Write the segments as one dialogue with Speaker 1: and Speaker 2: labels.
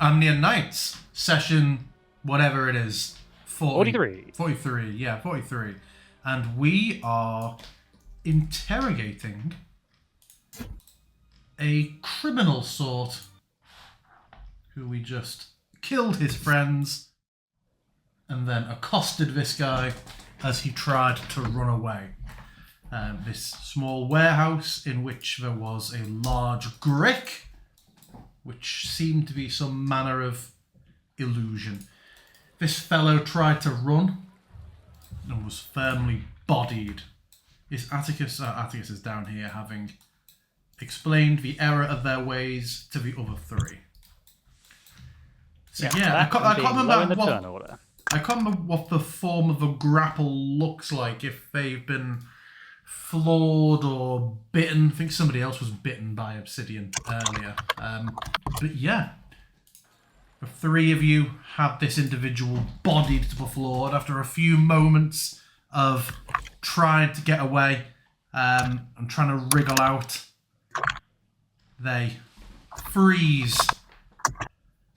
Speaker 1: Amnian Nights, session whatever it is.
Speaker 2: 43.
Speaker 1: 43, yeah, 43. And we are interrogating a criminal sort who we just killed his friends and then accosted this guy as he tried to run away. This small warehouse in which there was a large brick, which seemed to be some manner of illusion. This fellow tried to run and was firmly bodied. Is Atticus is down here, having explained the error of their ways to the other three. So I can't remember what the form of a grapple looks like, if they've been floored or bitten. I think somebody else was bitten by obsidian earlier. But yeah, the three of you have this individual bodied to the floor, and after a few moments of trying to get away and trying to wriggle out, they freeze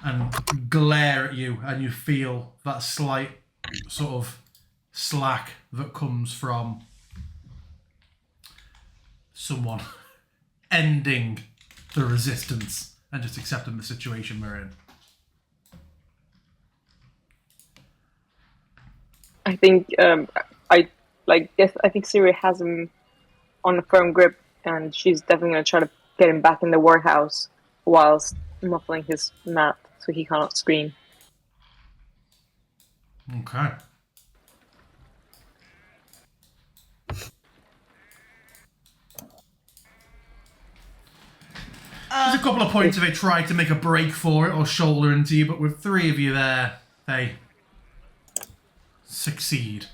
Speaker 1: and glare at you, and you feel that slight sort of slack that comes from someone ending the resistance and just accepting the situation we're in.
Speaker 3: I think I think Siri has him on a firm grip, and she's definitely gonna try to get him back in the warehouse whilst muffling his mouth so he cannot scream.
Speaker 1: Okay. There's a couple of points if they try to make a break for it or shoulder into you, but with three of you there, they succeed.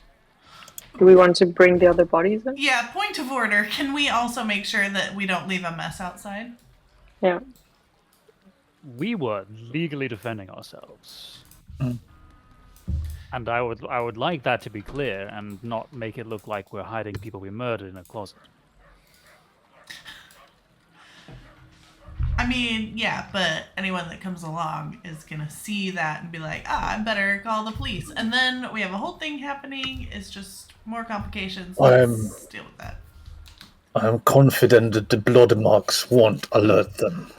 Speaker 3: Do we want to bring the other bodies in?
Speaker 4: Yeah, point of order. Can we also make sure that we don't leave a mess outside?
Speaker 3: Yeah.
Speaker 2: We were legally defending ourselves. And I would like that to be clear and not make it look like we're hiding people we murdered in a closet.
Speaker 4: I mean, yeah, but anyone that comes along is gonna see that and be like, I better call the police. And then we have a whole thing happening. It's just more complications. Let's deal with that.
Speaker 5: I'm confident that the blood marks won't alert them.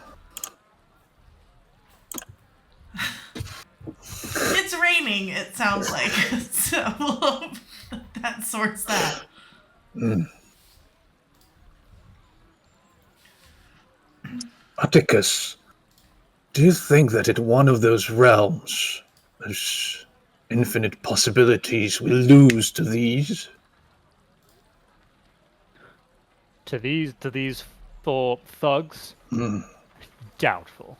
Speaker 4: It's raining, it sounds like. So that sorts that.
Speaker 5: Atticus, do you think that in one of those realms, there's infinite possibilities we lose to these?
Speaker 2: To these four thugs? Doubtful.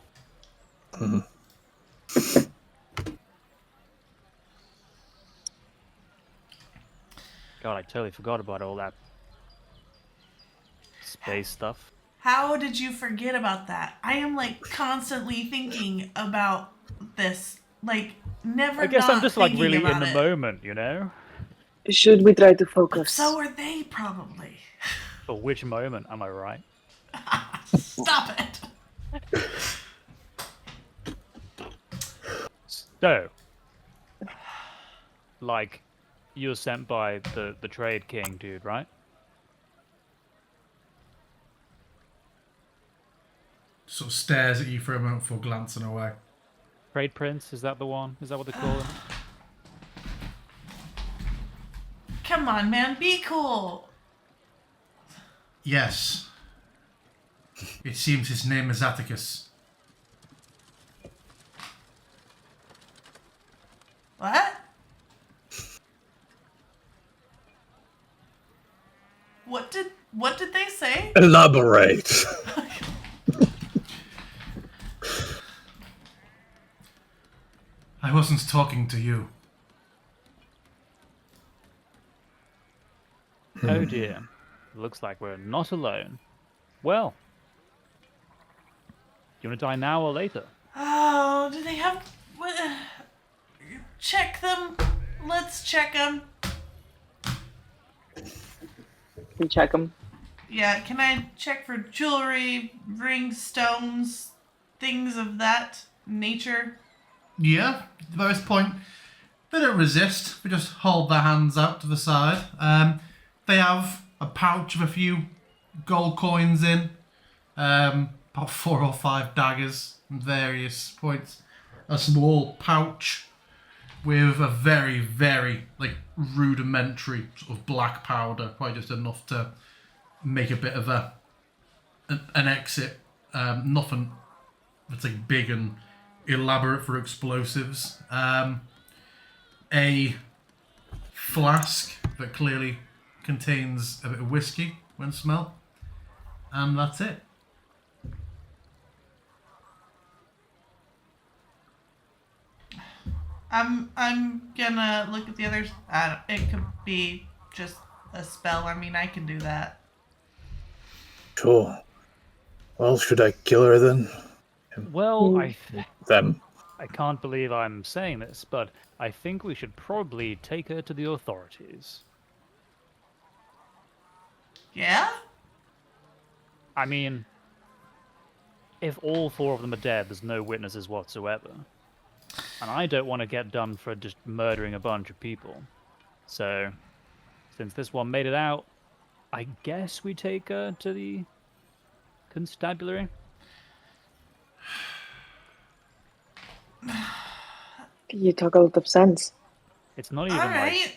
Speaker 2: God, I totally forgot about all that space stuff.
Speaker 4: How did you forget about that? I am like constantly thinking about this. Like, never.
Speaker 2: I guess I'm just like really in the
Speaker 4: it.
Speaker 2: moment, you know?
Speaker 3: Should we try to focus?
Speaker 4: So are they probably.
Speaker 2: For which moment, am I right?
Speaker 4: Stop it.
Speaker 2: So, like, you were sent by the Trade King dude, right?
Speaker 1: Sort of stares at you for a moment before glancing away.
Speaker 2: Trade Prince, is that the one? Is that what they call him?
Speaker 4: Come on, man, be cool.
Speaker 1: Yes. It seems his name is Atticus.
Speaker 4: What? What did they say?
Speaker 5: Elaborate.
Speaker 1: I wasn't talking to you.
Speaker 2: Oh dear. Looks like we're not alone. Well, you want to die now or later?
Speaker 4: Oh, do they have... check them. Let's check them.
Speaker 3: We check them.
Speaker 4: Yeah, can I check for jewelry, rings, stones, things of that nature?
Speaker 1: Yeah, at this point, they don't resist. They just hold their hands out to the side. They have a pouch with a few gold coins in, about 4 or 5 daggers and various points. A small pouch with a very, very rudimentary sort of black powder, probably just enough to make a bit of an exit. Nothing that's big and elaborate for explosives. A flask that clearly contains a bit of whiskey when smelled, and that's it.
Speaker 4: I'm gonna look at the others. It could be just a spell. I mean, I can do that.
Speaker 5: Sure. Well, should I kill her then?
Speaker 2: Well,
Speaker 5: Them.
Speaker 2: I can't believe I'm saying this, but I think we should probably take her to the authorities.
Speaker 4: Yeah?
Speaker 2: I mean, if all 4 of them are dead, there's no witnesses whatsoever. And I don't want to get done for just murdering a bunch of people. So, since this one made it out, I guess we take her to the constabulary.
Speaker 3: You talk a lot of sense.
Speaker 2: It's not even
Speaker 4: Alright.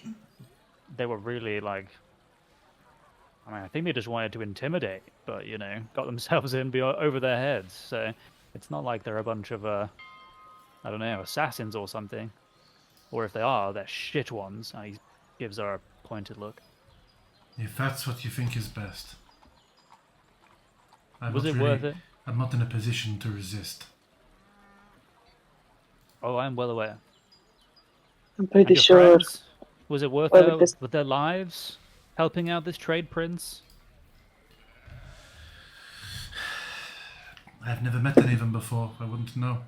Speaker 2: they were really I think they just wanted to intimidate, but got themselves in over their heads. So it's not like they're a bunch of I don't know, assassins or something. Or if they are, they're shit ones. And he gives her a pointed look.
Speaker 1: If that's what you think is best.
Speaker 2: Was it worth it?
Speaker 1: I'm not in a position to resist.
Speaker 2: Oh, I'm well aware.
Speaker 3: I'm
Speaker 2: And
Speaker 3: pretty
Speaker 2: your
Speaker 3: sure.
Speaker 2: friends? Was it worth
Speaker 3: Well,
Speaker 2: it with their lives? Helping out this trade prince?
Speaker 1: I've never met any of them before. I wouldn't know.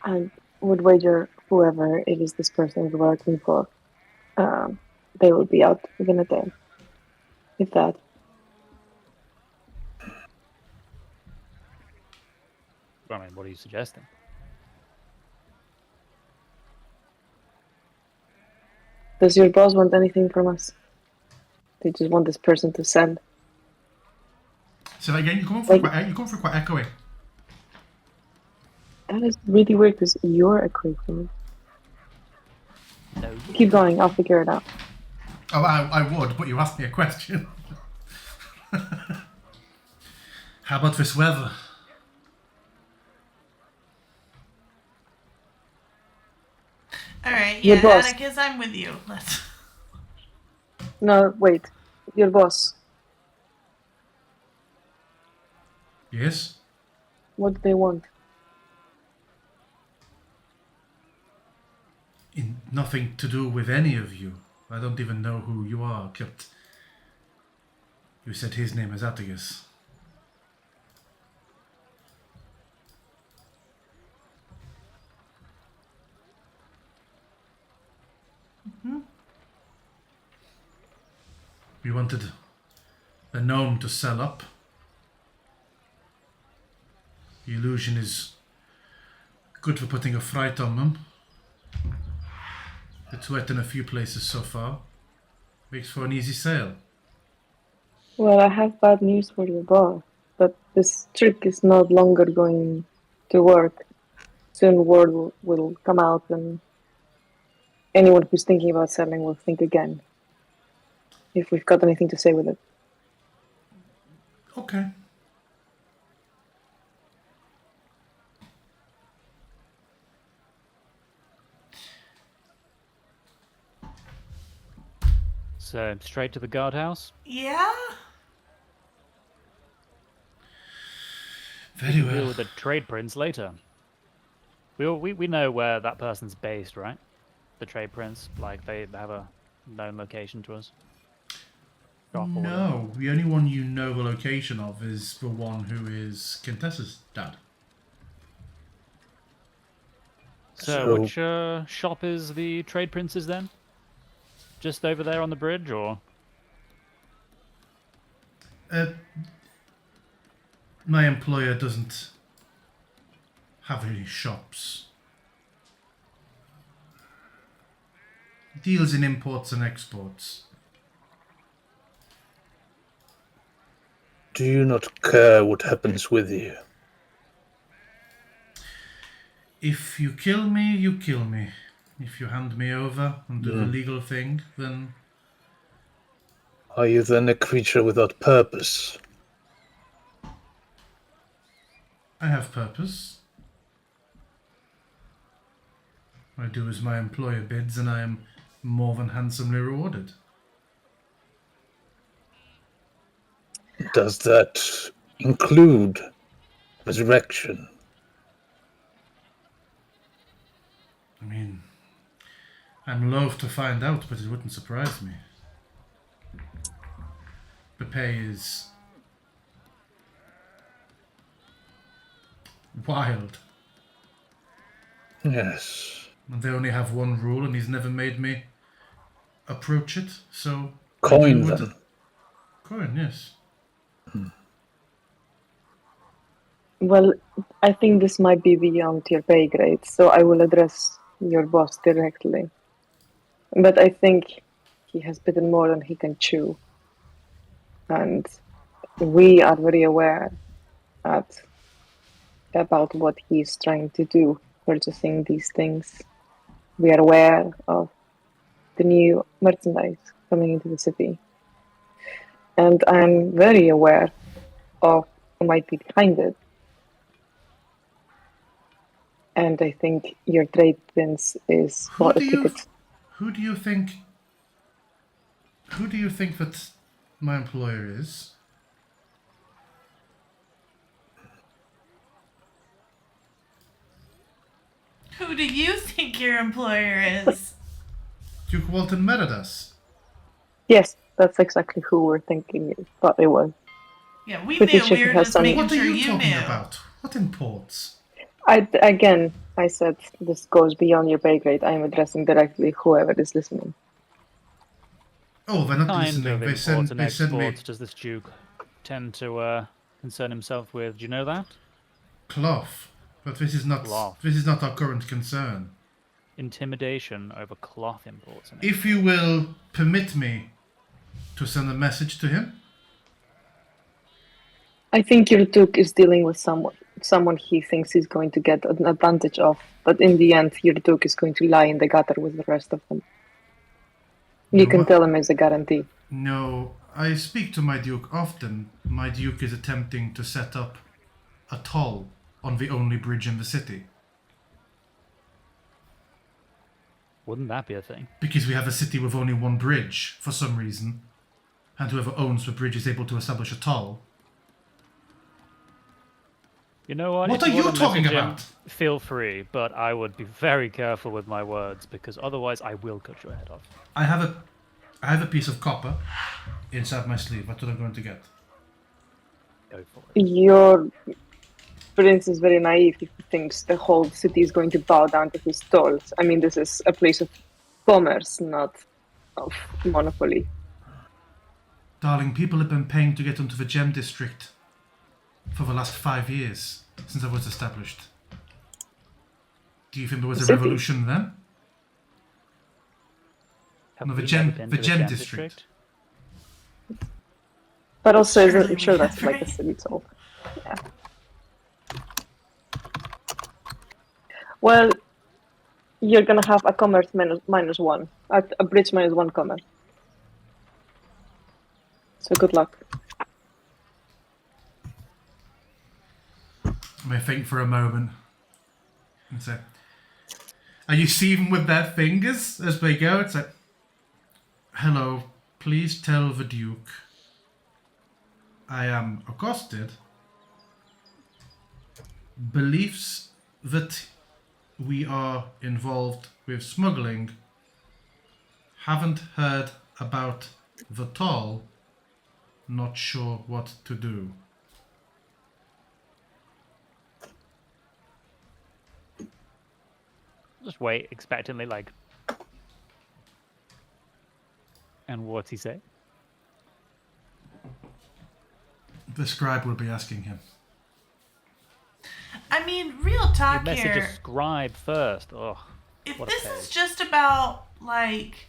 Speaker 3: I would wager whoever it is this person is working for, they will be out within a day. If that.
Speaker 2: I mean, what are you suggesting?
Speaker 3: Does your boss want anything from us? They just want this person to send.
Speaker 1: So again, you're coming for quite echoey.
Speaker 3: That is really weird because you're a creep for me.
Speaker 2: No.
Speaker 3: Keep going, I'll figure it out.
Speaker 1: Oh, I would, but you asked me a question. How about this weather?
Speaker 4: Alright,
Speaker 3: Your
Speaker 4: yeah,
Speaker 3: boss.
Speaker 4: Atticus, I'm with you. Let's.
Speaker 3: No, wait. Your boss.
Speaker 1: Yes?
Speaker 3: What do they want?
Speaker 1: Nothing to do with any of you. I don't even know who you are, except you said his name is Atticus. We wanted a gnome to sell up. The illusion is good for putting a fright on them. It's wet in a few places so far. Makes for an easy sale.
Speaker 3: Well, I have bad news for your boss, but this trick is no longer going to work. Soon word will come out and anyone who's thinking about selling will think again. If we've got anything to say with it.
Speaker 1: Okay.
Speaker 2: So, straight to the guardhouse?
Speaker 4: Yeah?
Speaker 1: Very
Speaker 2: Deal
Speaker 1: well.
Speaker 2: with the trade prince later. We know where that person's based, right? The trade prince, they have a known location to us. Shop or whatever.
Speaker 1: No, the only one you know the location of is the one who is Contessa's dad.
Speaker 2: So, which shop is the trade prince's then? Just over there on the bridge, or?
Speaker 1: My employer doesn't have any shops. Deals in imports and exports.
Speaker 5: Do you not care what happens with you?
Speaker 1: If you kill me, you kill me. If you hand me over and do the legal thing, then
Speaker 5: Are you then a creature without purpose?
Speaker 1: I have purpose. I do as my employer bids, and I am more than handsomely rewarded.
Speaker 5: Does that include resurrection?
Speaker 1: I mean, I'm loath to find out, but it wouldn't surprise me. The pay is wild.
Speaker 5: Yes.
Speaker 1: And they only have one rule, and he's never made me approach it, so...
Speaker 5: Coin then.
Speaker 1: Coin, yes.
Speaker 3: Well, I think this might be beyond your pay grade, so I will address your boss directly. But I think he has bitten more than he can chew. And we are very aware about what he's trying to do, purchasing these things. We are aware of the new merchandise coming into the city. And I'm very aware of who might be behind it. And I think your trade prince is
Speaker 1: Who
Speaker 3: bought a
Speaker 1: do you
Speaker 3: ticket.
Speaker 1: Who do you think that my employer is?
Speaker 4: Who do you think your employer is?
Speaker 1: Duke Walton Meridas.
Speaker 3: Yes, that's exactly who we're thinking you thought it was.
Speaker 4: Yeah, we
Speaker 3: Pretty
Speaker 4: knew.
Speaker 3: sure
Speaker 4: We
Speaker 3: he
Speaker 4: were
Speaker 3: has
Speaker 4: just
Speaker 3: some-
Speaker 4: making
Speaker 1: What are
Speaker 4: sure
Speaker 1: you
Speaker 4: you
Speaker 1: talking
Speaker 4: knew.
Speaker 1: about? What imports?
Speaker 3: I said this goes beyond your pay grade. I'm addressing directly whoever is listening.
Speaker 1: Oh, they're not
Speaker 2: Kind
Speaker 1: listening.
Speaker 2: of
Speaker 1: They
Speaker 2: imports
Speaker 1: send
Speaker 2: and
Speaker 1: me.
Speaker 2: exports does this Duke tend to concern himself with? Do you know that?
Speaker 1: Cloth. But this is not.
Speaker 2: Cloth.
Speaker 1: This is not our current concern.
Speaker 2: Intimidation over cloth imports and
Speaker 1: If you will permit me to send a message to him,
Speaker 3: I think your Duke is dealing with someone he thinks he's going to get an advantage of, but in the end, your Duke is going to lie in the gutter with the rest of them. You
Speaker 1: No,
Speaker 3: can
Speaker 1: what-
Speaker 3: tell him as a guarantee.
Speaker 1: no, I speak to my Duke often. My Duke is attempting to set up a toll on the only bridge in the city.
Speaker 2: wouldn't that be a thing?
Speaker 1: Because we have a city with only one bridge, for some reason, and whoever owns the bridge is able to establish a toll.
Speaker 2: You know what?
Speaker 1: What
Speaker 2: if
Speaker 1: are you
Speaker 2: wanna
Speaker 1: talking
Speaker 2: message him,
Speaker 1: about?
Speaker 2: Feel free, but I would be very careful with my words because otherwise I will cut your head off.
Speaker 1: I have a piece of copper inside my sleeve. That's what I'm going to get.
Speaker 2: Go for it.
Speaker 3: Your prince is very naive if he thinks the whole city is going to bow down to his tolls. I mean, this is a place of commerce, not of monopoly.
Speaker 1: Darling, people have been paying to get into the gem district for the last 5 years since I was established. Do you think there was a
Speaker 3: City.
Speaker 1: revolution then?
Speaker 2: Have
Speaker 1: No, the
Speaker 2: we
Speaker 1: gem-
Speaker 2: never been
Speaker 1: the
Speaker 2: to
Speaker 1: gem
Speaker 2: gem
Speaker 1: district.
Speaker 3: But also,
Speaker 4: Surely
Speaker 3: I'm sure
Speaker 4: we
Speaker 3: that's
Speaker 4: have,
Speaker 3: like a
Speaker 4: right?
Speaker 3: city toll. Yeah. Well, you're gonna have a commerce minus one, a bridge minus one commerce. So good luck.
Speaker 1: I may think for a moment and say, "Are you seething with their fingers as they go?" It's like, "Hello, please tell the Duke I am accosted. Beliefs that we are involved with smuggling. Haven't heard about the toll. Not sure what to do."
Speaker 2: Just wait expectantly, like. And what's he say?
Speaker 1: The scribe will be asking him.
Speaker 4: I mean, real
Speaker 2: You
Speaker 4: talk
Speaker 2: message
Speaker 4: here.
Speaker 2: a scribe first. Ugh.
Speaker 4: If
Speaker 2: What a
Speaker 4: this
Speaker 2: page.
Speaker 4: is just about, like,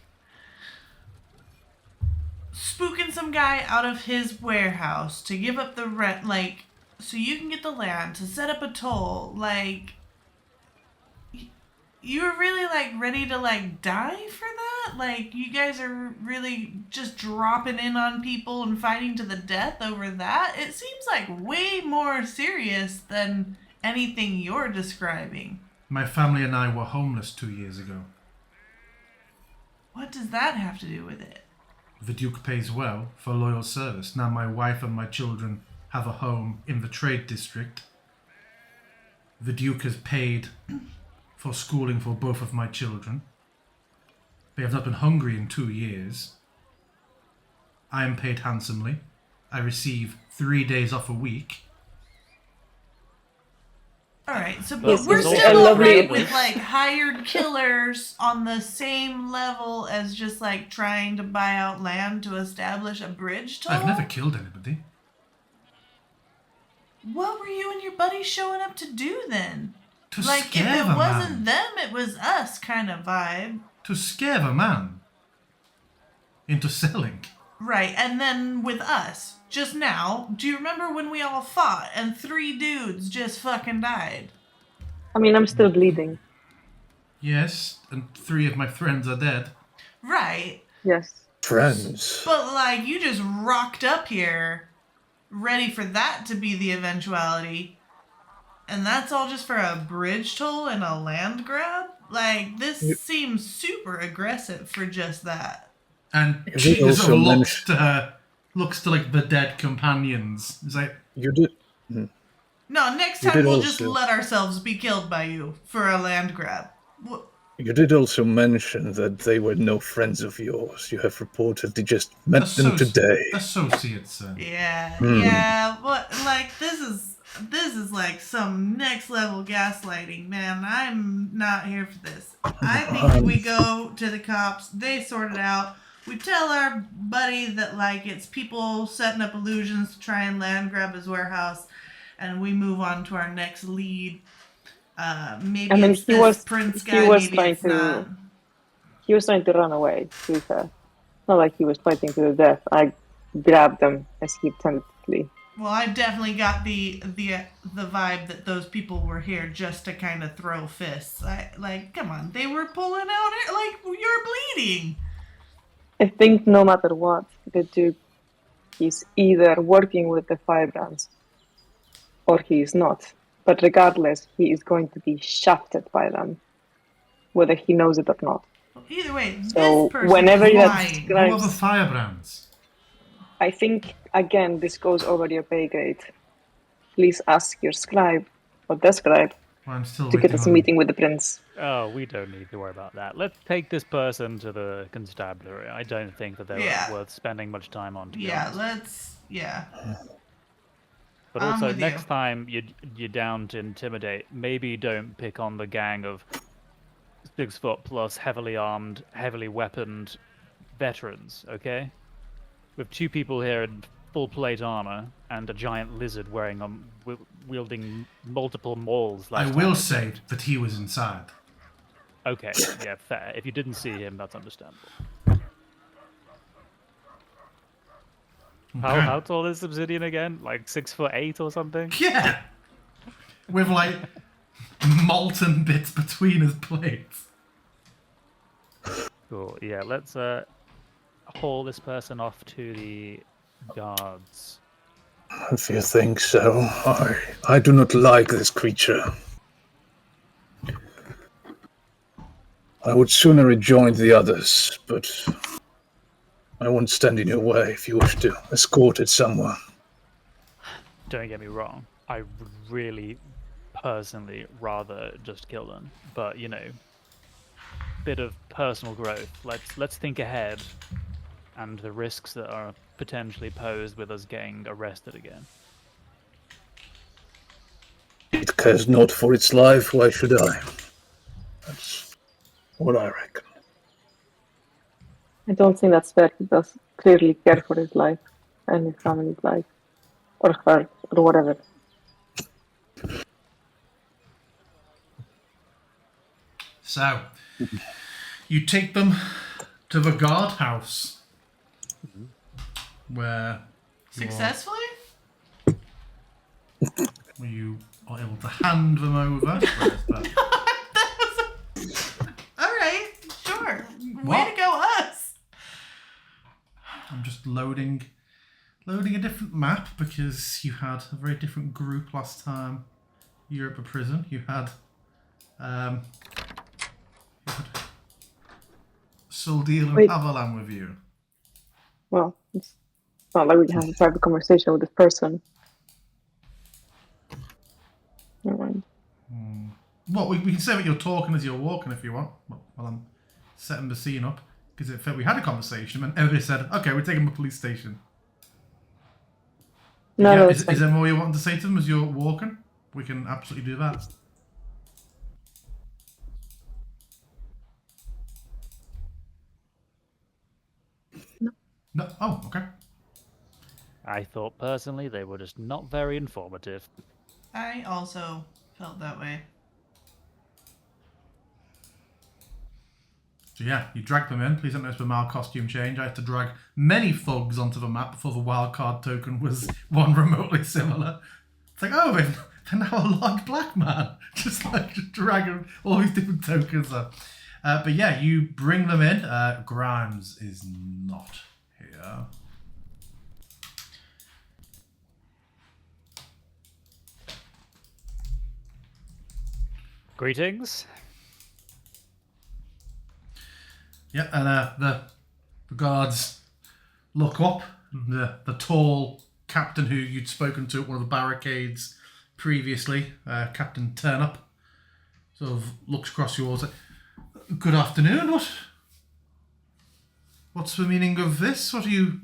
Speaker 4: spooking some guy out of his warehouse to give up the rent, like, so you can get the land, to set up a toll, like, you're really, like, ready to, like, die for that? Like, you guys are really just dropping in on people and fighting to the death over that? It seems like way more serious than anything you're describing.
Speaker 1: My family and I were homeless 2 years ago.
Speaker 4: What does that have to do with it?
Speaker 1: The Duke pays well for loyal service. Now my wife and my children have a home in the trade district. The Duke has paid for schooling for both of my children. They have not been hungry in 2 years. I am paid handsomely. I receive 3 days off a week.
Speaker 4: Alright, so
Speaker 2: Well,
Speaker 4: but we're
Speaker 2: it's
Speaker 4: still
Speaker 3: also
Speaker 4: alright
Speaker 3: lovely.
Speaker 4: with like hired killers on the same level as just like trying to buy out land to establish a bridge toll?
Speaker 1: I've never killed anybody.
Speaker 4: What were you and your buddy showing up to do then?
Speaker 1: To
Speaker 4: Like if
Speaker 1: scare
Speaker 4: it
Speaker 1: the
Speaker 4: wasn't
Speaker 1: man.
Speaker 4: them, it was us kind of vibe.
Speaker 1: To scare the man into selling.
Speaker 4: Right, and then with us, just now, do you remember when we all fought and 3 dudes just fucking died?
Speaker 3: I mean, I'm still bleeding.
Speaker 1: Yes, and 3 of my friends are dead.
Speaker 4: Right,
Speaker 3: Yes.
Speaker 5: Friends.
Speaker 4: but like you just rocked up here, ready for that to be the eventuality, and that's all just for a bridge toll and a land grab? Like, this seems super aggressive for just that.
Speaker 1: And
Speaker 5: You
Speaker 1: she
Speaker 5: did
Speaker 1: just sort
Speaker 5: also
Speaker 1: of looks
Speaker 5: mention-
Speaker 1: to her, looks to like the dead companions. It's like,
Speaker 5: You did.
Speaker 4: No, next
Speaker 5: You
Speaker 4: time
Speaker 5: did
Speaker 4: we'll just
Speaker 5: also-
Speaker 4: let ourselves be killed by you for a land grab.
Speaker 5: You did also mention that they were no friends of yours. You have reportedly just met them today.
Speaker 1: associates, sir.
Speaker 4: Yeah, yeah. What? Like this is like some next level gaslighting, man. I'm not here for this. I think we go to the cops. They sort it out. We tell our buddy that like it's people setting up illusions to try and land grab his warehouse, and we move on to our next lead. Maybe
Speaker 3: I mean,
Speaker 4: it's
Speaker 3: he
Speaker 4: this
Speaker 3: was-
Speaker 4: prince
Speaker 3: he
Speaker 4: guy.
Speaker 3: was
Speaker 4: Maybe
Speaker 3: trying
Speaker 4: it's
Speaker 3: to-
Speaker 4: not.
Speaker 3: He was trying to run away, to be fair. Not like he was fighting to the death. I grabbed him as he tentatively.
Speaker 4: Well, I definitely got the vibe that those people were here just to kind of throw fists. Like, come on, they were pulling out it like you're bleeding.
Speaker 3: I think no matter what, the Duke is either working with the firebrands or he is not. But regardless, he is going to be shafted by them, whether he knows it or not.
Speaker 4: Either way,
Speaker 3: So
Speaker 4: this person
Speaker 3: whenever
Speaker 4: is
Speaker 3: you have
Speaker 4: lying.
Speaker 1: Who are the
Speaker 3: scribes,
Speaker 1: firebrands?
Speaker 3: I think, again, this goes over your pay grade. Please ask your scribe or the scribe
Speaker 1: Well, I'm still
Speaker 3: to get
Speaker 1: waiting
Speaker 3: us
Speaker 1: on
Speaker 3: a meeting with the prince.
Speaker 2: Oh, we don't need to worry about that. Let's take this person to the constabulary. I don't think that they're
Speaker 4: Yeah.
Speaker 2: worth spending much time on, to be
Speaker 4: Yeah,
Speaker 2: honest. But
Speaker 4: I'm
Speaker 2: also,
Speaker 4: with
Speaker 2: next
Speaker 4: you.
Speaker 2: time you're down to intimidate, maybe don't pick on the gang of 6 foot plus, heavily armed, heavily weaponed veterans, okay? With 2 people here in full plate armor and a giant lizard wearing wielding multiple mauls.
Speaker 1: I will say that he was inside.
Speaker 2: Okay, yeah, fair. If you didn't see him, that's understandable.
Speaker 1: Okay.
Speaker 2: How tall is Obsidian again? Like 6'8" or something?
Speaker 1: Yeah! With like molten bits between his plates.
Speaker 2: Cool. Yeah, let's haul this person off to the guards.
Speaker 5: If you think so, I do not like this creature. I would sooner rejoin the others, but I won't stand in your way if you wish to escort it somewhere.
Speaker 2: Don't get me wrong. I would really, personally, rather just kill them. But you know, bit of personal growth. Let's think ahead, and the risks that are potentially posed with us getting arrested again.
Speaker 5: It cares not for its life, why should I? That's what I reckon.
Speaker 3: I don't think that's fair. He does clearly care for his life and his family's life, or her, or whatever.
Speaker 1: So, you take them to the guardhouse, where
Speaker 4: Successfully?
Speaker 1: you are able to hand them over.
Speaker 4: Alright, sure. Way
Speaker 1: What?
Speaker 4: to go, us!
Speaker 1: I'm just loading a different map because you had a very different group last time you were at the prison. You had Suldil and
Speaker 3: Wait.
Speaker 1: Avalan with you.
Speaker 3: Well, it's not like we can have a private conversation with this person. Never mind.
Speaker 1: Well, we can say that you're talking as you're walking if you want. While I'm setting the scene up. Because it felt we had a conversation and everybody said, okay, we're taking them to the police station.
Speaker 3: No,
Speaker 1: Yeah,
Speaker 3: no,
Speaker 1: is
Speaker 3: it's fine.
Speaker 1: there more you want to say to them as you're walking? We can absolutely do that. No. Oh, okay.
Speaker 2: I thought personally they were just not very informative.
Speaker 4: I also felt that way.
Speaker 1: So yeah, you drag them in. Please don't notice the mild costume change. I had to drag many thugs onto the map before the wildcard token was one remotely similar. It's like, oh, they're now a large black man. Just dragging all these different tokens up. But yeah, you bring them in. Grimes is not here.
Speaker 2: Greetings.
Speaker 1: Yeah, and the guards look up. The tall captain who you'd spoken to at one of the barricades previously, Captain Turnup, sort of looks across yours. Like, good afternoon. What's the meaning of this? What are you?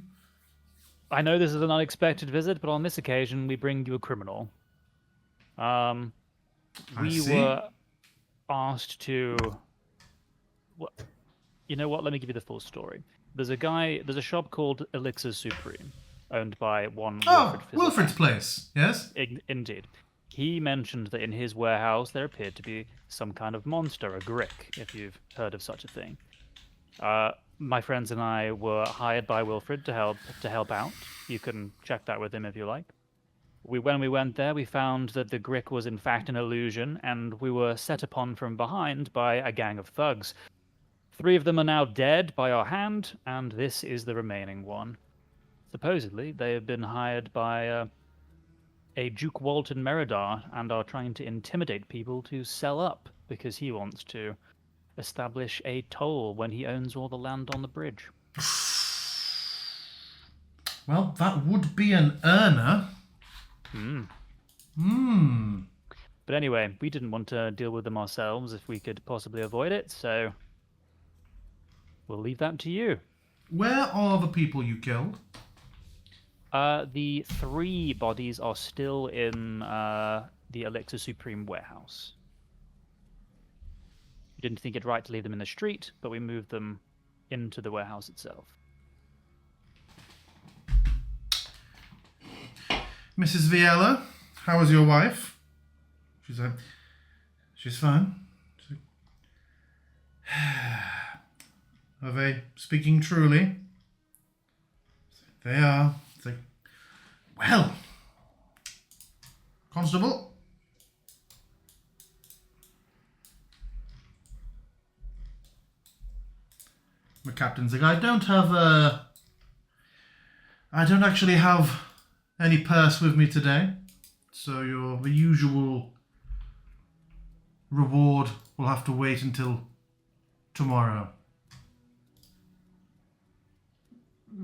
Speaker 2: I know this is an unexpected visit, but on this occasion we bring you a criminal. We
Speaker 1: see.
Speaker 2: were asked to. Well, you know what? Let me give you the full story. There's a shop called Elixir Supreme, owned by one
Speaker 1: Oh,
Speaker 2: Wilfred Fizzle.
Speaker 1: Wilfred's place. Yes.
Speaker 2: Indeed. He mentioned that in his warehouse there appeared to be some kind of monster, a grick, if you've heard of such a thing. My friends and I were hired by Wilfred to help out. You can check that with him if you like. When we went there, we found that the grick was in fact an illusion, and we were set upon from behind by a gang of thugs. 3 of them are now dead by our hand, and this is the remaining one. Supposedly, they have been hired by a Duke Walton Meridar and are trying to intimidate people to sell up because he wants to establish a toll when he owns all the land on the bridge.
Speaker 1: Well, that would be an earner.
Speaker 2: But anyway, we didn't want to deal with them ourselves if we could possibly avoid it, so we'll leave that to you.
Speaker 1: Where are the people you killed?
Speaker 2: The 3 bodies are still in the Elixir Supreme warehouse. We didn't think it right to leave them in the street, but we moved them into the warehouse itself.
Speaker 1: Mrs. Viella, how is your wife? She's like, she's fine. Are they speaking truly? They are. It's like, well, Constable. The captain's like, I don't actually have any purse with me today, so the usual reward will have to wait until tomorrow.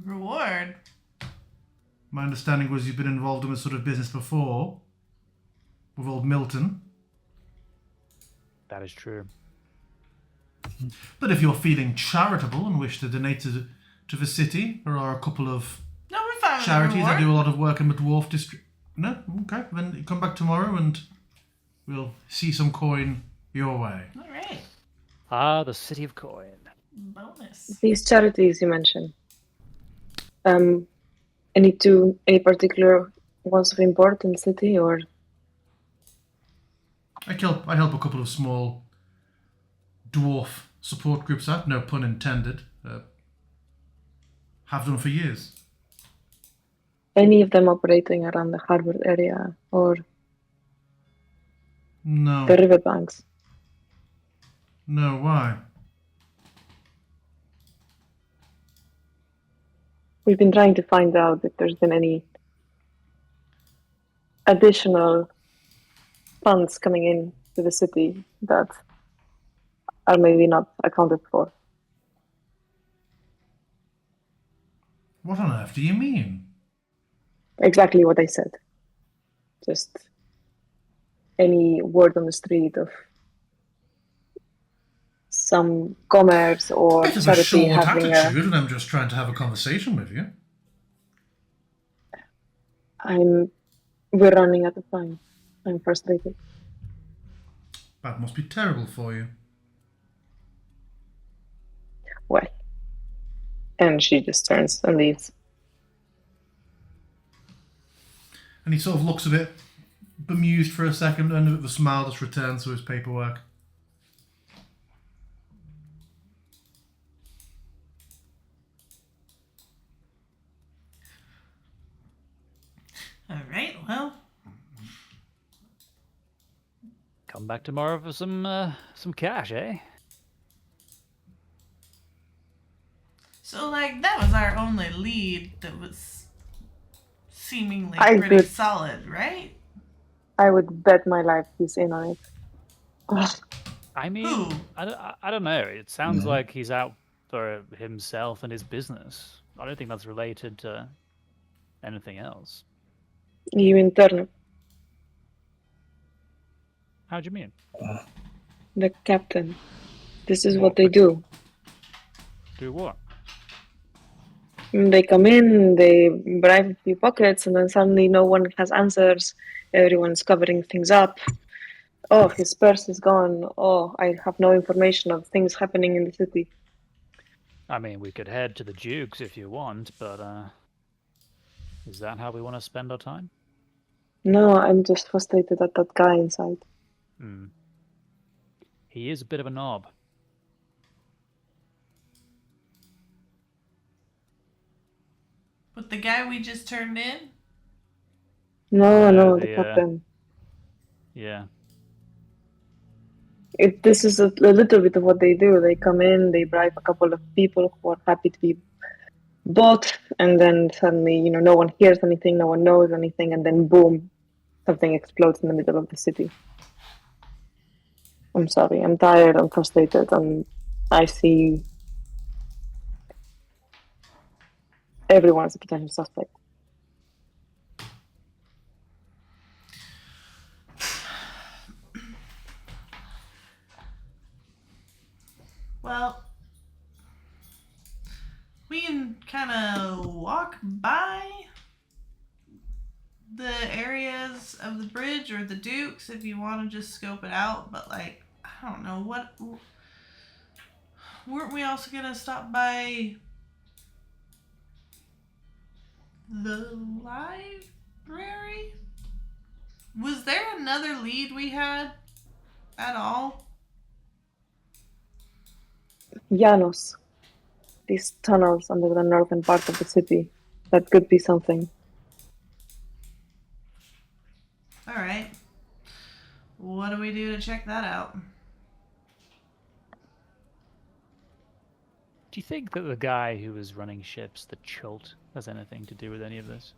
Speaker 4: Reward?
Speaker 1: My understanding was you've been involved in this sort of business before, with old Milton.
Speaker 2: That is true.
Speaker 1: But if you're feeling charitable and wish to donate to the city, there are a couple of
Speaker 4: No, we're fine with the
Speaker 1: charities that
Speaker 4: reward.
Speaker 1: do a lot of work in the dwarf district. No? Okay, then come back tomorrow and we'll see some coin your way.
Speaker 4: All right.
Speaker 2: Ah, the City of Coin.
Speaker 4: Bonus.
Speaker 3: These charities you mentioned. Any particular ones of important city or?
Speaker 1: I help a couple of small dwarf support groups at, no pun intended. Have done for years.
Speaker 3: Any of them operating around the Harvard area or
Speaker 1: No.
Speaker 3: the riverbanks?
Speaker 1: No, why?
Speaker 3: We've been trying to find out if there's been any additional funds coming in to the city that are maybe not accounted for.
Speaker 1: What on earth do you mean?
Speaker 3: Exactly what I said. Just any word on the street of some commerce or
Speaker 1: Bit of a
Speaker 3: charity
Speaker 1: short
Speaker 3: having
Speaker 1: attitude, and I'm just trying to have a conversation with you.
Speaker 3: we're running out of time. I'm frustrated.
Speaker 1: That must be terrible for you.
Speaker 3: Well, and she just turns and leaves.
Speaker 1: And he sort of looks a bit bemused for a second, and the smile just returns to his paperwork.
Speaker 4: All right, well,
Speaker 2: Come back tomorrow for some cash, eh?
Speaker 4: so like that was our only lead that was seemingly
Speaker 3: I
Speaker 4: pretty
Speaker 3: would-
Speaker 4: solid, right?
Speaker 3: I would bet my life he's in on it. Ugh.
Speaker 2: I mean,
Speaker 4: Who?
Speaker 2: I don't know. It sounds like he's out for himself and his business. I don't think that's related to anything else.
Speaker 3: You mean Turner,
Speaker 2: How do you mean?
Speaker 3: the captain. This is what they do.
Speaker 2: Do what?
Speaker 3: They come in, they bribe a few pockets, and then suddenly no one has answers. Everyone's covering things up. Oh, his purse is gone. Oh, I have no information of things happening in the city.
Speaker 2: I mean, we could head to the Duke's if you want, but is that how we want to spend our time?
Speaker 3: No, I'm just frustrated at that guy inside.
Speaker 2: Hmm. He is a bit of a knob.
Speaker 4: With the guy we just turned in?
Speaker 3: No,
Speaker 2: No,
Speaker 3: the
Speaker 2: the,
Speaker 3: captain.
Speaker 2: Yeah.
Speaker 3: This is a little bit of what they do. They come in, they bribe a couple of people who are happy to be bought, and then suddenly, no one hears anything, no one knows anything, and then boom, something explodes in the middle of the city. I'm sorry, I'm tired, I'm frustrated, and I see everyone as a potential suspect.
Speaker 4: Well, we can kind of walk by the areas of the bridge or the Dukes if you want to just scope it out, but like, I don't know, weren't we also gonna stop by the library? Was there another lead we had at all?
Speaker 3: Janos, these tunnels under the northern part of the city, that could be something.
Speaker 4: All right. What do we do to check that out?
Speaker 2: Do you think that the guy who was running ships, the Chult, has anything to do with any of this?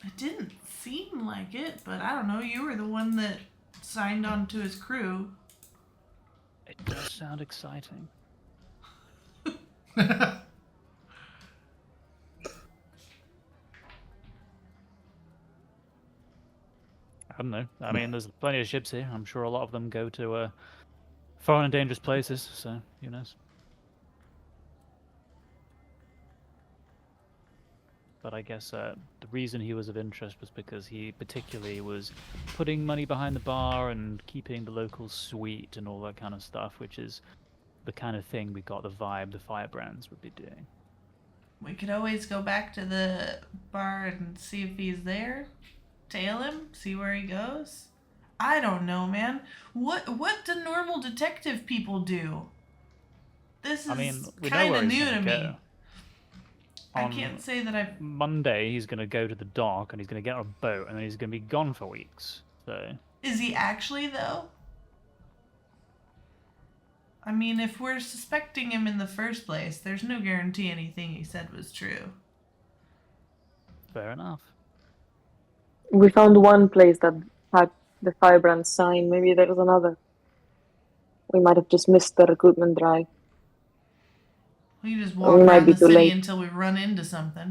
Speaker 4: It didn't seem like it, but I don't know. You were the one that signed on to his crew.
Speaker 2: It does sound exciting. I don't know. I mean, there's plenty of ships here. I'm sure a lot of them go to foreign and dangerous places, so who knows. But I guess the reason he was of interest was because he particularly was putting money behind the bar and keeping the locals sweet and all that kind of stuff, which is the kind of thing we got the vibe the Firebrands would be doing.
Speaker 4: We could always go back to the bar and see if he's there. Tail him, see where he goes. I don't know, man. What do normal detective people do? This
Speaker 2: I mean,
Speaker 4: is
Speaker 2: we know
Speaker 4: kind
Speaker 2: where
Speaker 4: of
Speaker 2: he's
Speaker 4: new
Speaker 2: gonna
Speaker 4: to
Speaker 2: go.
Speaker 4: me. I can't say that I've.
Speaker 2: Monday, he's going to go to the dock and he's going to get on a boat and then he's going to be gone for weeks. So.
Speaker 4: Is he actually, though? I mean, if we're suspecting him in the first place, there's no guarantee anything he said was true.
Speaker 2: Fair enough.
Speaker 3: We found one place that had the firebrand sign. Maybe there was another. We might have just missed the recruitment drive.
Speaker 4: We just
Speaker 3: We
Speaker 4: walk
Speaker 3: might
Speaker 4: around
Speaker 3: be
Speaker 4: the
Speaker 3: too
Speaker 4: city
Speaker 3: late.
Speaker 4: until we run into something.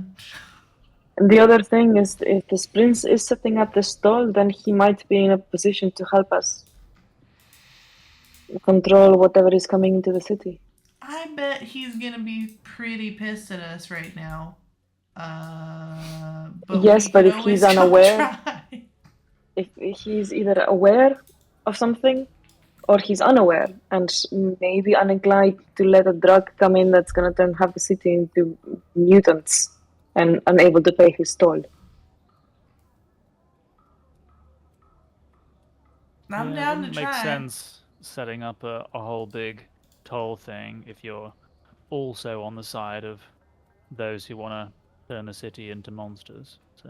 Speaker 3: And the other thing is, if this prince is setting up the stall, then he might be in a position to help us control whatever is coming into the city.
Speaker 4: I bet he's gonna be pretty pissed at us right now. But
Speaker 3: Yes,
Speaker 4: we
Speaker 3: but
Speaker 4: could
Speaker 3: if
Speaker 4: always
Speaker 3: he's
Speaker 4: go
Speaker 3: unaware,
Speaker 4: try.
Speaker 3: if he's either aware of something or he's unaware and maybe uninclined to let a drug come in that's gonna turn half the city into mutants and unable to pay his toll.
Speaker 4: I'm
Speaker 2: Yeah, it
Speaker 4: down to
Speaker 2: wouldn't make
Speaker 4: try.
Speaker 2: sense setting up a whole big toll thing if you're also on the side of those who want to turn the city into monsters. So.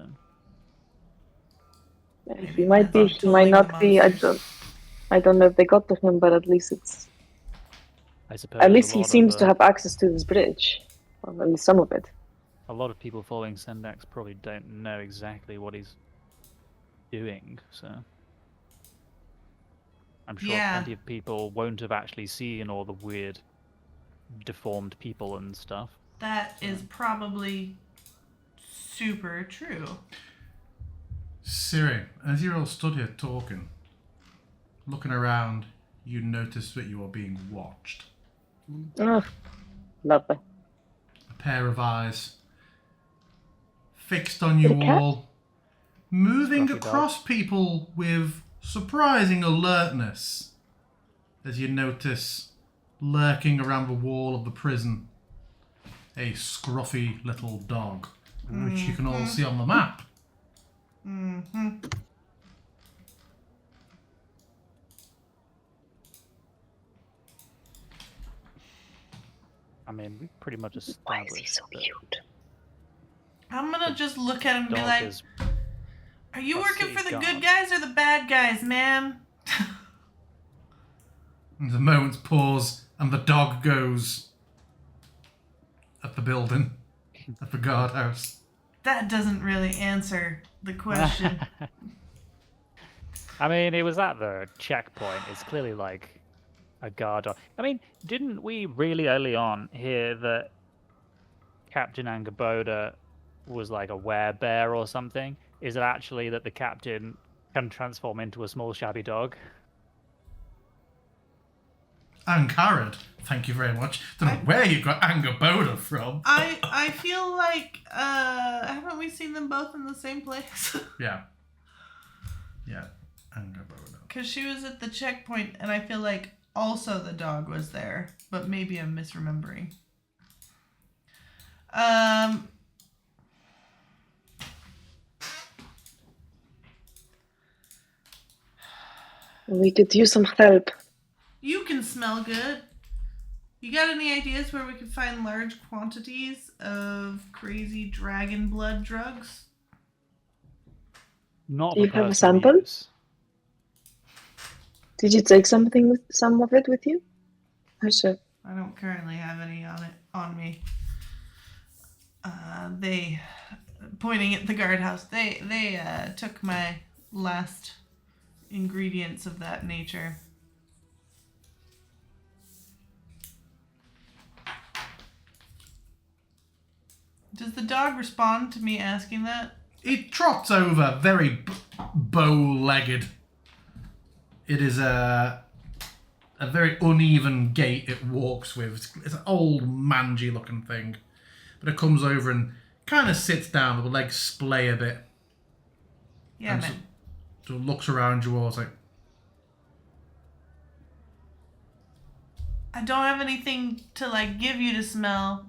Speaker 3: He
Speaker 4: Maybe
Speaker 3: might
Speaker 4: depends
Speaker 3: be,
Speaker 4: on
Speaker 3: he might
Speaker 4: tolling the
Speaker 3: not be.
Speaker 4: monsters.
Speaker 3: I don't know if they got to him, but at least
Speaker 2: I suppose
Speaker 3: at least
Speaker 2: a
Speaker 3: he
Speaker 2: lot
Speaker 3: seems
Speaker 2: of
Speaker 3: to have access to this bridge, or at least some of it.
Speaker 2: a lot of people following Sendax probably don't know exactly what he's doing. So. I'm sure
Speaker 4: Yeah.
Speaker 2: plenty of people won't have actually seen all the weird, deformed people and stuff.
Speaker 4: That is probably super true.
Speaker 1: Siri, as you're all stood here talking, looking around, you notice that you are being watched.
Speaker 3: Oh, lovely.
Speaker 1: A pair of eyes fixed on you
Speaker 3: The cat?
Speaker 1: all, moving
Speaker 2: Scruffy
Speaker 1: across people with surprising alertness as you notice lurking around the wall of the prison a scruffy little dog, which you can all see on the map.
Speaker 4: Mm-hmm.
Speaker 2: I mean, we pretty much established
Speaker 3: Why is he so
Speaker 2: that
Speaker 3: cute?
Speaker 4: I'm gonna just look at him and be
Speaker 2: dog
Speaker 4: like,
Speaker 2: is
Speaker 4: are you
Speaker 2: a
Speaker 4: working
Speaker 2: city
Speaker 4: for the
Speaker 2: guard.
Speaker 4: good guys or the bad guys, man?
Speaker 1: There's a moment's pause, and the dog goes at the building, at the guardhouse.
Speaker 4: That doesn't really answer the question.
Speaker 2: I mean, it was at the checkpoint. It's clearly like a guard dog. I mean, didn't we really early on hear that Captain Angaboda was like a werebear or something? Is it actually that the captain can transform into a small shabby dog?
Speaker 1: Ankarad, thank you very much. Don't know where you got Angaboda from.
Speaker 4: I feel like haven't we seen them both in the same place?
Speaker 1: Yeah, Angaboda.
Speaker 4: Because she was at the checkpoint, and I feel like also the dog was there, but maybe I'm misremembering.
Speaker 3: We could use some help.
Speaker 4: You can smell good. You got any ideas where we could find large quantities of crazy dragon blood drugs?
Speaker 2: Not
Speaker 3: Do
Speaker 2: for
Speaker 3: you have a
Speaker 2: personal
Speaker 3: sample?
Speaker 2: use.
Speaker 3: Did you take some of it with you? Sure.
Speaker 4: I don't currently have any on me. They, pointing at the guardhouse, they took my last ingredients of that nature. Does the dog respond to me asking that?
Speaker 1: It trots over very bow-legged. It is a very uneven gait it walks with. It's an old, mangy-looking thing. But it comes over and kind of sits down with the legs splay a bit.
Speaker 4: Yeah,
Speaker 1: and
Speaker 4: man.
Speaker 1: So looks around you all, it's like,
Speaker 4: I don't have anything to like give you to smell,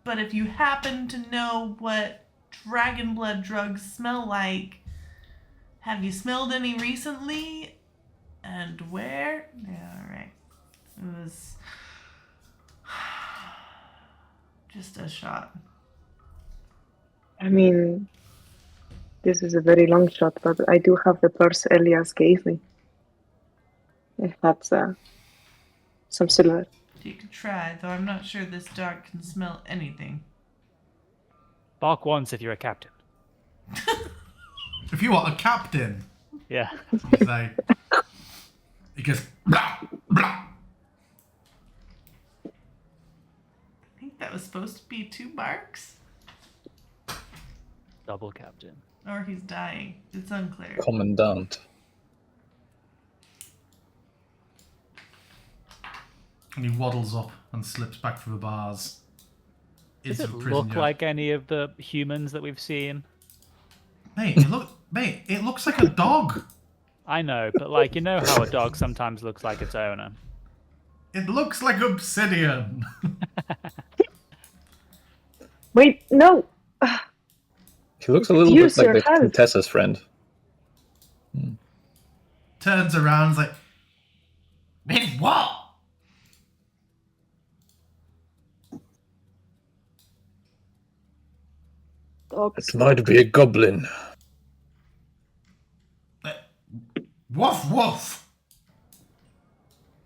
Speaker 4: but if you happen to know what dragon blood drugs smell like, have you smelled any recently? And where? Yeah, right. It was just a shot.
Speaker 3: I mean, this is a very long shot, but I do have the purse Elias gave me. If that's some silver.
Speaker 4: You could try, though I'm not sure this dog can smell anything.
Speaker 2: Bark once if you're a captain.
Speaker 1: If you are a captain,
Speaker 2: Yeah.
Speaker 1: you say, he goes, blah, blah.
Speaker 4: I think that was supposed to be 2 barks.
Speaker 2: Double captain.
Speaker 4: Or he's dying. It's unclear.
Speaker 5: Commandant.
Speaker 1: And he waddles up and slips back through the bars.
Speaker 2: Does
Speaker 1: into
Speaker 2: it
Speaker 1: the prison
Speaker 2: look
Speaker 1: yard.
Speaker 2: like any of the humans that we've seen?
Speaker 1: Mate, it looks like a dog.
Speaker 2: I know, but like, you know how a dog sometimes looks like its owner.
Speaker 1: It looks like obsidian.
Speaker 3: Wait, no!
Speaker 5: He looks a little
Speaker 3: Use
Speaker 5: bit like
Speaker 3: your
Speaker 5: the
Speaker 3: hand.
Speaker 5: Contessa's friend.
Speaker 1: Turns around, is like, with what?
Speaker 3: Dogs.
Speaker 5: It might be a goblin.
Speaker 1: Woof woof.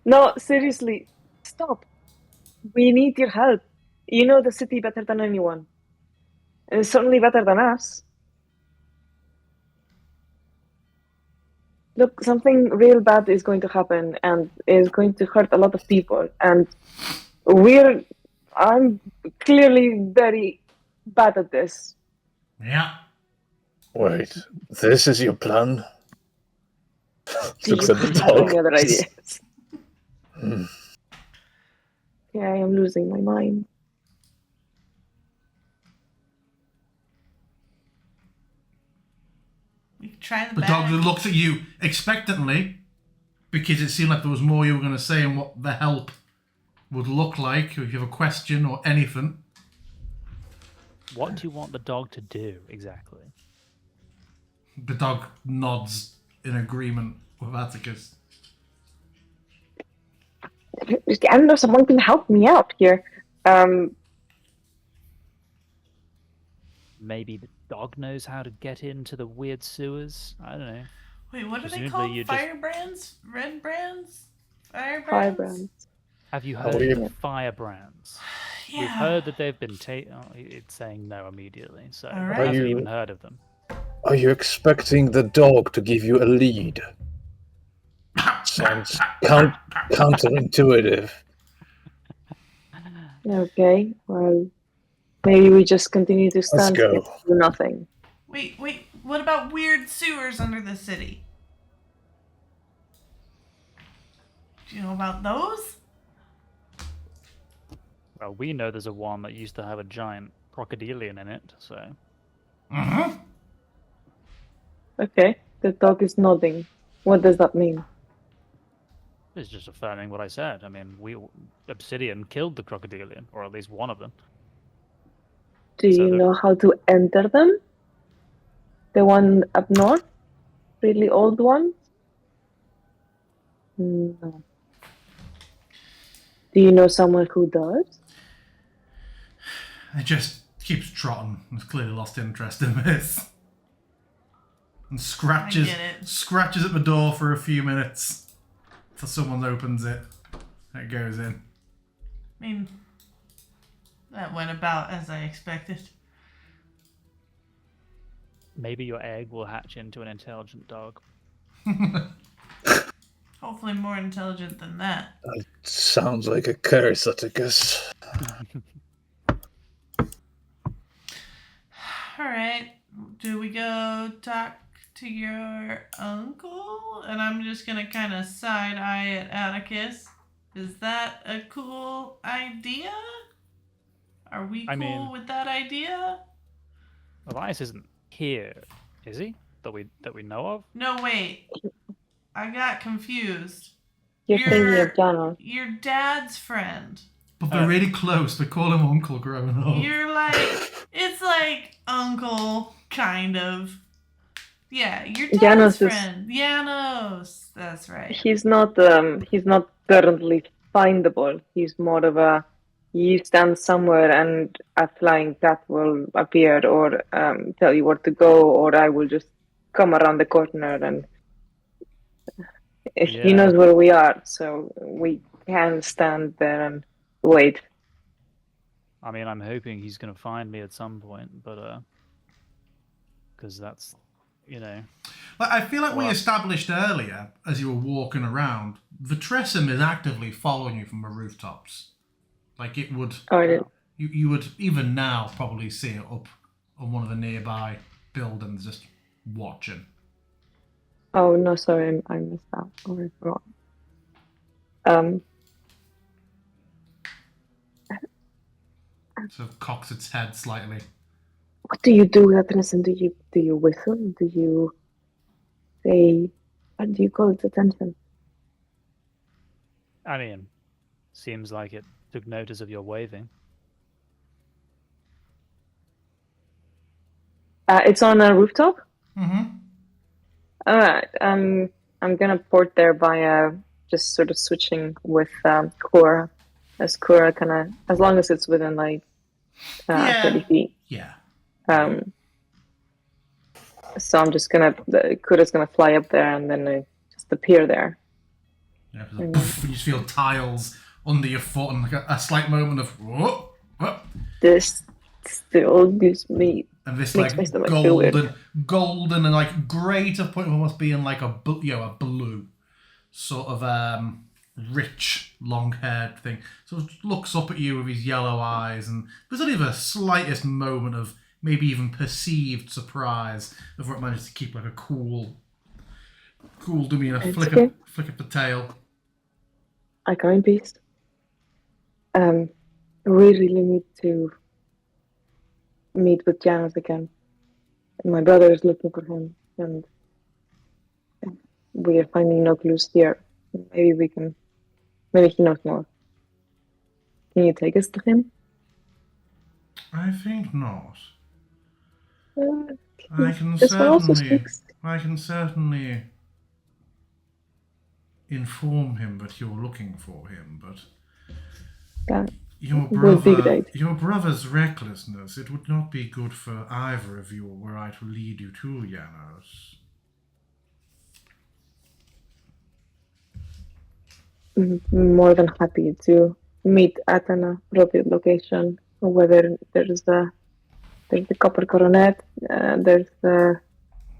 Speaker 3: No, seriously, stop. We need your help. You know the city better than anyone. And certainly better than us. Look, something real bad is going to happen and is going to hurt a lot of people. And I'm clearly very bad at this.
Speaker 1: Yeah.
Speaker 5: Wait, this is your plan?
Speaker 3: Do
Speaker 5: Looks
Speaker 3: you
Speaker 5: at the
Speaker 3: have
Speaker 5: dog.
Speaker 3: any other ideas?
Speaker 5: Hmm.
Speaker 3: Yeah, I am losing my mind.
Speaker 4: We could try the
Speaker 1: The
Speaker 4: back.
Speaker 1: dog looks at you expectantly because it seemed like there was more you were going to say and what the help would look like, or if you have a question or anything.
Speaker 2: What do you want the dog to do exactly?
Speaker 1: The dog nods in agreement with Atticus.
Speaker 3: I don't know, someone can help me out here.
Speaker 2: Maybe the dog knows how to get into the weird sewers? I don't know.
Speaker 4: Wait, what are they
Speaker 2: Presumably
Speaker 4: called?
Speaker 2: you just-
Speaker 4: Firebrands? Red brands? Firebrands?
Speaker 3: Firebrands.
Speaker 2: Have you
Speaker 5: How
Speaker 2: heard
Speaker 5: weird.
Speaker 2: of firebrands?
Speaker 4: Yeah.
Speaker 2: We've heard that they've been taken. Oh, it's saying no immediately, so I
Speaker 4: Alright.
Speaker 2: haven't
Speaker 5: Are you-
Speaker 2: even heard of them.
Speaker 5: Are you expecting the dog to give you a lead? Sounds counterintuitive.
Speaker 3: Okay, well, maybe we just continue to stand
Speaker 5: go.
Speaker 3: here and do nothing.
Speaker 4: Wait, what about weird sewers under the city? Do you know about those?
Speaker 2: Well, we know there's a one that used to have a giant crocodilian in it, so
Speaker 1: Mm-hmm.
Speaker 3: Okay, the dog is nodding. What does that mean?
Speaker 2: it's just affirming what I said. I mean, Obsidian killed the crocodilian, or at least one of them.
Speaker 3: Do
Speaker 2: So
Speaker 3: you
Speaker 2: the-
Speaker 3: know how to enter them? The one up north? Really old one? No. Do you know someone who does?
Speaker 1: It just keeps trotting. It's clearly lost interest in this. And scratches
Speaker 4: I get it.
Speaker 1: scratches at the door for a few minutes till someone opens it. It goes in.
Speaker 4: I mean, that went about as I expected.
Speaker 2: Maybe your egg will hatch into an intelligent dog.
Speaker 4: Hopefully more intelligent than that.
Speaker 5: Sounds like a curse, Atticus.
Speaker 4: Alright, do we go talk to your uncle? And I'm just gonna kind of side eye at Atticus. Is that a cool idea? Are we
Speaker 2: I
Speaker 4: cool
Speaker 2: mean-
Speaker 4: with that idea?
Speaker 2: Elias isn't here, is he? That we know of?
Speaker 4: No, wait. I got confused.
Speaker 3: You're thinking of Donna.
Speaker 4: Your dad's friend.
Speaker 1: But they're really close. They call him Uncle growing up.
Speaker 4: You're like, it's like uncle, kind of. Yeah, your
Speaker 3: Janos
Speaker 4: dad's
Speaker 3: is-
Speaker 4: friend. Janos. That's right.
Speaker 3: He's not currently findable. He's more of a you stand somewhere and a flying cat will appear or tell you where to go, or I will just come around the corner and he
Speaker 2: Yeah.
Speaker 3: knows where we are, so we can stand there and wait.
Speaker 2: I mean, I'm hoping he's gonna find me at some point, but because that's, you know.
Speaker 1: Like, I feel like we
Speaker 2: Well-
Speaker 1: established earlier, as you were walking around, the Tressum is actively following you from the rooftops. Like, it would...
Speaker 3: Oh, I didn't.
Speaker 1: You would, even now, probably see it up on one of the nearby buildings, just watching.
Speaker 3: Oh no, sorry, I missed that. Oh, I forgot.
Speaker 1: Sort of cocks its head slightly.
Speaker 3: What do you do, Atreus? Do you whistle? Do you say? What do you call its attention?
Speaker 2: I mean, seems like it took notice of your waving.
Speaker 3: It's on a rooftop.
Speaker 1: Mm-hmm.
Speaker 3: All right. I'm gonna port there by just sort of switching with Cora, as Cora as long as it's within like 30 feet.
Speaker 1: Yeah.
Speaker 3: So I'm just Cora's gonna fly up there and then just appear there.
Speaker 1: Yeah, there's a poof, and you just feel tiles under your foot and like a slight moment of whoa, whoa.
Speaker 3: This still gives me
Speaker 1: And this
Speaker 3: Makes
Speaker 1: like
Speaker 3: my stomach feel weird.
Speaker 1: golden and like grey to the point of almost being like a blue sort of rich long-haired thing. So it looks up at you with his yellow eyes, and there's only the slightest moment of maybe even perceived surprise before it manages to keep like a cool demeanor.
Speaker 3: It's
Speaker 1: Flick
Speaker 3: okay.
Speaker 1: up the tail.
Speaker 3: I go in peace. We really need to meet with Janos again. My brother is looking for him, and we are finding no clues here. Maybe he knows more. Can you take us to him?
Speaker 1: I think not.
Speaker 3: Uh,
Speaker 1: I can
Speaker 3: this one also
Speaker 1: certainly
Speaker 3: speaks.
Speaker 1: inform him that you're looking for him, but
Speaker 3: That
Speaker 1: your
Speaker 3: would be great.
Speaker 1: your brother's recklessness, it would not be good for either of you were I to lead you to Janos.
Speaker 3: More than happy to meet at an appropriate location, whether there's the copper coronet, there's the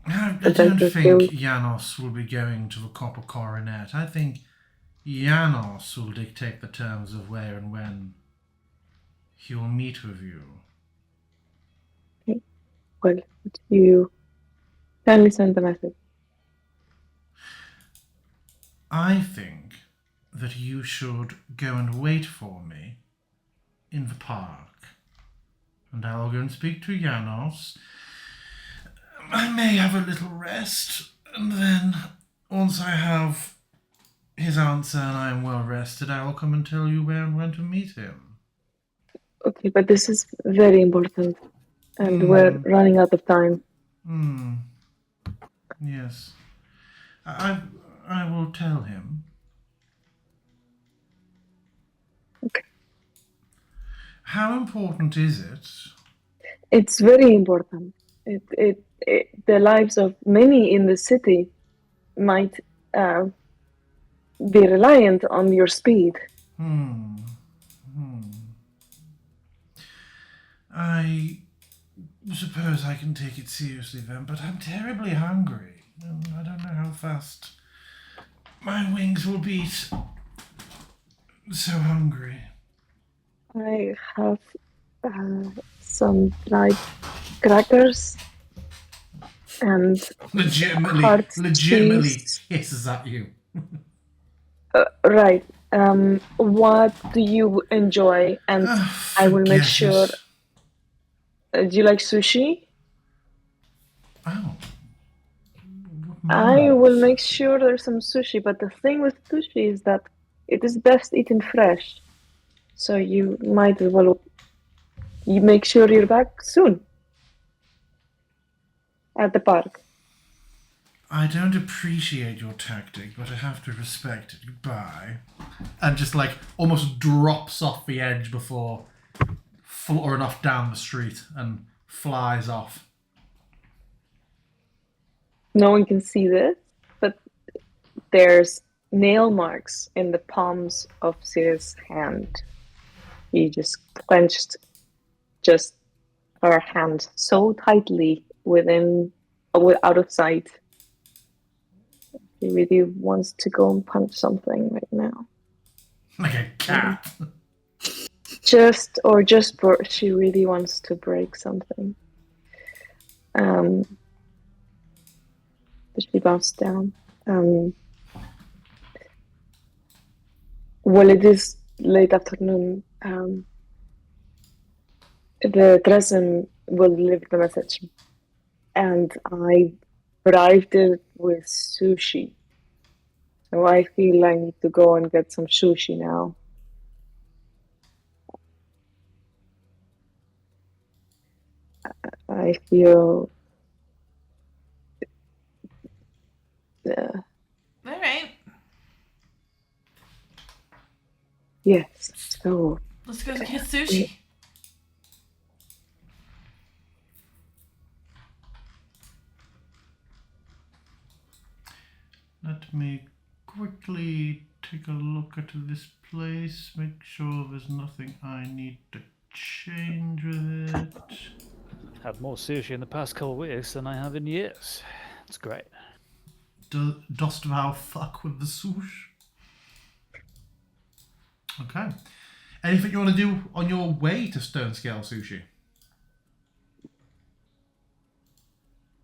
Speaker 1: I don't
Speaker 3: Adventure
Speaker 1: think
Speaker 3: Field.
Speaker 1: Janos will be going to the Copper Coronet. I think Janos will dictate the terms of where and when he will meet with you.
Speaker 3: well, you kindly send the message.
Speaker 1: I think that you should go and wait for me in the park. And I will go and speak to Janos. I may have a little rest, and then once I have his answer and I am well rested, I will come and tell you where and when to meet him.
Speaker 3: Okay, but this is very important, and we're running out of time.
Speaker 1: Yes. I will tell him.
Speaker 3: Okay.
Speaker 1: How important is it?
Speaker 3: It's very important. The lives of many in the city might be reliant on your speed.
Speaker 1: I suppose I can take it seriously then, but I'm terribly hungry. I don't know how fast my wings will beat. So hungry.
Speaker 3: I have some dried crackers and hard
Speaker 1: legitimately
Speaker 3: cheese.
Speaker 1: hisses at you.
Speaker 3: Right. What do you enjoy? And I will make
Speaker 1: Forget
Speaker 3: sure.
Speaker 1: it.
Speaker 3: Do you like sushi?
Speaker 1: Oh.
Speaker 3: I will make sure there's some sushi, but the thing with sushi is that it is best eaten fresh. So you might as well make sure you're back soon at the park.
Speaker 1: I don't appreciate your tactic, but I have to respect it. Goodbye. And just like almost drops off the edge before fluttering off down the street and flies off.
Speaker 3: No one can see this, but there's nail marks in the palms of Siri's hand. He just clenched her hand so tightly out of sight. He really wants to go and punch something right now.
Speaker 1: Like a cat.
Speaker 3: She really wants to break something. But she bounced down. Well, it is late afternoon. The Dresden will deliver the message, and I bribed it with sushi. So I feel I need to go and get some sushi now. I feel...
Speaker 4: All right.
Speaker 3: Yes, so...
Speaker 4: Let's go get sushi.
Speaker 1: Let me quickly take a look at this place, make sure there's nothing I need to change with it.
Speaker 2: I've had more sushi in the past couple of weeks than I have in years. It's great.
Speaker 1: Dost thou fuck with the sush? Okay. Anything you want to do on your way to Stone Scale Sushi?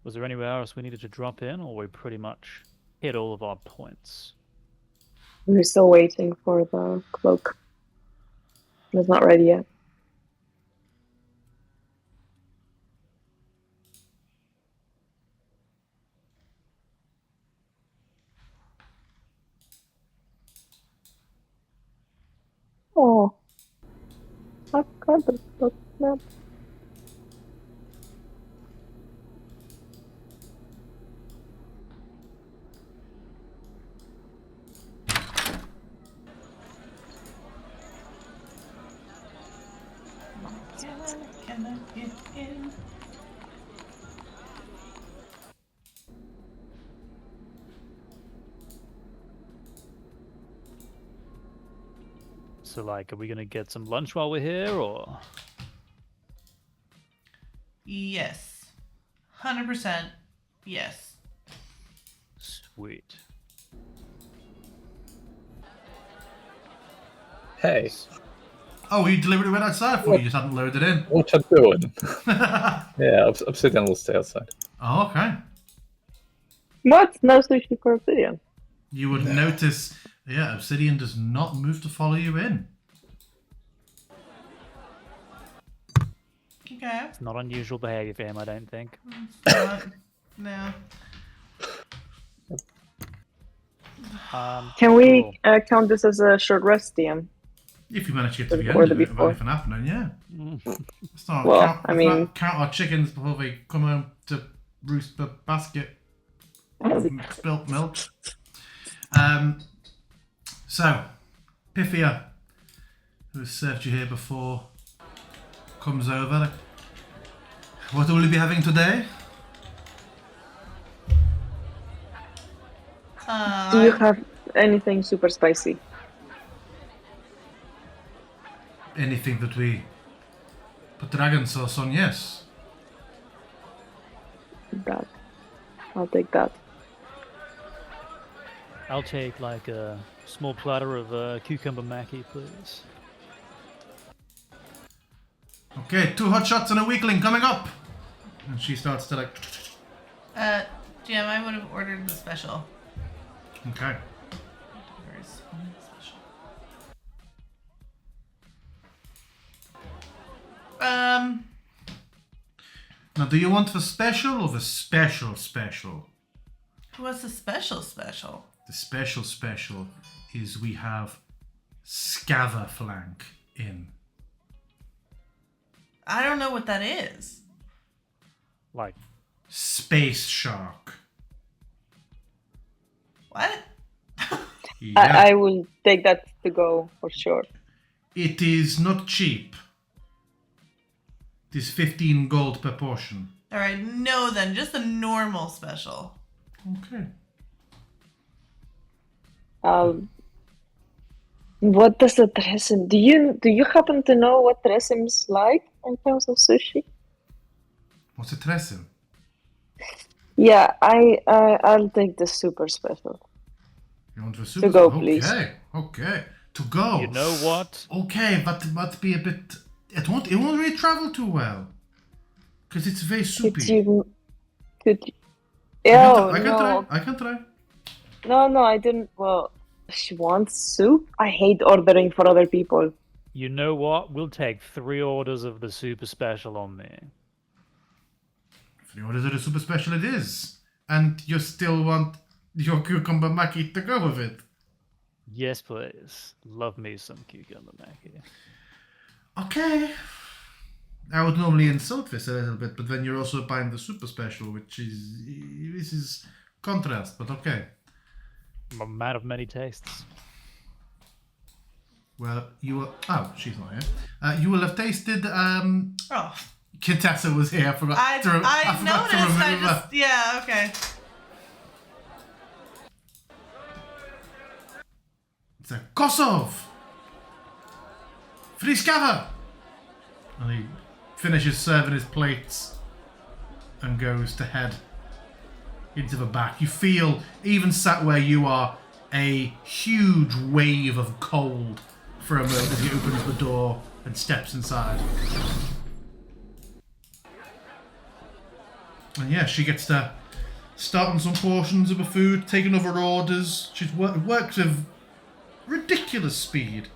Speaker 2: Was there anywhere else we needed to drop in, or we pretty much hit all of our points?
Speaker 3: We're still waiting for the cloak. It's not ready yet. Oh, I've got the book map.
Speaker 4: Can I get in?
Speaker 2: So, like, are we gonna get some lunch while we're here, or?
Speaker 4: Yes. 100% yes.
Speaker 2: Sweet.
Speaker 5: Hey,
Speaker 1: Oh, you deliberately went outside for you just hadn't loaded in.
Speaker 5: what you doing? Yeah, Obsidian will stay outside.
Speaker 1: Oh, okay.
Speaker 3: What? No sushi for Obsidian.
Speaker 1: You would notice, yeah, Obsidian does not move to follow you in.
Speaker 4: Okay.
Speaker 2: It's not unusual behavior for him, I don't think.
Speaker 4: No.
Speaker 3: Can we
Speaker 2: cool.
Speaker 3: count this as a short rest, DM?
Speaker 1: If you manage to get to the
Speaker 3: Or
Speaker 1: end
Speaker 3: the
Speaker 1: of it
Speaker 3: before.
Speaker 1: without anything happening, yeah. Let's not
Speaker 3: Well,
Speaker 1: count,
Speaker 3: I mean-
Speaker 1: let's not count our chickens before they come home to roost the basket of spilt milk. So, Pythia, who has served you here before, comes over. What will you be having today?
Speaker 3: Do you have anything super spicy?
Speaker 1: Anything that we put dragon sauce on, yes.
Speaker 3: That. I'll take that.
Speaker 2: I'll take like a small platter of cucumber maki, please.
Speaker 1: Okay, 2 hot shots and a weakling coming up. And she starts to like.
Speaker 4: GM, I would have ordered the special.
Speaker 1: Okay.
Speaker 4: Where is the special?
Speaker 1: Now, do you want the special or the special special?
Speaker 4: What's the special?
Speaker 1: The special is we have Scather flank in.
Speaker 4: I don't know what that is.
Speaker 2: Like,
Speaker 1: Space shark.
Speaker 4: What?
Speaker 1: Yeah.
Speaker 3: I will take that to go for sure.
Speaker 1: It is not cheap. It is 15 gold per portion.
Speaker 4: All right, no then, just a normal special.
Speaker 1: Okay.
Speaker 3: What does the dressing? Do you happen to know what dressing's like in terms of sushi?
Speaker 1: What's a dressing?
Speaker 3: Yeah, I'll take the super special.
Speaker 1: You want a super?
Speaker 3: go,
Speaker 1: okay,
Speaker 3: please.
Speaker 1: Okay. To go.
Speaker 2: You know what?
Speaker 1: Okay, but it might be a bit. It won't really travel too well. Because it's very soupy.
Speaker 3: Could you? Oh,
Speaker 1: I can
Speaker 3: no.
Speaker 1: try. I can try.
Speaker 3: No, I didn't. Well, she wants soup? I hate ordering for other people.
Speaker 2: You know what? We'll take 3 orders of the super special on me.
Speaker 1: 3 orders of the super special it is. And you still want your cucumber maki to go with it.
Speaker 2: Yes, please. Love me some cucumber maki.
Speaker 1: Okay. I would normally insult this a little bit, but then you're also buying the super special, which is... This is contrast, but okay.
Speaker 2: I'm a man of many tastes.
Speaker 1: Well, you will... Oh, she's not here. You will have tasted...
Speaker 4: Oh,
Speaker 1: Kintessa was here. I forgot
Speaker 4: I
Speaker 1: to
Speaker 4: noticed. I
Speaker 1: remember.
Speaker 4: just yeah. Okay.
Speaker 1: It's a Kosov! Friskava! And he finishes serving his plates and goes to head into the back. You feel, even sat where you are, a huge wave of cold for a moment as he opens the door and steps inside. And yeah, she gets to start on some portions of the food, taking other orders. She's works with ridiculous speed.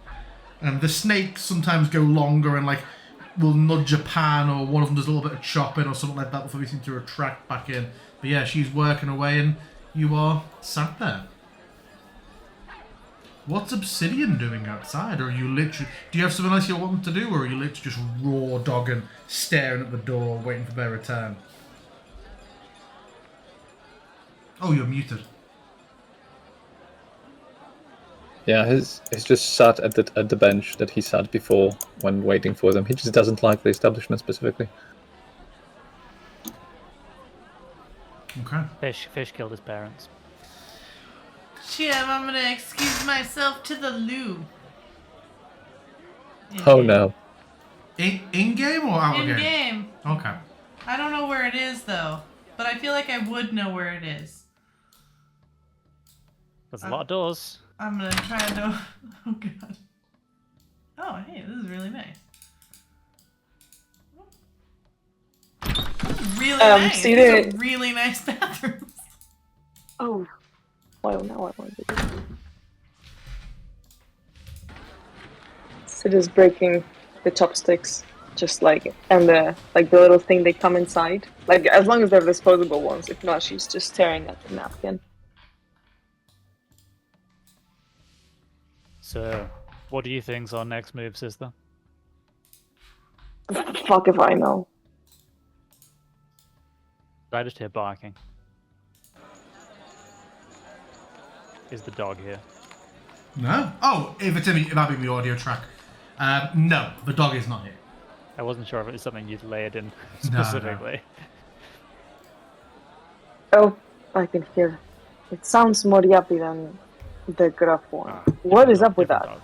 Speaker 1: And the snakes sometimes go longer and will nudge a pan, or one of them does a little bit of chopping or something like that before they seem to retract back in. But yeah, she's working away and you are sat there. What's Obsidian doing outside? Or are you literally... Do you have something else you want them to do, or are you literally just raw dogging, staring at the door, waiting for their return? Oh, you're muted.
Speaker 5: Yeah, he's just sat at the bench that he sat before when waiting for them. He just doesn't like the establishment specifically.
Speaker 1: Okay.
Speaker 2: Fish killed his parents.
Speaker 4: Jim, I'm gonna excuse myself to the loo.
Speaker 5: Oh no.
Speaker 1: In-game or out of
Speaker 4: In
Speaker 1: game?
Speaker 4: game.
Speaker 1: Okay.
Speaker 4: I don't know where it is though, but I feel like I would know where it is.
Speaker 2: There's a lot of doors.
Speaker 4: I'm gonna try to know. Oh god. Oh hey, this is really nice. Really nice.
Speaker 3: see
Speaker 4: These
Speaker 3: the-
Speaker 4: are really nice bathrooms.
Speaker 3: Oh. Well, now I want to do. Sid is breaking the chopsticks, just and the little thing they come inside. As long as they're disposable ones. If not, she's just staring at the napkin.
Speaker 2: So, what do you think's our next move, sister?
Speaker 3: Fuck if I know.
Speaker 2: I just hear barking. Is the dog here?
Speaker 1: No? Oh, if it's it might be in the audio track. No, the dog is not here.
Speaker 2: I wasn't sure if it was something you'd layered in
Speaker 1: No, no.
Speaker 2: specifically.
Speaker 3: Oh, I can hear. It sounds more yappy than the gruff one. What is up with that?
Speaker 2: Dog.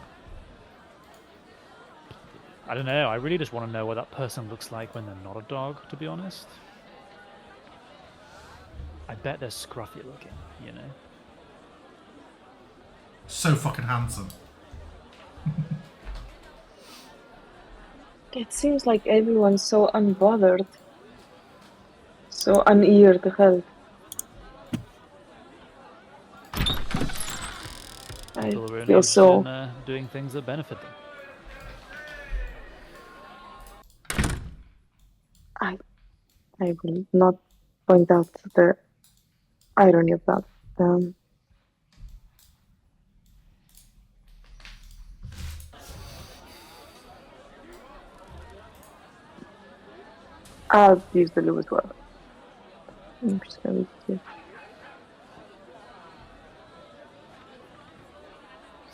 Speaker 2: I don't know. I really just want to know what that person looks like when they're not a dog, to be honest. I bet they're scruffy looking, you know?
Speaker 1: So fucking handsome.
Speaker 3: It seems like everyone's so unbothered. So uneager to help. I
Speaker 2: People are really
Speaker 3: feel
Speaker 2: interested
Speaker 3: so...
Speaker 2: in doing things that benefit them.
Speaker 3: I will not point out the irony of that. I'll use the loo as well. I'm just gonna use it.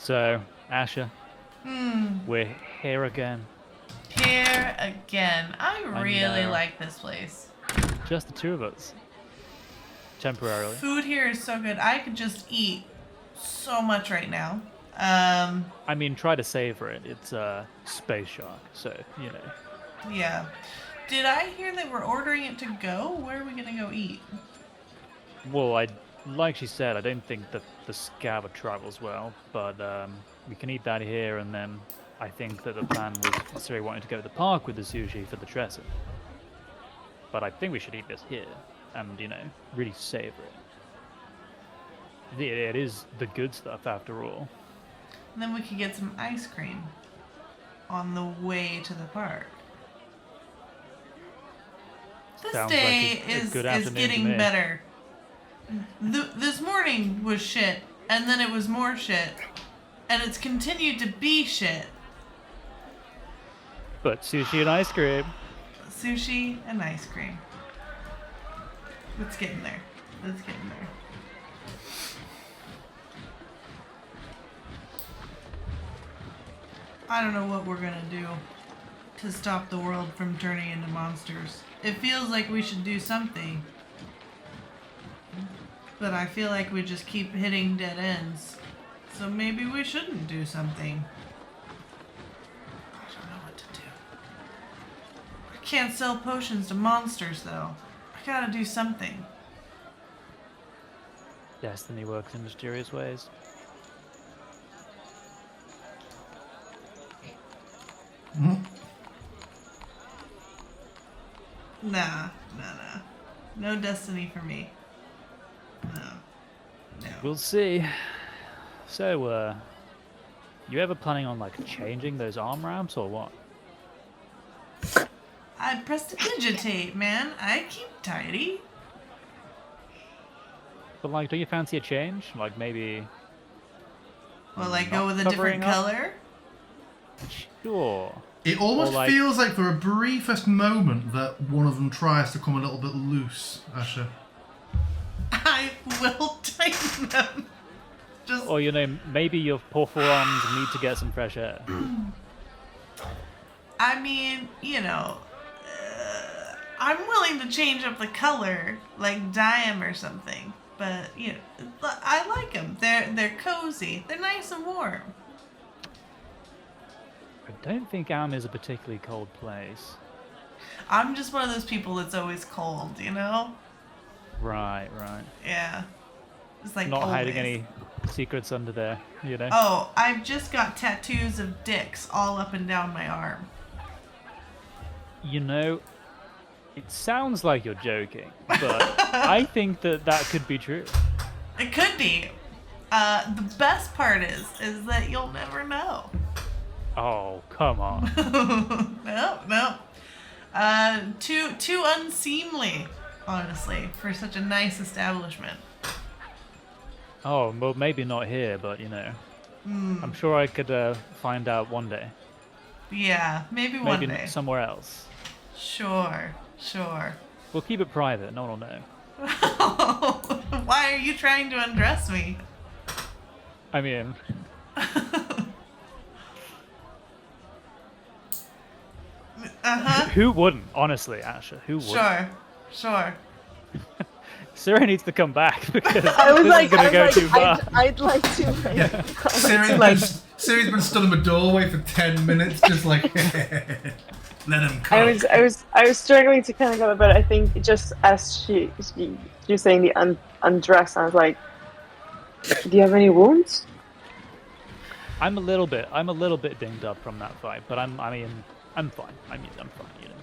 Speaker 2: So, Asher, we're here again.
Speaker 4: Here again. I really
Speaker 2: know.
Speaker 4: like this place.
Speaker 2: Just the two of us. Temporarily.
Speaker 4: Food here is so good. I could just eat so much right now.
Speaker 2: I mean, try to savor it. It's a space shark, so, you know.
Speaker 4: Yeah. Did I hear that we're ordering it to go? Where are we gonna go eat?
Speaker 2: Well, like she said, I don't think that the scabbard travels well, but we can eat that here, and then I think that the plan was Siri wanting to go to the park with the sushi for the trestle. But I think we should eat this here, and, you know, really savor it. It is the good stuff, after all.
Speaker 4: And then we could get some ice cream on the way to the park. This
Speaker 2: Sounds
Speaker 4: day
Speaker 2: like a
Speaker 4: is
Speaker 2: good afternoon to
Speaker 4: getting
Speaker 2: me.
Speaker 4: better. This morning was shit, and then it was more shit, and it's continued to be shit.
Speaker 2: But sushi and ice cream.
Speaker 4: Sushi and ice cream. Let's get in there. Let's get in there. I don't know what we're gonna do to stop the world from turning into monsters. It feels like we should do something. But I feel like we just keep hitting dead ends. So maybe we shouldn't do something. I don't know what to do. I can't sell potions to monsters though. I gotta do something.
Speaker 2: Destiny works in mysterious ways.
Speaker 4: Nah. No destiny for me. No.
Speaker 2: We'll see. So, you ever planning on, like, changing those arm ramps or what?
Speaker 4: I prestidigitate, man. I keep tidy.
Speaker 2: But, like, do you fancy a change? Like, maybe...
Speaker 4: Well, like
Speaker 2: Not
Speaker 4: go with a
Speaker 2: covering
Speaker 4: different
Speaker 2: up?
Speaker 4: color.
Speaker 2: Sure.
Speaker 1: It almost
Speaker 2: Or like-
Speaker 1: feels like for a briefest moment that one of them tries to come a little bit loose, Asher.
Speaker 4: I will tighten them. Just
Speaker 2: Or, you know, maybe your poor forearms need to get some fresh air.
Speaker 4: I mean, you know, I'm willing to change up the color, like dye 'em or something. But you know, I like them. They're cozy. They're nice and warm.
Speaker 2: I don't think Am is a particularly cold place.
Speaker 4: I'm just one of those people that's always cold, you know?
Speaker 2: Right.
Speaker 4: Yeah. It's like
Speaker 2: Not hiding
Speaker 4: always.
Speaker 2: any secrets under there, you know?
Speaker 4: Oh, I've just got tattoos of dicks all up and down my arm.
Speaker 2: You know, it sounds like you're joking, but I think that could be true.
Speaker 4: It could be. The best part is that you'll never know.
Speaker 2: Oh, come on.
Speaker 4: No. Too unseemly, honestly, for such a nice establishment.
Speaker 2: Oh, well, maybe not here, but, you know, I'm sure I could find out one day.
Speaker 4: Yeah, maybe one
Speaker 2: Maybe
Speaker 4: day.
Speaker 2: somewhere else.
Speaker 4: Sure.
Speaker 2: We'll keep it private, no one will know.
Speaker 4: Why are you trying to undress me?
Speaker 2: I mean,
Speaker 4: Uh-huh.
Speaker 2: who wouldn't, honestly, Asher? Who wouldn't?
Speaker 4: Sure.
Speaker 2: Sarah needs to come back because
Speaker 3: I was
Speaker 2: this
Speaker 3: like,
Speaker 2: is going to go too far.
Speaker 3: I'd like to.
Speaker 1: Siri's been stood in the doorway for 10 minutes, just like, let him come.
Speaker 3: I was struggling to kind of go, but I think just as she was saying the undress, I was like, do you have any wounds?
Speaker 2: I'm a little bit dinged up from that fight, but I'm fine. I'm fine, you know.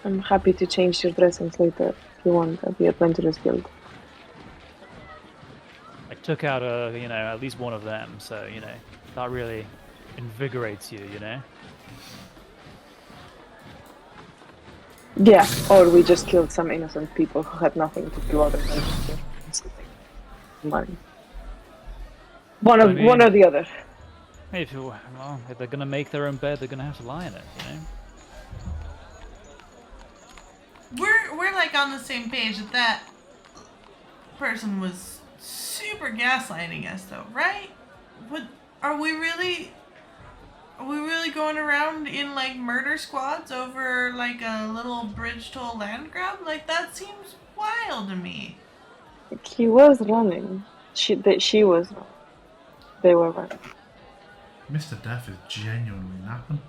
Speaker 3: I'm happy to change your dressings later if you want at the Adventurers Guild.
Speaker 2: I took out at least one of them, so, you know, that really invigorates you, you know?
Speaker 3: Yeah, or we just killed some innocent people who had nothing to do other than something. Money. One or the other.
Speaker 2: If they're gonna make their own bed, they're gonna have to lie in it, you know?
Speaker 4: We're like on the same page that person was super gaslighting us though, right? Are we really going around in like murder squads over like a little bridge to a land grab? Like that seems wild to me.
Speaker 3: He was running. She was running. They were running.
Speaker 1: Mr. Death is genuinely napping.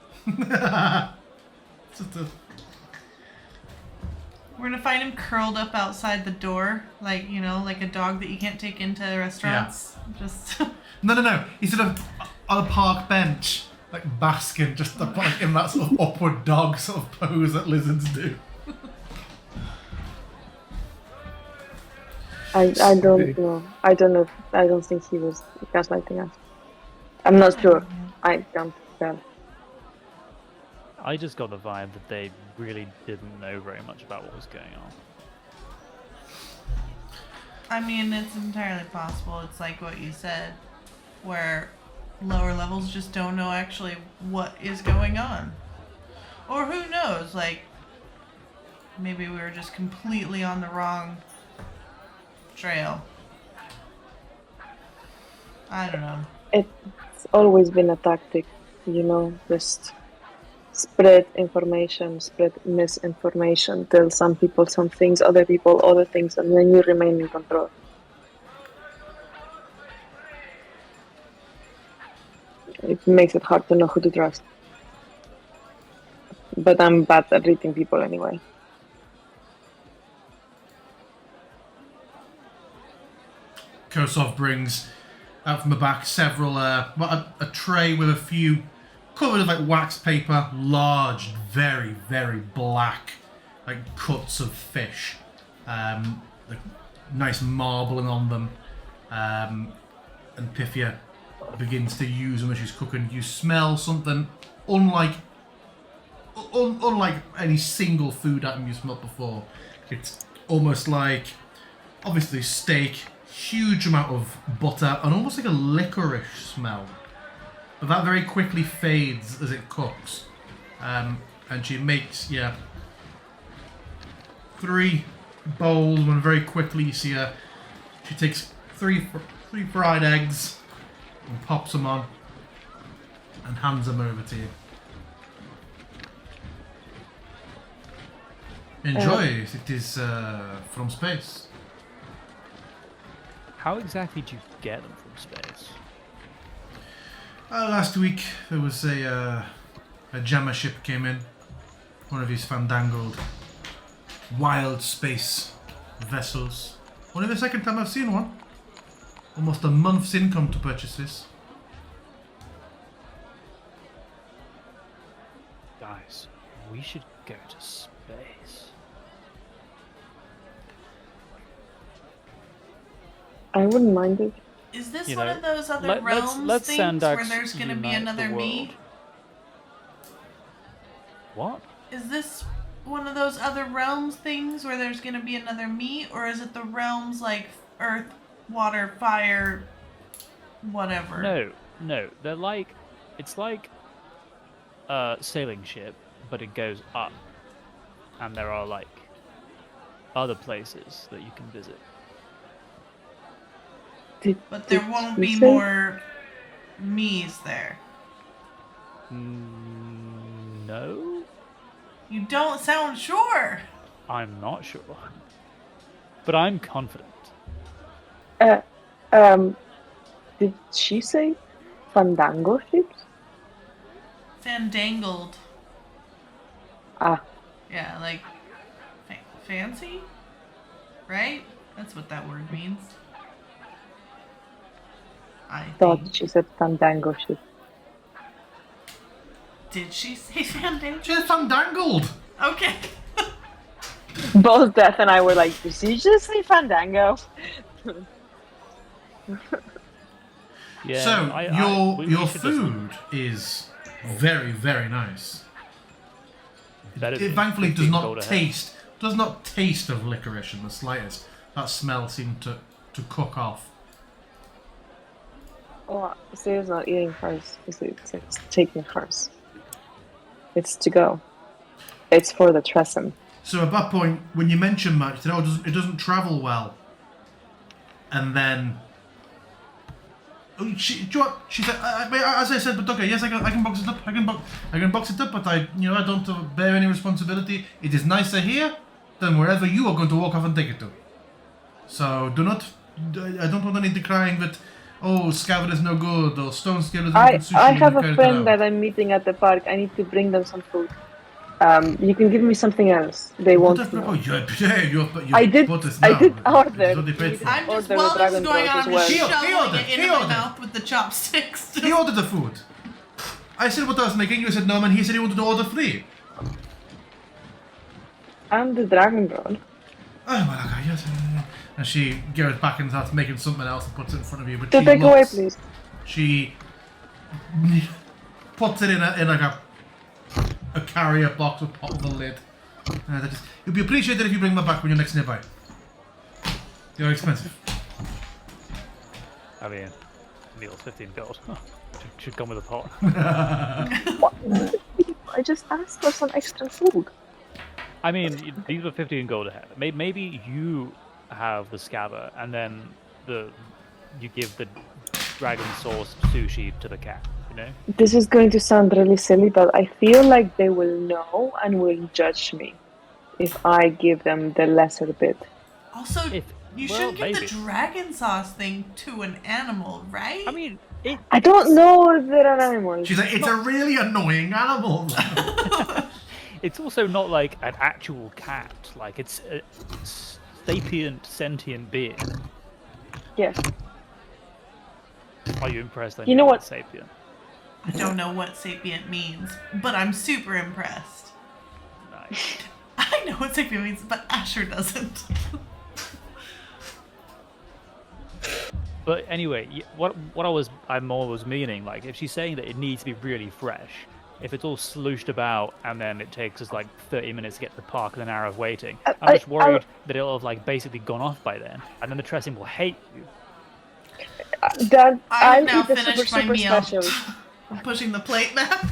Speaker 1: Just a-
Speaker 4: We're gonna find him curled up outside the door, like like a dog that you can't take into restaurants. Just
Speaker 1: No. He's sort of on a park bench, like basking, just like in that sort of upward dog sort of pose that lizards do.
Speaker 3: I don't know. I don't know. I don't think he was gaslighting us. I'm not sure. I can't tell.
Speaker 2: I just got the vibe that they really didn't know very much about what was going on.
Speaker 4: I mean, it's entirely possible. It's like what you said, where lower levels just don't know actually what is going on. Or who knows, like, maybe we were just completely on the wrong trail. I don't know.
Speaker 3: It's always been a tactic, just spread information, spread misinformation, tell some people some things, other people other things, and then you remain in control. It makes it hard to know who to trust. But I'm bad at reading people anyway.
Speaker 1: Kosov brings out from the back several, a tray with a few covered with like wax paper, large, very, very black, like cuts of fish, like nice marbling on them, and Pythia begins to use them as she's cooking. You smell something unlike any single food item you smelled before. It's almost like, obviously, steak, huge amount of butter, and almost like a licorice smell. But that very quickly fades as it cooks. And she makes, 3 bowls, and very quickly you see her. She takes three fried eggs and pops them on and hands them over to you. Enjoy. It is from space.
Speaker 2: How exactly do you get them from space?
Speaker 1: Last week there was a jammer ship came in. One of these fandangled wild space vessels. Only the second time I've seen one. Almost a month's income to purchase this.
Speaker 2: Guys, we should go to space.
Speaker 3: I wouldn't mind it.
Speaker 4: Is this
Speaker 2: You
Speaker 4: one
Speaker 2: know,
Speaker 4: of those other realms
Speaker 2: let's
Speaker 4: things
Speaker 2: Sandax
Speaker 4: where there's going to be
Speaker 2: unite
Speaker 4: another
Speaker 2: the
Speaker 4: me?
Speaker 2: world. What?
Speaker 4: Is this one of those other realms things where there's going to be another me? Or is it the realms like earth, water, fire, whatever?
Speaker 2: No. They're like... It's like a sailing ship, but it goes up. And there are, like, other places that you can visit.
Speaker 4: But there won't be
Speaker 3: say?
Speaker 4: more me's there.
Speaker 2: No?
Speaker 4: You don't sound sure.
Speaker 2: I'm not sure. But I'm confident.
Speaker 3: Did she say fandango ships?
Speaker 4: Fandangled.
Speaker 3: Ah,
Speaker 4: Yeah, like fancy? Right? That's what that word means. I
Speaker 3: thought
Speaker 4: think.
Speaker 3: she said fandango ship.
Speaker 4: Did she say fandangled?
Speaker 1: She's fandangled!
Speaker 4: Okay.
Speaker 3: Both Death and I were like, did she just say fandango?
Speaker 2: Yeah,
Speaker 1: So,
Speaker 2: we
Speaker 1: your
Speaker 2: should just-
Speaker 1: food is very, very nice.
Speaker 2: Better
Speaker 1: It
Speaker 2: than
Speaker 1: thankfully does
Speaker 2: 15
Speaker 1: not
Speaker 2: gold a head.
Speaker 1: taste of licorice in the slightest. That smell seemed to cook off.
Speaker 3: Oh, Sarah's not eating hers. It's taking hers. It's to go. It's for the Tresson.
Speaker 1: So at that point, when you mentioned Matt, you said, "Oh, it doesn't travel well," and then She said, as I said, but okay, yes, I can box it up. I can box it up, but I don't bear any responsibility. It is nicer here than wherever you are going to walk off and take it to. So I don't want any decrying that. Oh, scabbard is no good, or stone scale is no good.
Speaker 3: I have a friend that I'm meeting at the park. I need to bring them some food. You can give me something else. They won't know. I did order.
Speaker 4: I'm just while this is going on, I'm just shoveling it into my mouth with the chopsticks.
Speaker 1: He ordered the food. I said what I was making. You said no, and he said he wanted to order free.
Speaker 3: And the dragon bread.
Speaker 1: Oh my god, yes. And she goes back and starts making something else and puts it in front of you. But
Speaker 3: take away, please.
Speaker 1: She puts it in like a carrier box with a lid. It'd be appreciated if you bring them back when you're next nearby. They're expensive.
Speaker 2: I mean, meal's 15 gold. Should come with a pot.
Speaker 3: What? I just asked for some extra food.
Speaker 2: I mean, these were 15 gold ahead. Maybe you have the scabbard, and then you give the dragon sauce sushi to the cat. You know?
Speaker 3: This is going to sound really silly, but I feel like they will know and will judge me if I give them the lesser bit.
Speaker 4: Also, you shouldn't give the dragon sauce thing to an animal, right?
Speaker 2: I mean,
Speaker 3: I don't know if they're an animal.
Speaker 1: She's like, it's a really annoying animal.
Speaker 2: It's also not like an actual cat. Like, it's a sapient, sentient being.
Speaker 3: Yes.
Speaker 2: Are you impressed?
Speaker 3: You know what?
Speaker 2: Sapient.
Speaker 4: I don't know what sapient means, but I'm super impressed.
Speaker 2: Nice.
Speaker 4: I know what sapient means, but Asher doesn't.
Speaker 2: But anyway, what I'm always meaning, like, if she's saying that it needs to be really fresh, if it's all slooshed about and then it takes us like 30 minutes to get to the park and an hour of waiting, I'm just worried that it'll have like basically gone off by then, and then the dressing will hate you.
Speaker 4: I've now finished my meal. I'm pushing the plate back.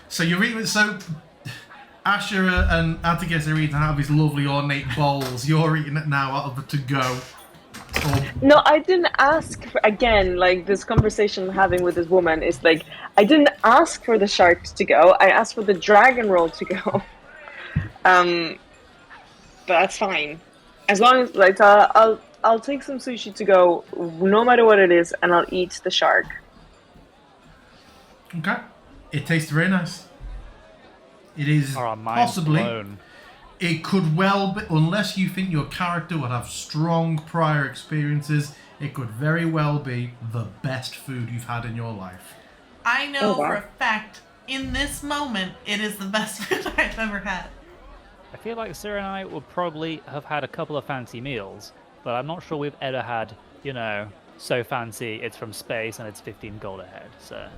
Speaker 1: So you're eating. So Asher and Atticus are eating out of these lovely ornate bowls. You're eating it now out of the to-go.
Speaker 3: No, I didn't ask for, again, like this conversation I'm having with this woman is like, I didn't ask for the sharks to go, I asked for the dragon roll to go. But that's fine. As long as, like, I'll take some sushi to go, no matter what it is, and I'll eat the shark.
Speaker 1: Okay. It tastes very nice. It is possibly... blown. It could well be, unless you think your character would have strong prior experiences, it could very well be the best food you've had in your life.
Speaker 4: I know for a fact, in this moment, it is the best food I've ever had.
Speaker 2: I feel like Sarah and I would probably have had a couple of fancy meals, but I'm not sure we've ever had, you know, so fancy it's from space and it's 15 gold ahead, so...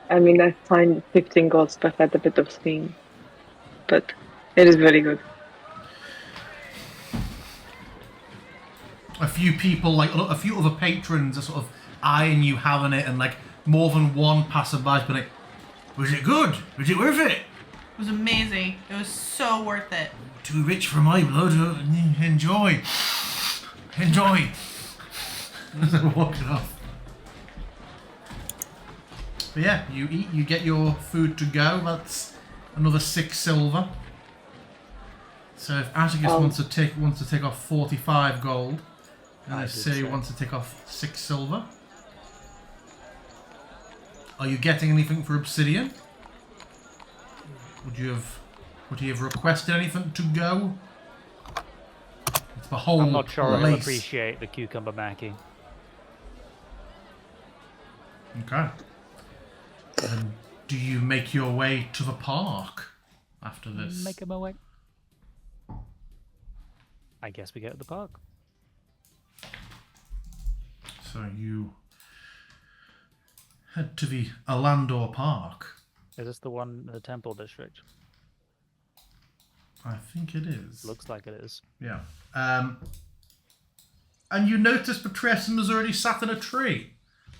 Speaker 3: I mean, I find 15 gold stuff at a bit of steam. But it is very good.
Speaker 1: A few people, like a few other patrons, are sort of eyeing you having it, and like more than one passerby's been like, "Was it good? Was it worth it?"
Speaker 4: It was amazing. It was so worth it.
Speaker 1: Too rich for my blood. Enjoy. Enjoy. As they're walking off. But yeah, you eat. You get your food to go. That's another 6 silver. So if Atticus wants to take off 45 gold, and if Siri wants to take off 6 silver, are you getting anything for obsidian? Would you have requested anything to go? It's the whole
Speaker 2: I'm not sure
Speaker 1: place.
Speaker 2: I'll appreciate the cucumber mackie.
Speaker 1: Okay. And do you make your way to the park after this?
Speaker 2: Make my way. I guess we go to the park.
Speaker 1: So you head to the Alandor Park.
Speaker 2: Is this the one in the Temple District?
Speaker 1: I think it is.
Speaker 2: Looks like it is.
Speaker 1: Yeah. And you notice Patrician is already sat in a tree,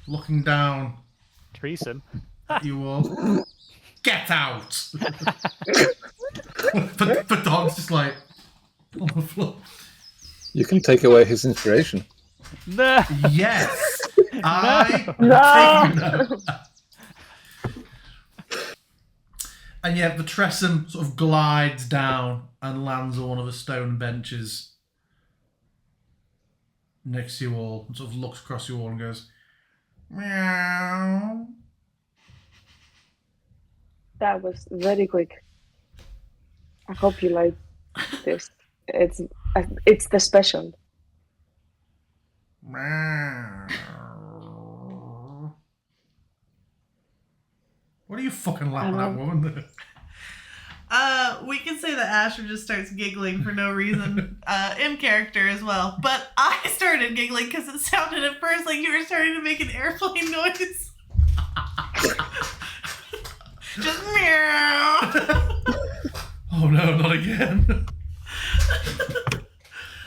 Speaker 1: looking down
Speaker 2: Treason?
Speaker 1: at you all. Get out! But the dog's just like on the floor.
Speaker 5: You can take away his inspiration.
Speaker 2: No.
Speaker 1: Yes, I
Speaker 3: No!
Speaker 1: take note. And yet the Tressum sort of glides down and lands on one of the stone benches next to you all, and sort of looks across you all and goes, meow.
Speaker 3: That was very quick. I hope you like this. It's the special.
Speaker 1: Meow. What are you fucking laughing at, woman?
Speaker 4: We can say that Asher just starts giggling for no reason, in character as well. But I started giggling because it sounded at first like you were starting to make an airplane noise. Just meow.
Speaker 1: Oh no, not again.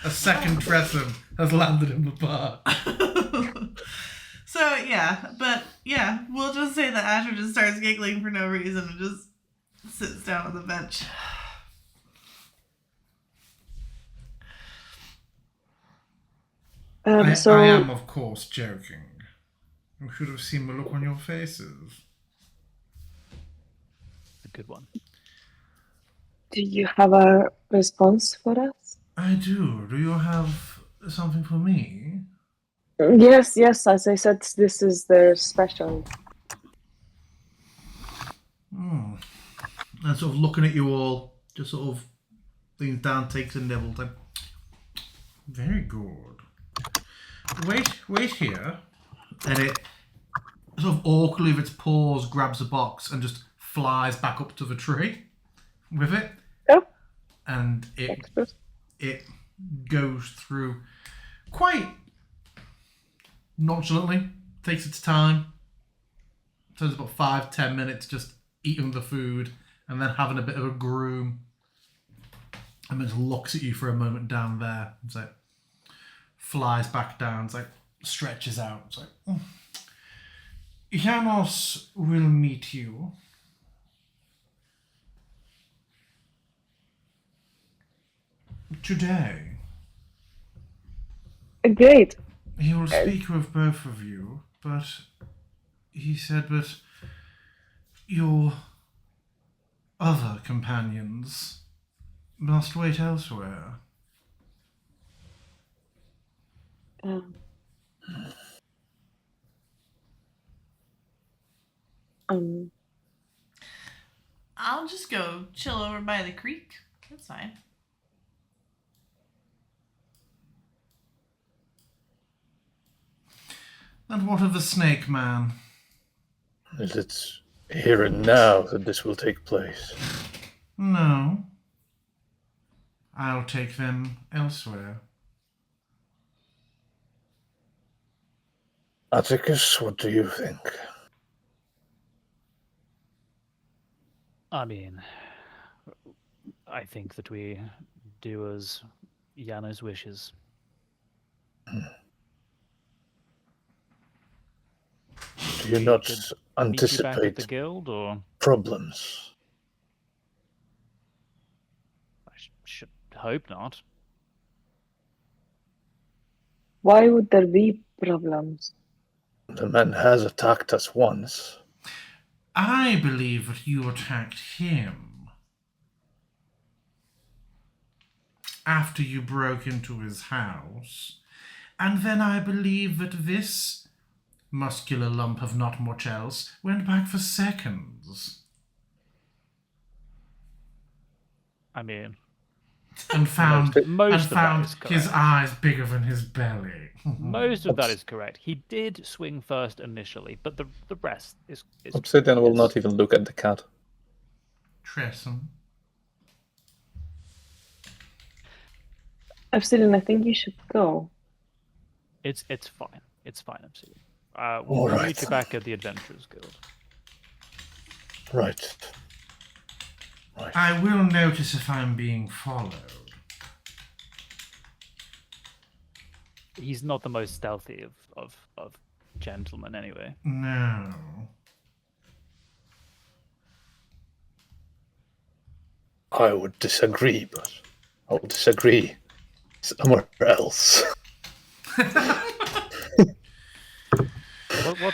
Speaker 1: A second Tressum has landed in the park.
Speaker 4: So yeah, we'll just say that Asher just starts giggling for no reason and just sits down on the bench.
Speaker 1: I am, of course, joking. You should have seen the look on your faces.
Speaker 2: A good one.
Speaker 3: Do you have a response for us?
Speaker 1: I do. Do you have something for me?
Speaker 3: Yes, as I said, this is their special.
Speaker 1: And sort of looking at you all, just sort of leans down, takes a nibble. Like, very good. Wait here. And it sort of awkwardly with its paws grabs a box and just flies back up to the tree with it.
Speaker 3: Oh.
Speaker 1: And it goes through quite nonchalantly, takes its time. So it's about 5-10 minutes just eating the food and then having a bit of a groom. And then just looks at you for a moment down there. It's like, flies back down. It's like, stretches out. It's like, Janos will meet you. Today.
Speaker 3: Great.
Speaker 1: He will speak with both of you, but he said that your other companions must wait elsewhere.
Speaker 4: I'll just go chill over by the creek. That's fine.
Speaker 1: And what of the snake man?
Speaker 5: Is it here and now that this will take place?
Speaker 1: No. I'll take them elsewhere.
Speaker 5: Atticus, what do you think?
Speaker 2: I mean, I think that we do as Janos wishes.
Speaker 5: Do you not
Speaker 2: Meet you back at
Speaker 5: anticipate
Speaker 2: the guild, or
Speaker 5: problems?
Speaker 2: I should hope not.
Speaker 3: Why would there be problems?
Speaker 5: The man has attacked us once.
Speaker 1: I believe that you attacked him after you broke into his house, and then I believe that this muscular lump of not much else went back for seconds
Speaker 2: I mean,
Speaker 1: and found
Speaker 2: most of that is
Speaker 1: his
Speaker 2: correct.
Speaker 1: eyes bigger than his belly.
Speaker 2: Most of that is correct. He did swing first initially, but the rest is
Speaker 5: Obsidian will not even look at the cat.
Speaker 1: Tressum.
Speaker 3: Obsidian, I think you should go.
Speaker 2: It's fine. It's fine, absolutely.
Speaker 5: All
Speaker 2: We'll
Speaker 5: right.
Speaker 2: meet you back at the Adventurers Guild.
Speaker 5: Right.
Speaker 1: I will notice if I'm being followed.
Speaker 2: He's not the most stealthy of gentlemen, anyway.
Speaker 1: No.
Speaker 5: I would disagree, but I will disagree somewhere else.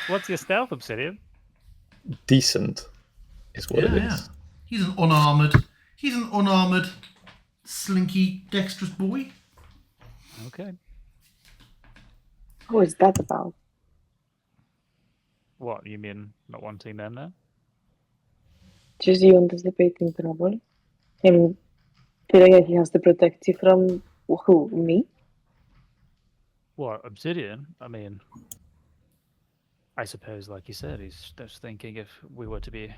Speaker 2: What's your stealth, Obsidian?
Speaker 5: Decent is what it is.
Speaker 1: Yeah. He's an unarmored, slinky, dexterous boy.
Speaker 2: Okay.
Speaker 3: What is that about?
Speaker 2: What, you mean not wanting them there?
Speaker 3: Just you anticipating trouble? Him feeling like he has to protect you from who? Me?
Speaker 2: What, Obsidian? I mean, I suppose, like you said, he's just thinking if we were to be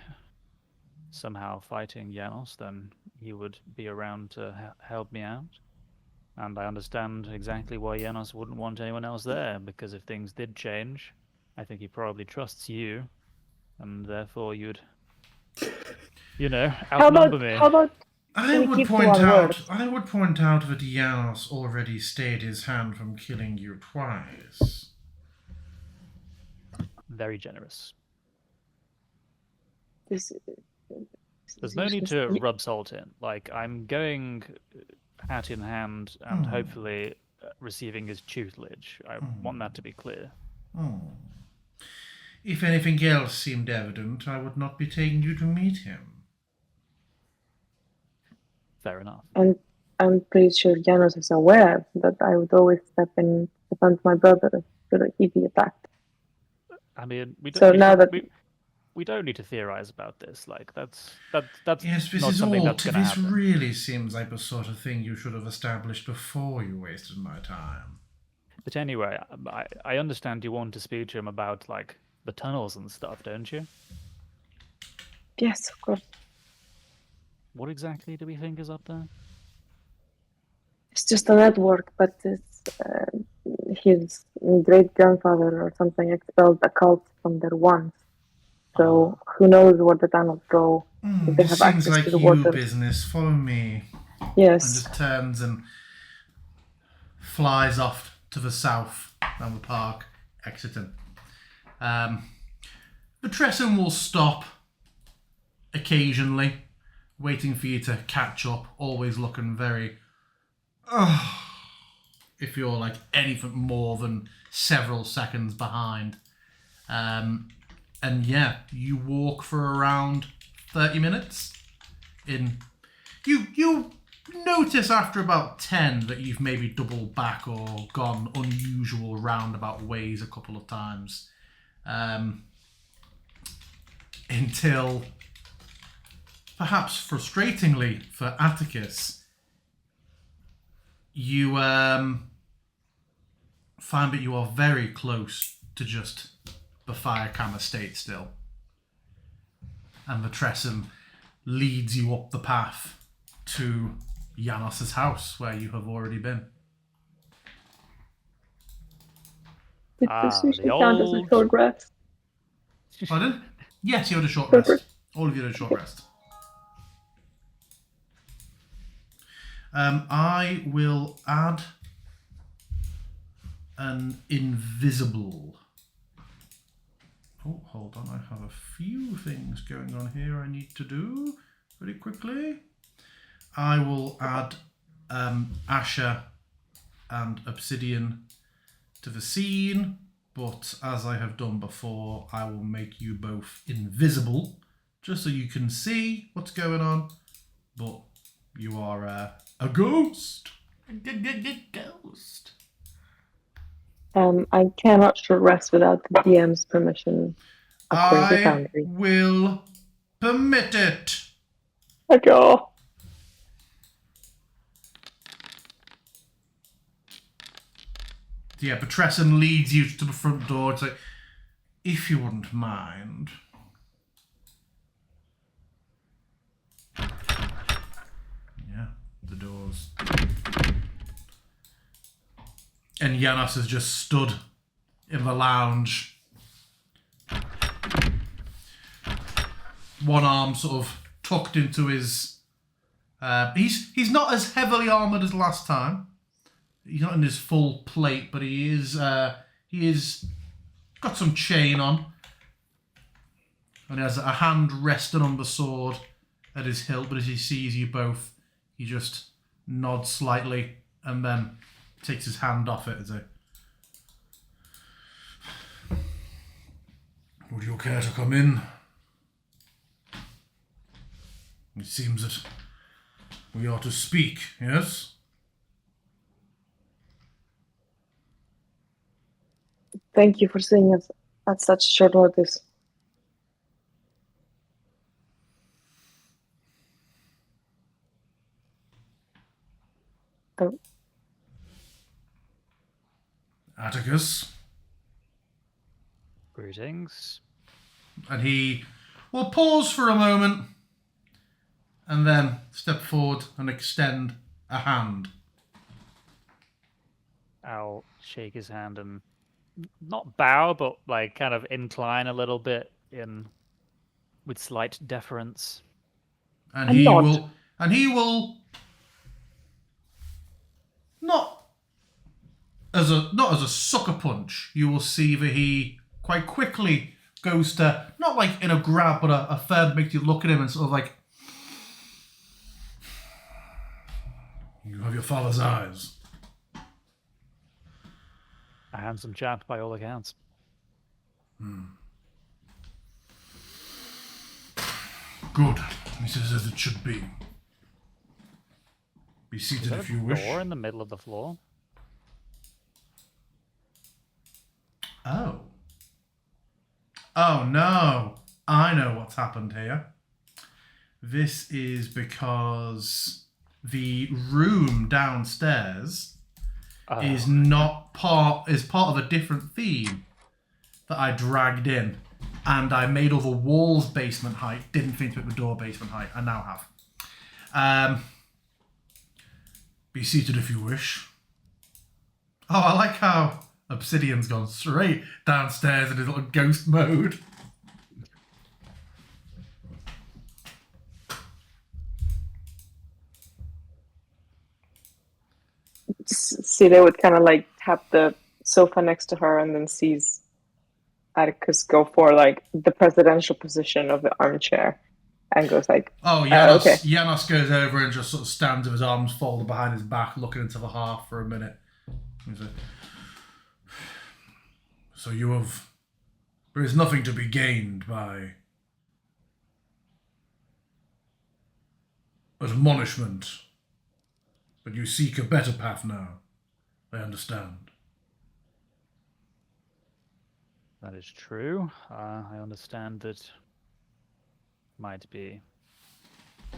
Speaker 2: somehow fighting Janos, then he would be around to help me out. And I understand exactly why Janos wouldn't want anyone else there, because if things did change, I think he probably trusts you, and therefore you'd, outnumber me.
Speaker 3: How about
Speaker 1: I
Speaker 3: we
Speaker 1: would
Speaker 3: keep to
Speaker 1: point
Speaker 3: our
Speaker 1: out. I would point out that Janos already stayed his hand from killing you twice.
Speaker 2: Very generous.
Speaker 3: this?
Speaker 2: There's no need to rub salt in. Like, I'm going hat in hand and hopefully receiving his tutelage. I want that to be clear.
Speaker 1: If anything else seemed evident, I would not be taking you to meet him.
Speaker 2: Fair enough.
Speaker 3: And I'm pretty sure Janos is aware that I would always step in to defend my brother should he be attacked.
Speaker 2: I mean, we don't.
Speaker 3: So now that
Speaker 2: we don't need to theorize about this. Like, that's
Speaker 1: Yes, this
Speaker 2: not
Speaker 1: is
Speaker 2: something
Speaker 1: all.
Speaker 2: that's going to
Speaker 1: This
Speaker 2: happen.
Speaker 1: really seems like the sort of thing you should have established before you wasted my time.
Speaker 2: But anyway, I understand you want to speak to him about, like, the tunnels and stuff, don't you?
Speaker 3: yes, of course,
Speaker 2: What exactly do we think is up there?
Speaker 3: it's just a network, but it's his great grandfather or something expelled a cult from there once. So who knows where the tunnels go? If they
Speaker 1: This
Speaker 3: have
Speaker 1: seems
Speaker 3: access
Speaker 1: like
Speaker 3: to the
Speaker 1: you
Speaker 3: water.
Speaker 1: business. Follow me. And
Speaker 3: Yes.
Speaker 1: just turns and flies off to the south down the park, exiting. The Tresson will stop occasionally, waiting for you to catch up, always looking very... if you're like anything more than several seconds behind. And yeah, you walk for around 30 minutes. You notice after about 10 that you've maybe doubled back or gone unusual roundabout ways a couple of times. Until, perhaps frustratingly for Atticus, you find that you are very close to just the Firecam estate still. And the Tresson leads you up the path to Janos's house, where you have already been.
Speaker 3: Did
Speaker 2: Ah,
Speaker 3: this usually
Speaker 2: the
Speaker 3: count as a
Speaker 2: old-
Speaker 3: short rest?
Speaker 1: Pardon? Yes, you had a short rest. All of you had a short rest. I will add an invisible. Oh, hold on. I have a few things going on here I need to do very quickly. I will add Asher and Obsidian to the scene, but as I have done before, I will make you both invisible, just so you can see what's going on, but you are a ghost.
Speaker 4: Good ghost.
Speaker 3: I cannot short rest without the DM's permission, according to
Speaker 1: I
Speaker 3: Foundry.
Speaker 1: will permit it.
Speaker 3: Let's go.
Speaker 1: Yeah, but Tresson leads you to the front door. It's like, if you wouldn't mind. Yeah, the doors. And Janos has just stood in the lounge. One arm sort of tucked into his... he's not as heavily armoured as last time. He's not in his full plate, but he is got some chain on. And he has a hand resting on the sword at his hilt, but as he sees you both, he just nods slightly and then takes his hand off it as a... Would you care to come in? It seems that we ought to speak, yes?
Speaker 3: Thank you for seeing us at such short notice. Oh,
Speaker 1: Atticus.
Speaker 2: Greetings.
Speaker 1: And he will pause for a moment and then step forward and extend a hand.
Speaker 2: I'll shake his hand and not bow, but like kind of incline a little bit in with slight deference.
Speaker 1: And
Speaker 3: A
Speaker 1: he
Speaker 3: nod.
Speaker 1: will not as a sucker punch. You will see that he quite quickly goes to, not like in a grab, but a firm makes you look at him and sort of like, you have your father's eyes.
Speaker 2: A handsome chap by all accounts.
Speaker 1: Good. This is as it should be. Be
Speaker 2: Is
Speaker 1: seated
Speaker 2: there
Speaker 1: if
Speaker 2: a
Speaker 1: you wish.
Speaker 2: door in the middle of the floor?
Speaker 1: Oh. Oh no. I know what's happened here. This is because the room downstairs is part of a different theme that I dragged in, and I made all the walls basement height. Didn't think to put the door basement height. I now have. Be seated if you wish. Oh, I like how Obsidian's gone straight downstairs in his little ghost mode.
Speaker 3: Celia would kind of like tap the sofa next to her and then sees Atticus go for like the presidential position of the armchair and goes like,
Speaker 1: Oh, Janos,
Speaker 3: okay.
Speaker 1: Janos goes over and just sort of stands with his arms folded behind his back, looking into the hearth for a minute. He's like, so there is nothing to be gained by admonishment, but you seek a better path now. I understand.
Speaker 2: That is true. I understand that might be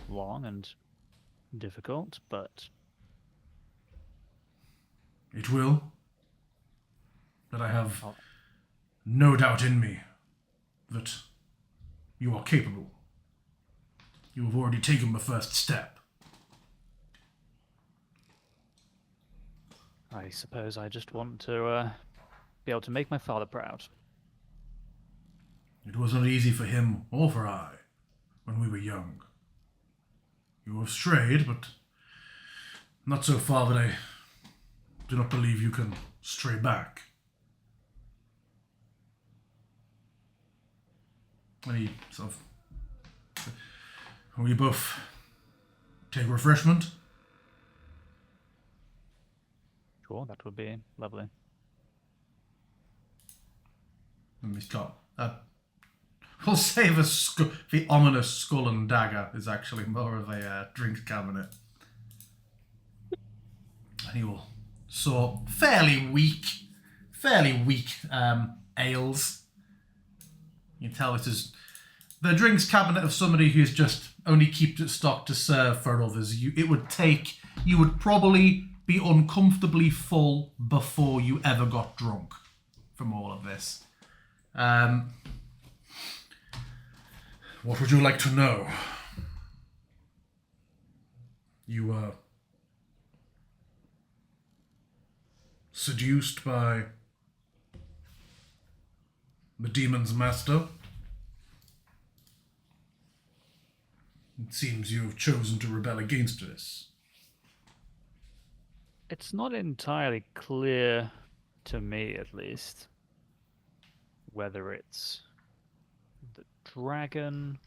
Speaker 2: long and difficult, but
Speaker 1: It will. But I have no doubt in me that you are capable. You have already taken the first step.
Speaker 2: I suppose I just want to be able to make my father proud.
Speaker 1: It was not easy for him or for I when we were young. You have strayed, but not so far that I do not believe you can stray back. And he sort of... Will you both take refreshment?
Speaker 2: Sure, that would be lovely.
Speaker 1: And he's got... we'll say the ominous skull and dagger is actually more of a drinks cabinet. And he will sort fairly weak ales. You can tell this is the drinks cabinet of somebody who's just only keeps it stocked to serve for others. You would probably be uncomfortably full before you ever got drunk from all of this. What would you like to know? You were seduced by the demon's master. It seems you have chosen to rebel against this.
Speaker 2: It's not entirely clear, to me at least, whether it's the dragon,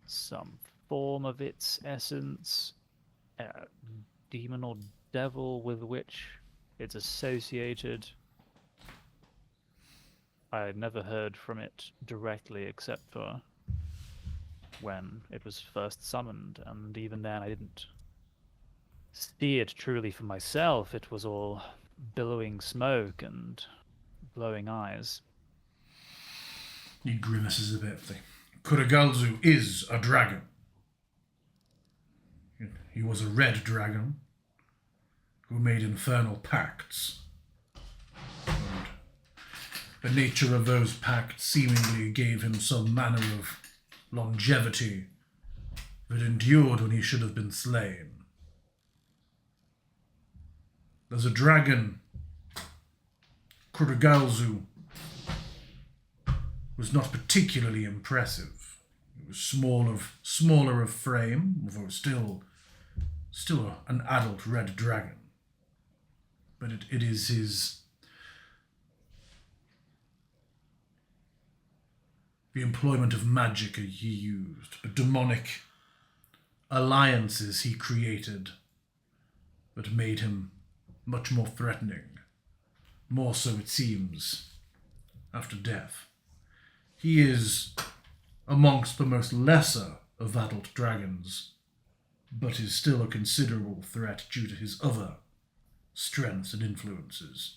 Speaker 2: some form of its essence, a demon or devil with which it's associated. I never heard from it directly except for when it was first summoned, and even then I didn't see it truly for myself. It was all billowing smoke and glowing eyes.
Speaker 1: He grimaces a bit. Kurigalzu is a dragon. He was a red dragon who made infernal pacts. And the nature of those pacts seemingly gave him some manner of longevity that endured when he should have been slain. As a dragon, Kurigalzu was not particularly impressive. It was smaller of frame, although still an adult red dragon. But it is the employment of magic he used, the demonic alliances he created that made him much more threatening. More so, it seems, after death. He is amongst the most lesser of adult dragons, but is still a considerable threat due to his other strengths and influences.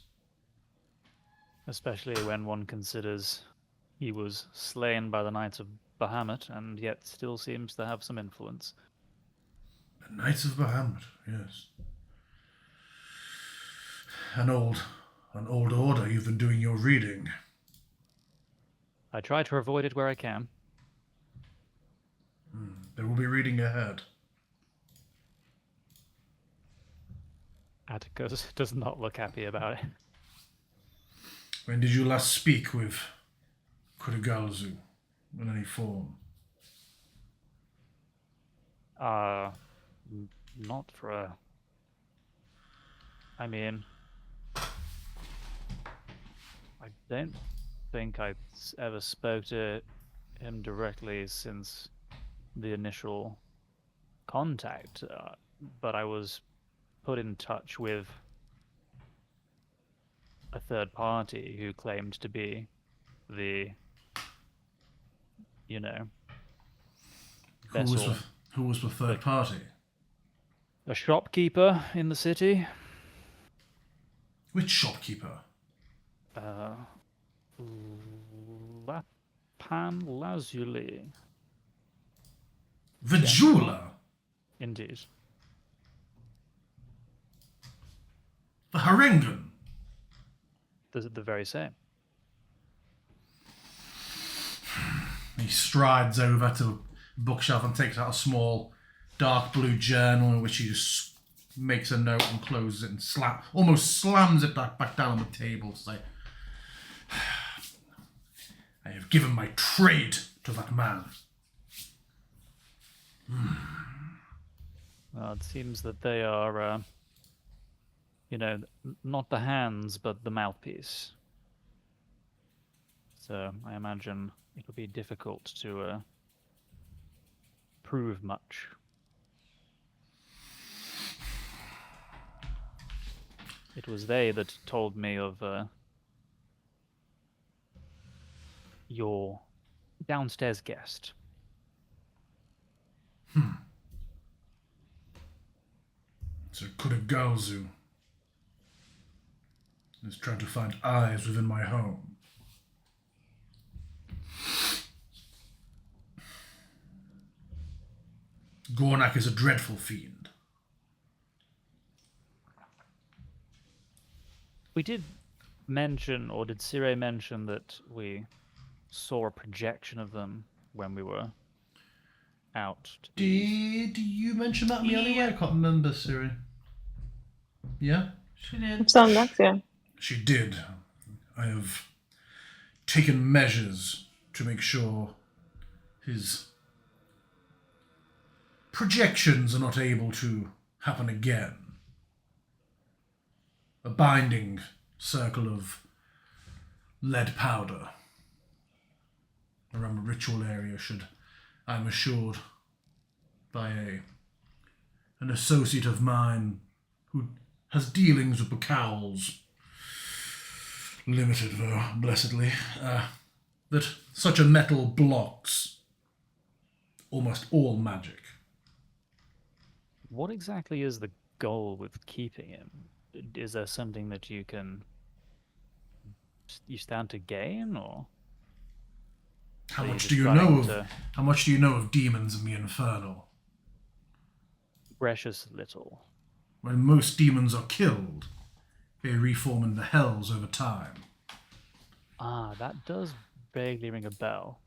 Speaker 2: Especially when one considers he was slain by the Knights of Bahamut and yet still seems to have some influence.
Speaker 1: The Knights of Bahamut, yes. An old order. You've been doing your reading.
Speaker 2: I try to avoid it where I can.
Speaker 1: There will be reading ahead.
Speaker 2: Atticus does not look happy about it.
Speaker 1: When did you last speak with Kurigalzu in any form?
Speaker 2: Not for a... I mean... I don't think I ever spoke to him directly since the initial contact, but I was put in touch with a third party who claimed to be the, vessel.
Speaker 1: Who was the third party?
Speaker 2: A shopkeeper in the city.
Speaker 1: Which shopkeeper?
Speaker 2: Lapan Lazuli.
Speaker 1: The jeweler?
Speaker 2: Indeed.
Speaker 1: The Harengan?
Speaker 2: The very same.
Speaker 1: He strides over to the bookshelf and takes out a small dark blue journal in which he just makes a note and closes it and almost slams it back down on the table to say, I have given my trade to that man.
Speaker 2: Well, it seems that they are, not the hands, but the mouthpiece. So I imagine it'll be difficult to prove much. It was they that told me of your downstairs guest.
Speaker 1: So Kurigalzu is trying to find eyes within my home. Gornak is a dreadful fiend.
Speaker 2: We did mention, or did Sire mention that we saw a projection of them when we were out?
Speaker 1: Did you mention that in the alleyway? I can't remember, Siri. Yeah?
Speaker 4: She did.
Speaker 3: Sound next, yeah.
Speaker 1: She did. I have taken measures to make sure his projections are not able to happen again. A binding circle of lead powder around the ritual area should, I'm assured, by an associate of mine who has dealings with the Cowls, limited, though, blessedly, that such a metal blocks almost all magic.
Speaker 2: What exactly is the goal with keeping him? Is there something that you stand to gain, or
Speaker 1: How
Speaker 2: are you
Speaker 1: much
Speaker 2: just
Speaker 1: do you
Speaker 2: trying
Speaker 1: know of?
Speaker 2: to
Speaker 1: How much do you know of demons in the Infernal?
Speaker 2: precious little?
Speaker 1: When most demons are killed, they reform in the hells over time.
Speaker 2: Ah, that does vaguely ring a bell.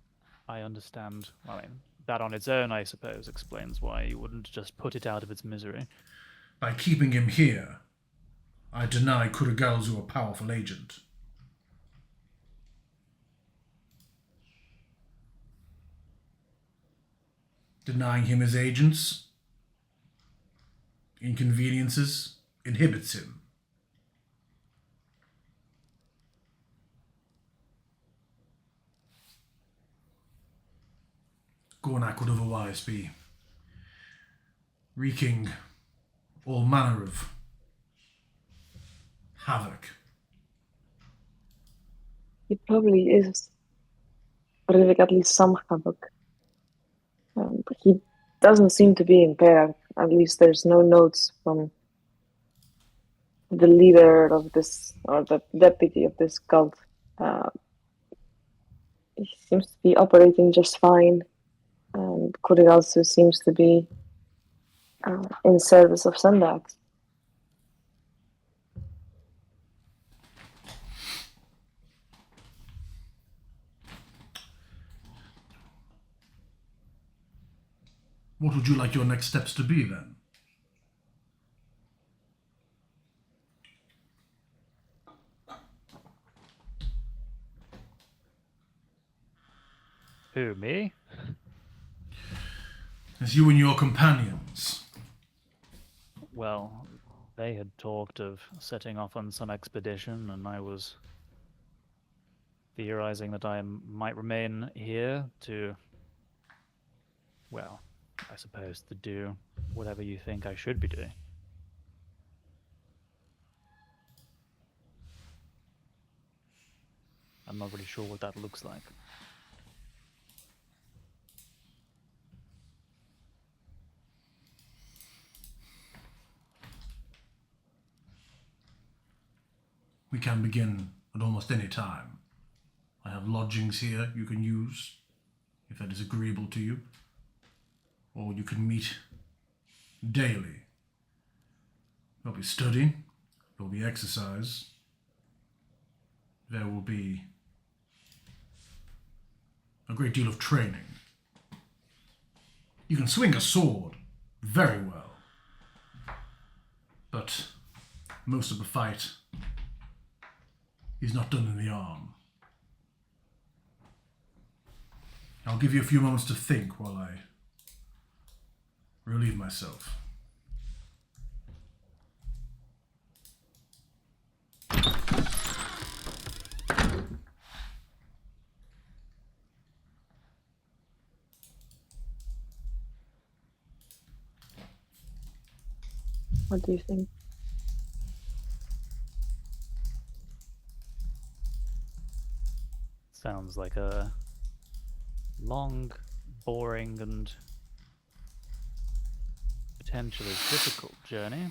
Speaker 2: I understand. Well, I mean, that on its own, I suppose, explains why you wouldn't just put it out of its misery.
Speaker 1: By keeping him here, I deny Kurigalzu a powerful agent. Denying him his agents, inconveniences, inhibits him. Gornak would otherwise be wreaking all manner of havoc.
Speaker 3: He probably is wreaking at least some havoc. But he doesn't seem to be impaired. At least there's no notes from the leader of this, or the deputy of this cult. He seems to be operating just fine. And Kurik also seems to be in service of Sendax.
Speaker 1: What would you like your next steps to be, then?
Speaker 2: Who, me?
Speaker 1: As you and your companions.
Speaker 2: Well, they had talked of setting off on some expedition, and I was theorizing that I might remain here to, well, I suppose to do whatever you think I should be doing. I'm not really sure what that looks like.
Speaker 1: We can begin at almost any time. I have lodgings here you can use, if that is agreeable to you. Or you can meet daily. There'll be studying, there'll be exercise, there will be a great deal of training. You can swing a sword very well, but most of the fight is not done in the arm. I'll give you a few moments to think while I relieve myself.
Speaker 3: What do you think?
Speaker 2: Sounds like a long, boring, and potentially difficult journey.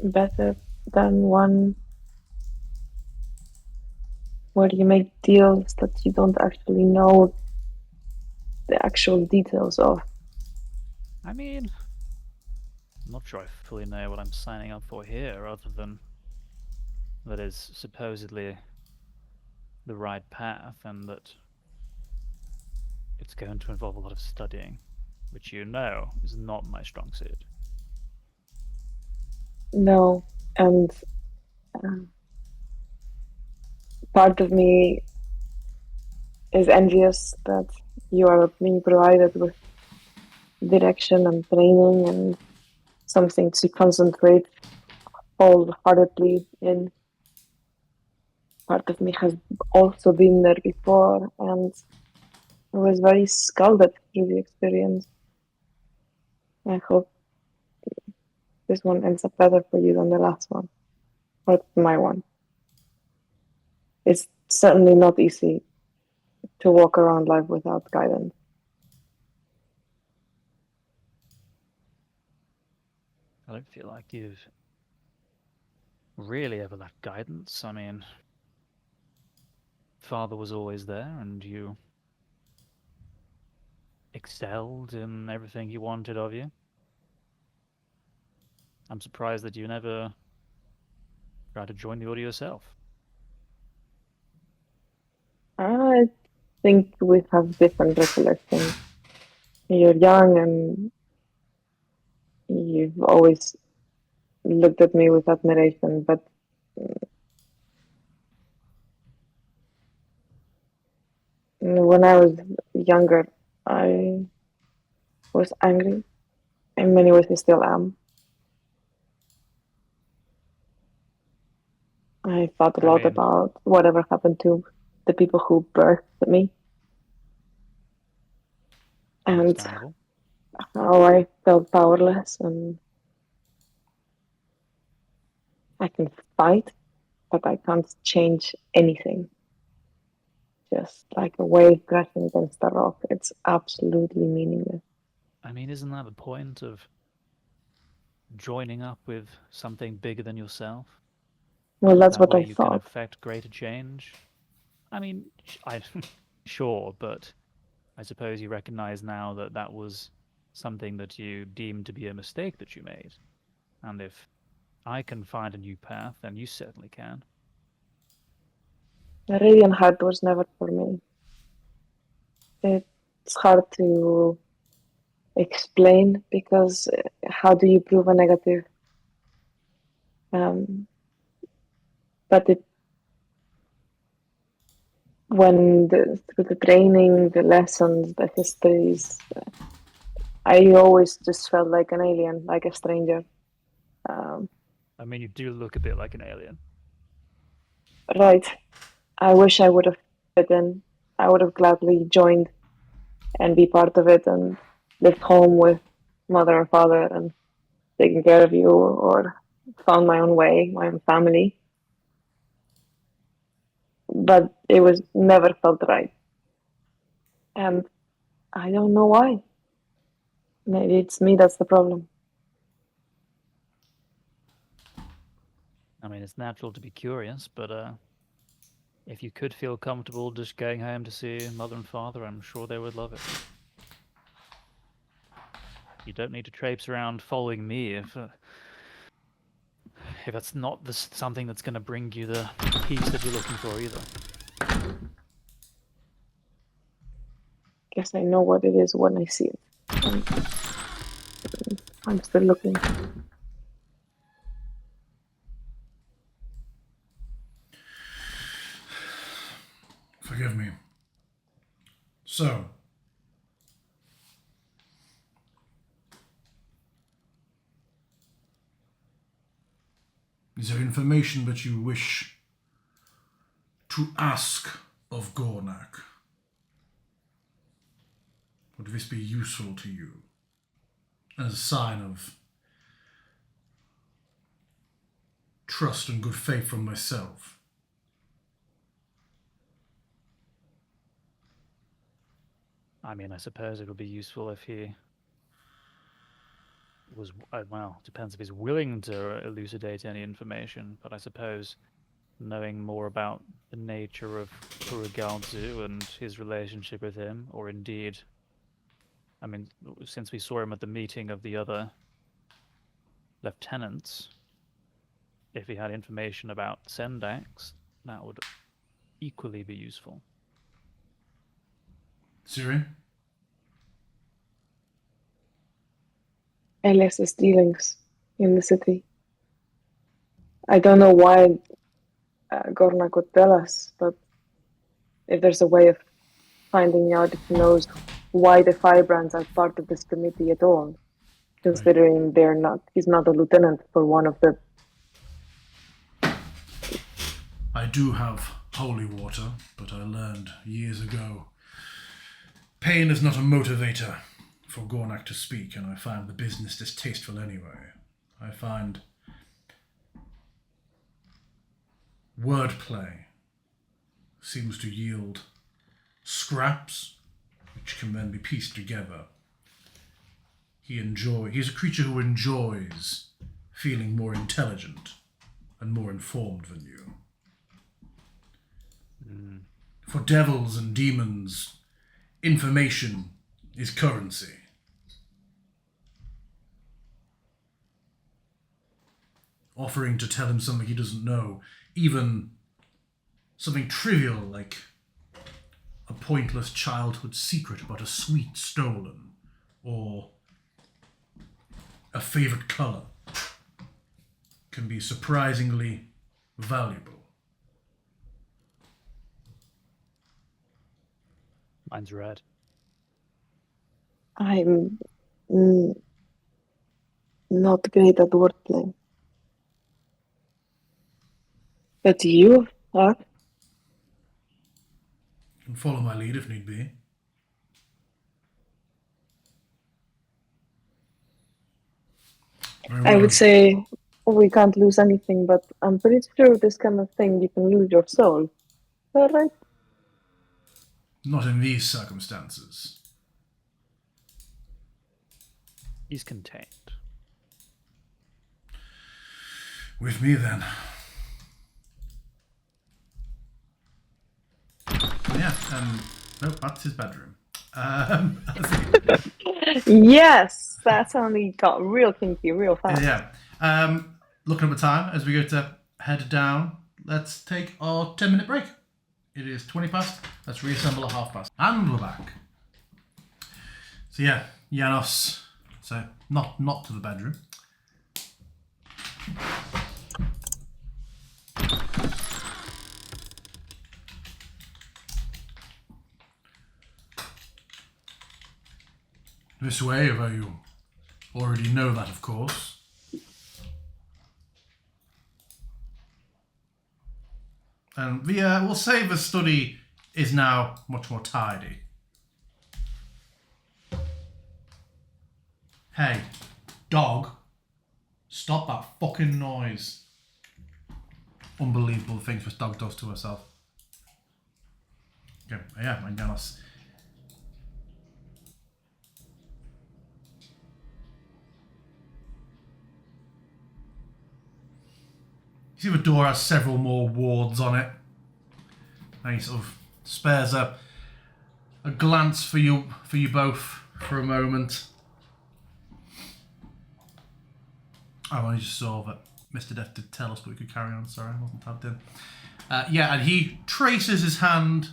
Speaker 3: Better than one where you make deals that you don't actually know the actual details of.
Speaker 2: I mean, I'm not sure I fully know what I'm signing up for here, other than that is supposedly the right path, and that it's going to involve a lot of studying, which you know is not my strong suit.
Speaker 3: No, and part of me is envious that you are being provided with direction and training and something to concentrate wholeheartedly in. part of me has also been there before, and I was very scalded through the experience. I hope this one ends up better for you than the last one, or my one. It's certainly not easy to walk around life without guidance.
Speaker 2: I don't feel like you've really ever lacked guidance. I mean, father was always there, and you excelled in everything he wanted of you. I'm surprised that you never tried to join the order yourself.
Speaker 3: I think we have different recollections. You're young and you've always looked at me with admiration, but when I was younger, I was angry. In many ways, I still am. I thought a lot about whatever happened to the people who birthed me. And how I felt powerless, and I can fight, but I can't change anything. Just like a wave crashing against a rock. It's absolutely meaningless.
Speaker 2: I mean, isn't that the point of joining up with something bigger than yourself?
Speaker 3: Well, that's
Speaker 2: that
Speaker 3: what
Speaker 2: way
Speaker 3: I
Speaker 2: you
Speaker 3: thought.
Speaker 2: can affect greater change. I mean, sure, but I suppose you recognize now that that was something that you deemed to be a mistake that you made. And if I can find a new path, then you certainly can.
Speaker 3: The radiant heart was never for me. It's hard to explain because how do you prove a negative? But through the training, the lessons, the histories, I always just felt like an alien, like a stranger.
Speaker 2: I mean, you do look a bit like an alien.
Speaker 3: Right. I wish I would have fit in. I would have gladly joined and be part of it and lived home with mother and father and taken care of you, or found my own way, my own family. But it was never felt right. And I don't know why. Maybe it's me that's the problem.
Speaker 2: I mean, it's natural to be curious, but if you could feel comfortable just going home to see mother and father, I'm sure they would love it. You don't need to traipse around following me if that's not something that's going to bring you the peace that you're looking for either.
Speaker 3: Guess I know what it is when I see it. I'm still looking.
Speaker 1: Forgive me. So, is there information that you wish to ask of Gornak? Would this be useful to you as a sign of trust and good faith from myself?
Speaker 2: I mean, I suppose it would be useful if he was, well, depends if he's willing to elucidate any information, but I suppose knowing more about the nature of Furugalzu and his relationship with him, or indeed, I mean, since we saw him at the meeting of the other lieutenants, if he had information about Sendax, that would equally be useful.
Speaker 1: Siri?
Speaker 3: Elias's dealings in the city. I don't know why Gornak would tell us, but if there's a way of finding out if he knows why the Firebrands are part of this committee at all, considering he's not a lieutenant for one of the...
Speaker 1: I do have holy water, but I learned years ago pain is not a motivator for Gornak to speak, and I find the business distasteful anyway. I find wordplay seems to yield scraps, which can then be pieced together. He's a creature who enjoys feeling more intelligent and more informed than you. For devils and demons, information is currency. Offering to tell him something he doesn't know, even something trivial like a pointless childhood secret about a sweet stolen, or a favorite color, can be surprisingly valuable.
Speaker 2: Mine's red.
Speaker 3: I'm not great at wordplay. But you are?
Speaker 1: You can follow my lead if need be. Very
Speaker 3: I
Speaker 1: well.
Speaker 3: would say we can't lose anything, but I'm pretty sure this kind of thing you can lose your soul. Is that right?
Speaker 1: Not in these circumstances.
Speaker 2: He's contained.
Speaker 1: With me then. Yeah, nope, that's his bedroom.
Speaker 3: Yes! That's only got real kinky real fast.
Speaker 1: Yeah. Looking at the time as we go to head down, let's take our 10-minute break. It is 20 past. Let's reassemble at 1/2 past. And we're back. So yeah, Janos. So not to the bedroom. This way, although you already know that, of course. And we'll say the study is now much more tidy. Hey, dog, stop that fucking noise. Unbelievable things this dog does to herself. Okay, yeah, and Janos. You see the door has several more wards on it. And he sort of spares a glance for you both for a moment. Oh, I just saw that Mr. Death did tell us, but we could carry on. Sorry, I wasn't tabbed in. Yeah, and he traces his hand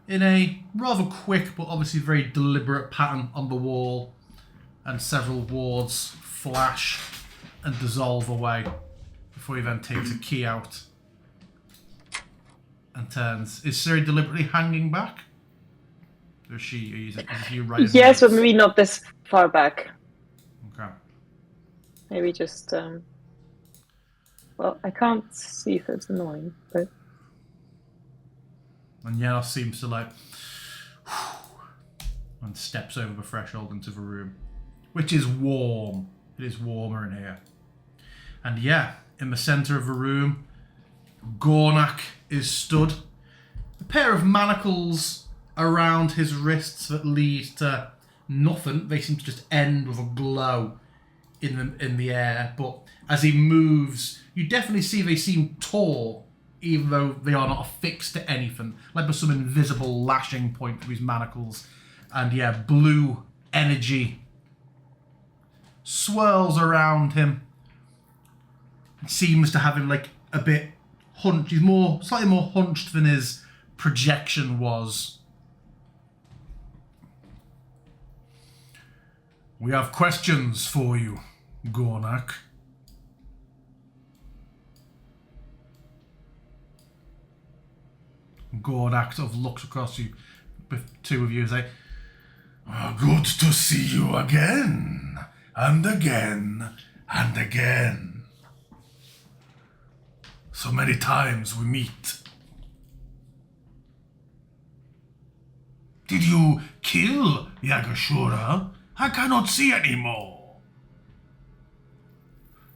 Speaker 1: in a rather quick but obviously very deliberate pattern on the wall, and several wards flash and dissolve away before he then takes a key out and turns. Is Siri deliberately hanging back? Or is he right in the
Speaker 3: Yes, but
Speaker 1: face?
Speaker 3: maybe not this far back.
Speaker 1: Okay.
Speaker 3: Maybe just, well, I can't see if it's annoying, but...
Speaker 1: And Janos seems to and steps over the threshold into the room, which is warm. It is warmer in here. And yeah, in the centre of the room, Gornak is stood. A pair of manacles around his wrists that lead to nothing. They seem to just end with a glow in the air. But as he moves, you definitely see they seem taut, even though they are not affixed to anything. Like there's some invisible lashing point through his manacles. And yeah, blue energy swirls around him. It seems to have him like a bit hunched. He's slightly more hunched than his projection was. We have questions for you, Gornak. Gornak sort of looks across you, with two of you, and say, "Good to see you again, and again, and again." So many times we meet. Did you kill Yagashura? I cannot see anymore.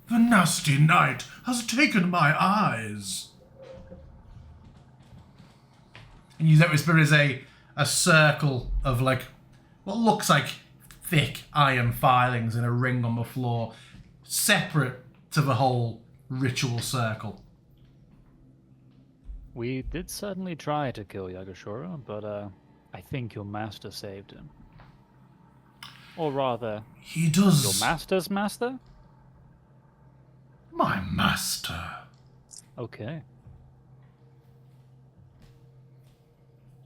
Speaker 1: The nasty night has taken my eyes. And you notice there is a circle of like what looks like thick iron filings in a ring on the floor, separate to the whole ritual circle.
Speaker 2: We did certainly try to kill Yagashura, but I think your master saved him. Or rather,
Speaker 1: He does.
Speaker 2: your master's master?
Speaker 1: My master.
Speaker 2: Okay.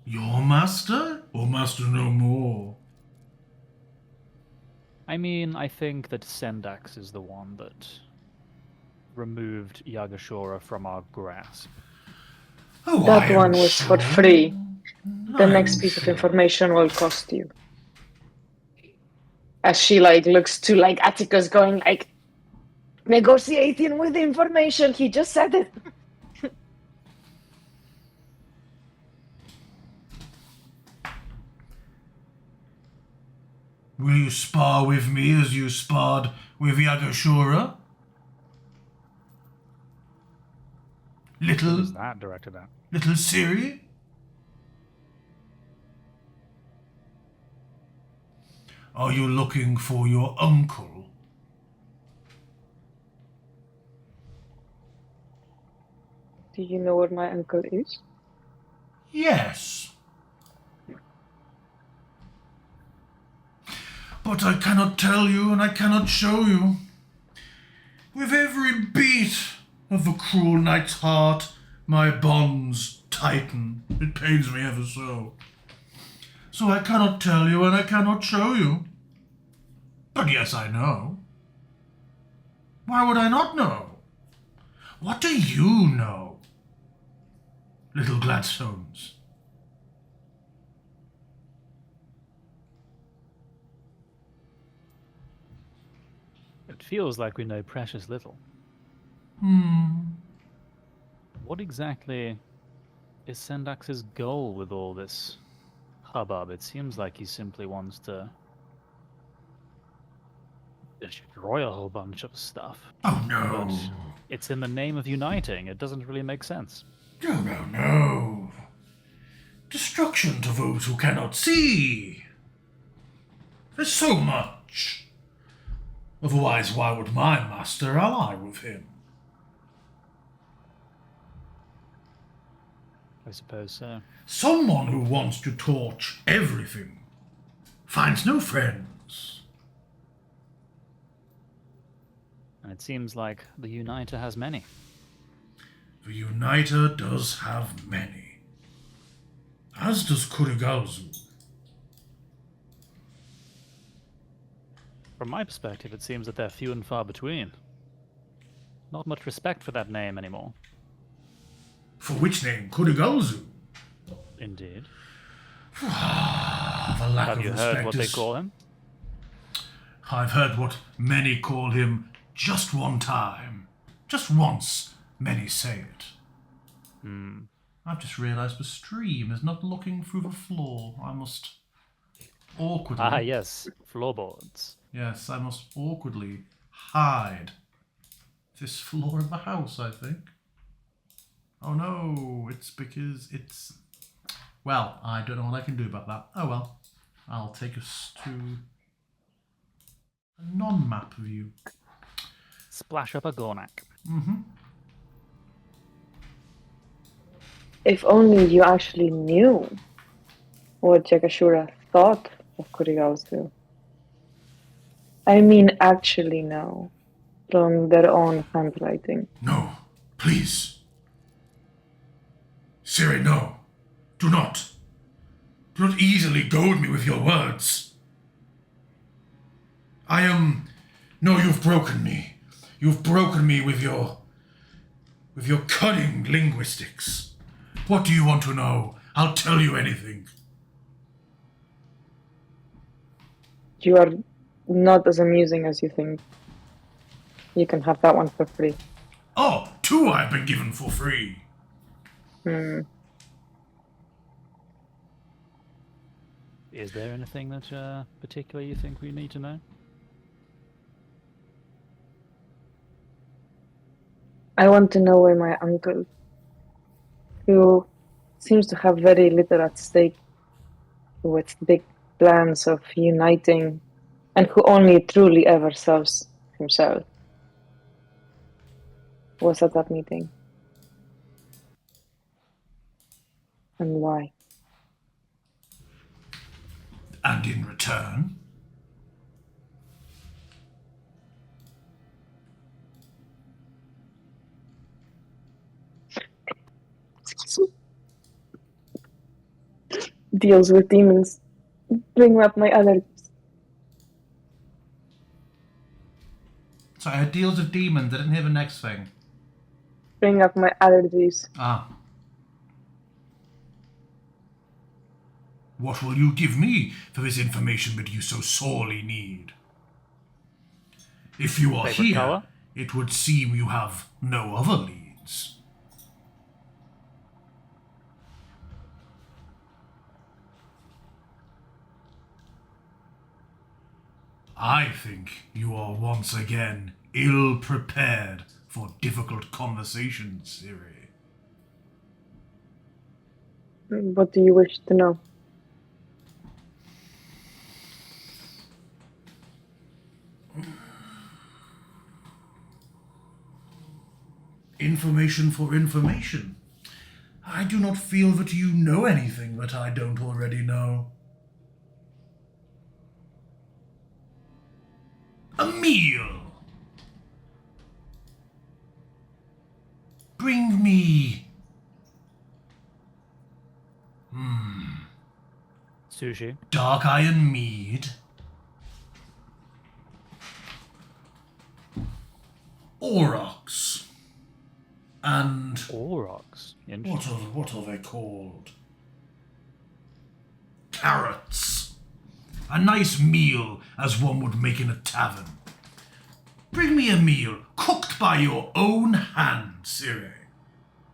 Speaker 1: Your master? Or master no more?
Speaker 2: I mean, I think that Sendax is the one that removed Yagashura from our grasp.
Speaker 1: Oh,
Speaker 3: That
Speaker 1: I am
Speaker 3: one was
Speaker 1: sure.
Speaker 3: for free. The
Speaker 1: I
Speaker 3: next
Speaker 1: am
Speaker 3: piece of
Speaker 1: sure.
Speaker 3: information will cost you. As she like looks to like Atticus going like, negotiating with the information, he just said it.
Speaker 1: Will you spar with me as you sparred with Yagashura?
Speaker 2: Who
Speaker 1: Little,
Speaker 2: is that directed at?
Speaker 1: little Siri? Are you looking for your uncle?
Speaker 3: Do you know where my uncle is?
Speaker 1: Yes. But I cannot tell you and I cannot show you. With every beat of the cruel knight's heart, my bonds tighten. It pains me ever so. So I cannot tell you and I cannot show you. But yes, I know. Why would I not know? What do you know, little Gladstones?
Speaker 2: It feels like we know precious little. What exactly is Sendax's goal with all this hubbub? It seems like he simply wants to destroy a whole bunch of stuff.
Speaker 1: Oh no.
Speaker 2: But it's in the name of uniting. It doesn't really make sense.
Speaker 1: No, no, no. Destruction to those who cannot see. There's so much. Otherwise, why would my master ally with him?
Speaker 2: I suppose so.
Speaker 1: Someone who wants to torch everything finds no friends.
Speaker 2: And it seems like the Uniter has many.
Speaker 1: The Uniter does have many. As does Kurigalzu.
Speaker 2: From my perspective, it seems that they're few and far between. Not much respect for that name anymore.
Speaker 1: For which name? Kurigalzu?
Speaker 2: Indeed.
Speaker 1: The lack
Speaker 2: Have
Speaker 1: of
Speaker 2: you
Speaker 1: respect
Speaker 2: heard what they
Speaker 1: is-
Speaker 2: call him?
Speaker 1: I've heard what many call him just one time. Just once, many say it. I've just realised the stream is not looking through the floor. I must awkwardly...
Speaker 2: Ah, yes. Floorboards.
Speaker 1: Yes, I must awkwardly hide this floor of the house, I think. Oh no, it's because it's... Well, I don't know what I can do about that. Oh well. I'll take us to a non-map view.
Speaker 2: Splash up a Gornak.
Speaker 3: If only you actually knew what Yagashura thought of Kurigalzu. I mean, actually know from their own handwriting.
Speaker 1: No, please. Siri, no. Do not. Do not easily goad me with your words. No, you've broken me. You've broken me with your cunning linguistics. What do you want to know? I'll tell you anything.
Speaker 3: You are not as amusing as you think. You can have that one for free.
Speaker 1: Oh, 2 I've been given for free.
Speaker 2: Is there anything that particularly you think we need to know?
Speaker 3: I want to know where my uncle, who seems to have very little at stake with big plans of uniting, and who only truly ever serves himself, was at that meeting. And why?
Speaker 1: And in return,
Speaker 3: Deals with demons. Bring up my allergies.
Speaker 1: sorry, I had deals with demons. I didn't hear the next thing.
Speaker 3: Bring up my allergies.
Speaker 1: Ah. What will you give me for this information that you so sorely need? If you are
Speaker 2: Favorite
Speaker 1: here,
Speaker 2: colour?
Speaker 1: it would seem you have no other leads. I think you are once again ill-prepared for difficult conversations, Siri.
Speaker 3: What do you wish to know?
Speaker 1: Information for information. I do not feel that you know anything that I don't already know. A meal. Bring me...
Speaker 2: Sushi.
Speaker 1: Dark iron mead. Aurochs. And...
Speaker 2: Aurochs. Interesting.
Speaker 1: What are they called? Carrots. A nice meal as one would make in a tavern. Bring me a meal cooked by your own hand, Siri,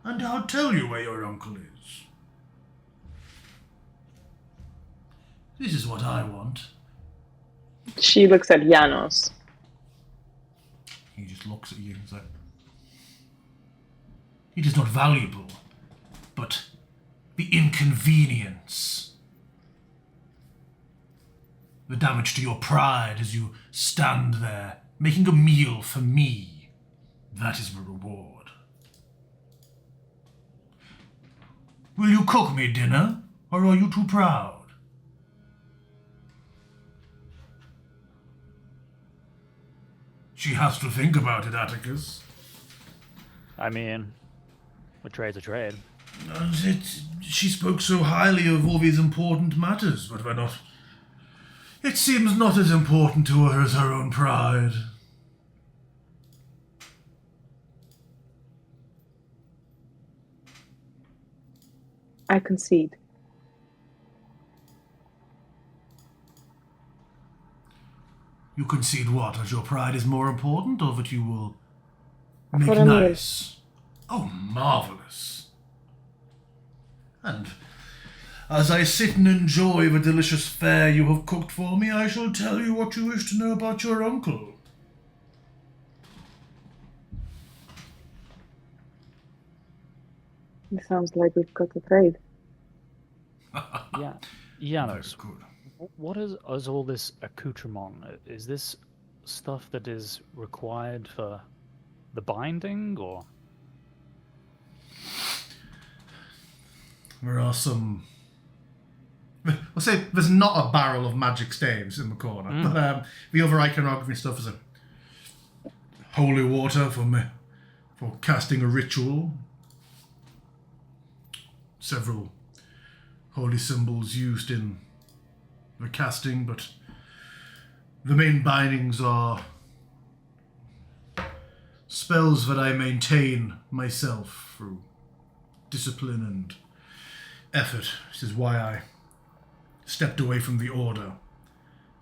Speaker 1: and I'll tell you where your uncle is. This is what I want.
Speaker 3: She looks at Janos.
Speaker 1: He just looks at you and says, "It is not valuable, but the inconvenience, the damage to your pride as you stand there making a meal for me, that is the reward. Will you cook me dinner, or are you too proud?" She has to think about it, Atticus.
Speaker 2: I mean, a trade's a trade.
Speaker 1: She spoke so highly of all these important matters, but we're not... It seems not as important to her as her own pride.
Speaker 3: I concede.
Speaker 1: You concede what? That your pride is more important, or that you will make
Speaker 3: For a meal.
Speaker 1: nice? Oh, marvelous. And as I sit and enjoy the delicious fare you have cooked for me, I shall tell you what you wish to know about your uncle.
Speaker 3: It sounds like we've got a trade.
Speaker 2: Yeah. Janos,
Speaker 1: Very good.
Speaker 2: what is all this accoutrement? Is this stuff that is required for the binding, or?
Speaker 1: There are some... We'll say there's not a barrel of magic staves in the corner, but the other iconography stuff is a holy water for casting a ritual. Several holy symbols used in the casting, but the main bindings are spells that I maintain myself through discipline and effort. This is why I stepped away from the order.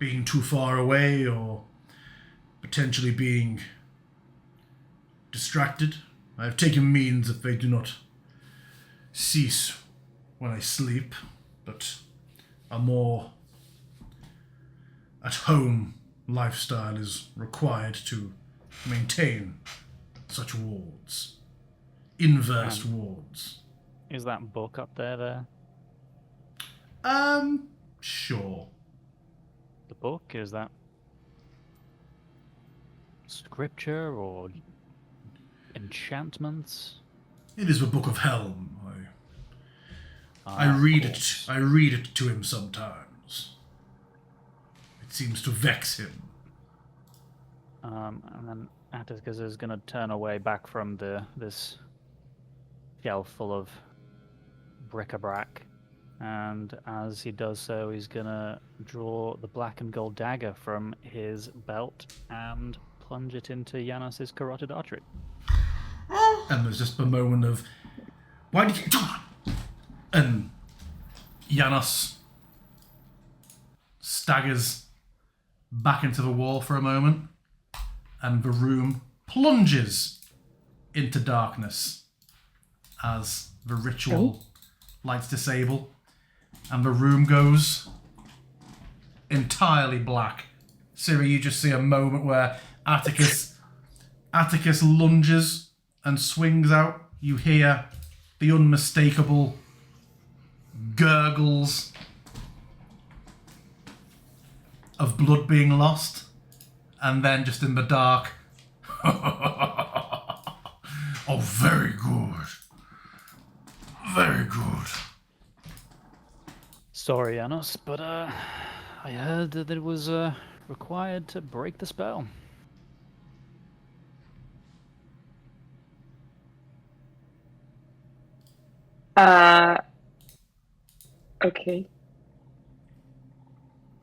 Speaker 1: Being too far away, or potentially being distracted I have taken means if they do not cease when I sleep, but a more at-home lifestyle is required to maintain such wards. Inverse wards.
Speaker 2: Is that book up there?
Speaker 1: Sure.
Speaker 2: The book? Is that scripture or enchantments?
Speaker 1: It is the Book of Helm. I
Speaker 2: Of
Speaker 1: read
Speaker 2: course.
Speaker 1: it. I read it to him sometimes. It seems to vex him.
Speaker 2: And then Atticus is going to turn away back from this shelf full of bric-a-brac. And as he does so, he's going to draw the black and gold dagger from his belt and plunge it into Janos's carotid artery.
Speaker 1: And there's just a moment of, why did you... And Janos staggers back into the wall for a moment, and the room plunges into darkness as the ritual lights disable, and the room goes entirely black. Ciri, you just see a moment where Atticus lunges and swings out. You hear the unmistakable gurgles of blood being lost, and then just in the dark, oh, very good. Very good.
Speaker 2: Sorry, Janos, but I heard that it was required to break the spell.
Speaker 3: Okay.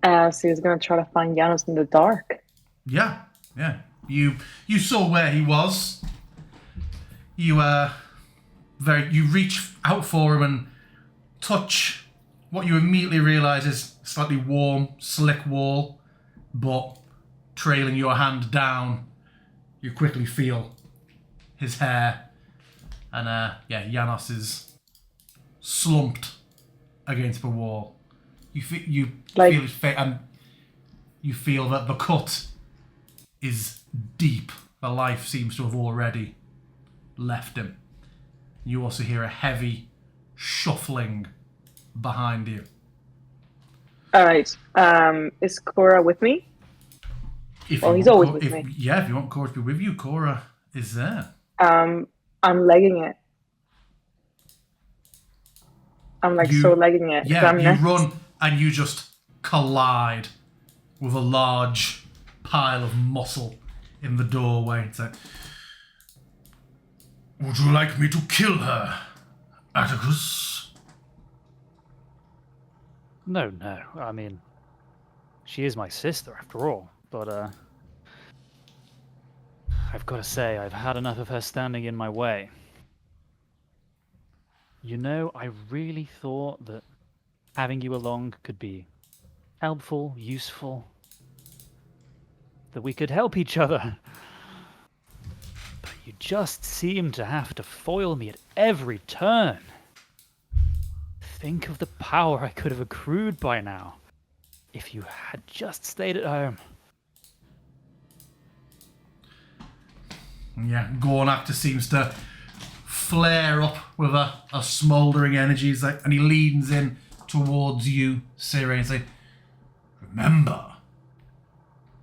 Speaker 3: So he's gonna try to find Janos in the dark.
Speaker 1: Yeah. You saw where he was. You reach out for him and touch what you immediately realise is slightly warm, slick wall, but trailing your hand down, you quickly feel his hair, and Janos is slumped against the wall. You feel his face, and you feel that the cut is deep. The life seems to have already left him. You also hear a heavy shuffling behind you.
Speaker 3: All right. Is Cora with me? He's always with me.
Speaker 1: Yeah, if you want Cora to be with you, Cora is there.
Speaker 3: I'm legging it. I'm so legging it.
Speaker 1: Yeah, you run and you just collide with a large pile of muscle in the doorway. It's like, would you like me to kill her, Atticus?
Speaker 2: No. I mean, she is my sister after all. But I've got to say, I've had enough of her standing in my way. You know, I really thought that having you along could be helpful, useful, that we could help each other. But you just seem to have to foil me at every turn. Think of the power I could have accrued by now if you had just stayed at home.
Speaker 1: Yeah, Gornak just seems to flare up with a smouldering energy. He's like, and he leans in towards you, Ciri, and say, remember,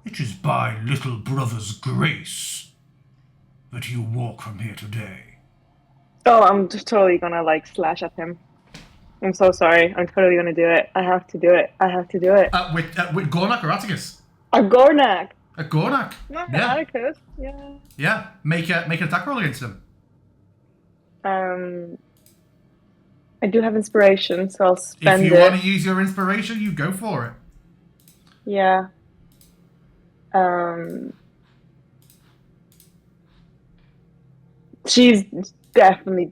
Speaker 1: it is by little brother's grace that you walk from here today.
Speaker 3: Oh, I'm just totally gonna slash at him. I'm so sorry. I'm totally gonna do it. I have to do it.
Speaker 1: With Gornak or Atticus?
Speaker 3: A Gornak.
Speaker 1: A Gornak.
Speaker 3: Not
Speaker 1: Yeah.
Speaker 3: Atticus. Yeah.
Speaker 1: Yeah. Make an attack roll against him.
Speaker 3: I do have inspiration, so I'll spend it.
Speaker 1: If you want to use your inspiration, you go for it.
Speaker 3: Yeah. She's definitely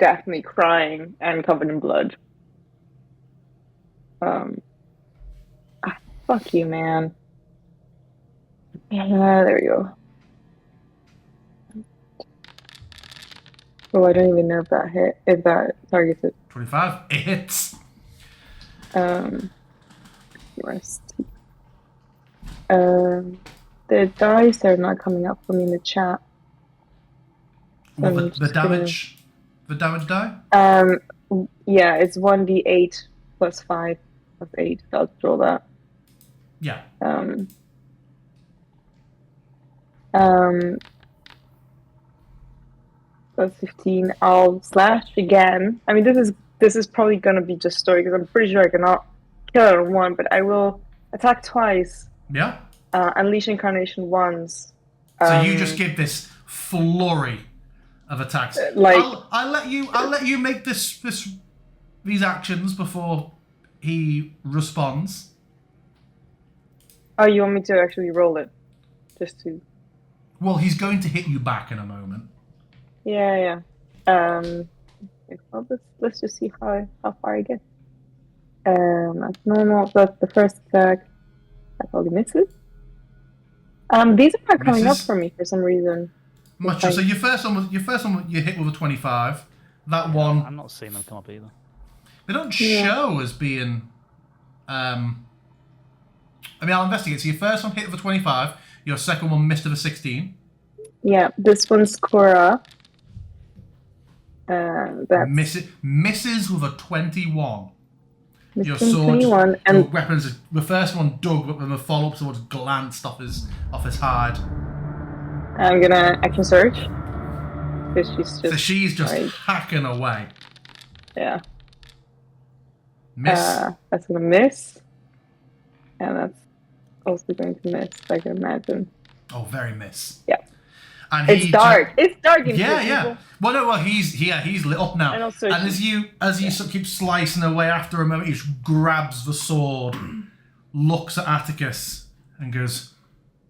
Speaker 3: crying and covered in blood. Fuck you, man. Yeah, there we go. Oh, I don't even know if that hit. If that targeted.
Speaker 1: 25. It hits.
Speaker 3: Rest. The dice are not coming up for me in the chat.
Speaker 1: Well,
Speaker 3: I'm
Speaker 1: the
Speaker 3: just
Speaker 1: damage. The damage die?
Speaker 3: Yeah, it's 1d8 plus 5 plus 8. I'll draw that.
Speaker 1: Yeah.
Speaker 3: Plus 15. I'll slash again. I mean, this is probably gonna be just story because I'm pretty sure I cannot kill it on one, but I will attack twice.
Speaker 1: Yeah.
Speaker 3: Unleash incarnation once.
Speaker 1: So you just give this flurry of attacks.
Speaker 3: Like
Speaker 1: I'll let you make these actions before he responds.
Speaker 3: oh, you want me to actually roll it, just to?
Speaker 1: Well, he's going to hit you back in a moment.
Speaker 3: Yeah. Well, let's just see how far I get. That's normal. But the first attack, that probably misses. These are not coming up
Speaker 1: Misses?
Speaker 3: for me for some reason.
Speaker 1: Much so your first one you hit with a 25. That one
Speaker 2: I'm not seeing them come up either.
Speaker 1: they don't show as being. I mean, I'll investigate. So your first one hit with a 25. Your second one missed with a 16.
Speaker 3: Yeah, this one's Cora. That's
Speaker 1: Misses with a 21. Your
Speaker 3: missing
Speaker 1: sword,
Speaker 3: 21,
Speaker 1: your
Speaker 3: and
Speaker 1: weapons. The first one dug, but then the follow-up sword glanced off his hide.
Speaker 3: I'm gonna action search because she's just.
Speaker 1: So she's just
Speaker 3: like,
Speaker 1: hacking away.
Speaker 3: yeah.
Speaker 1: Miss.
Speaker 3: That's gonna miss, and that's also going to miss. I can imagine.
Speaker 1: Oh, very miss.
Speaker 3: Yeah.
Speaker 1: And
Speaker 3: It's dark. It's dark in
Speaker 1: Yeah,
Speaker 3: here,
Speaker 1: yeah.
Speaker 3: people.
Speaker 1: Well, he's lit up now.
Speaker 3: And also
Speaker 1: And as you sort of keep slicing away, after a moment, he just grabs the sword, looks at Atticus, and goes,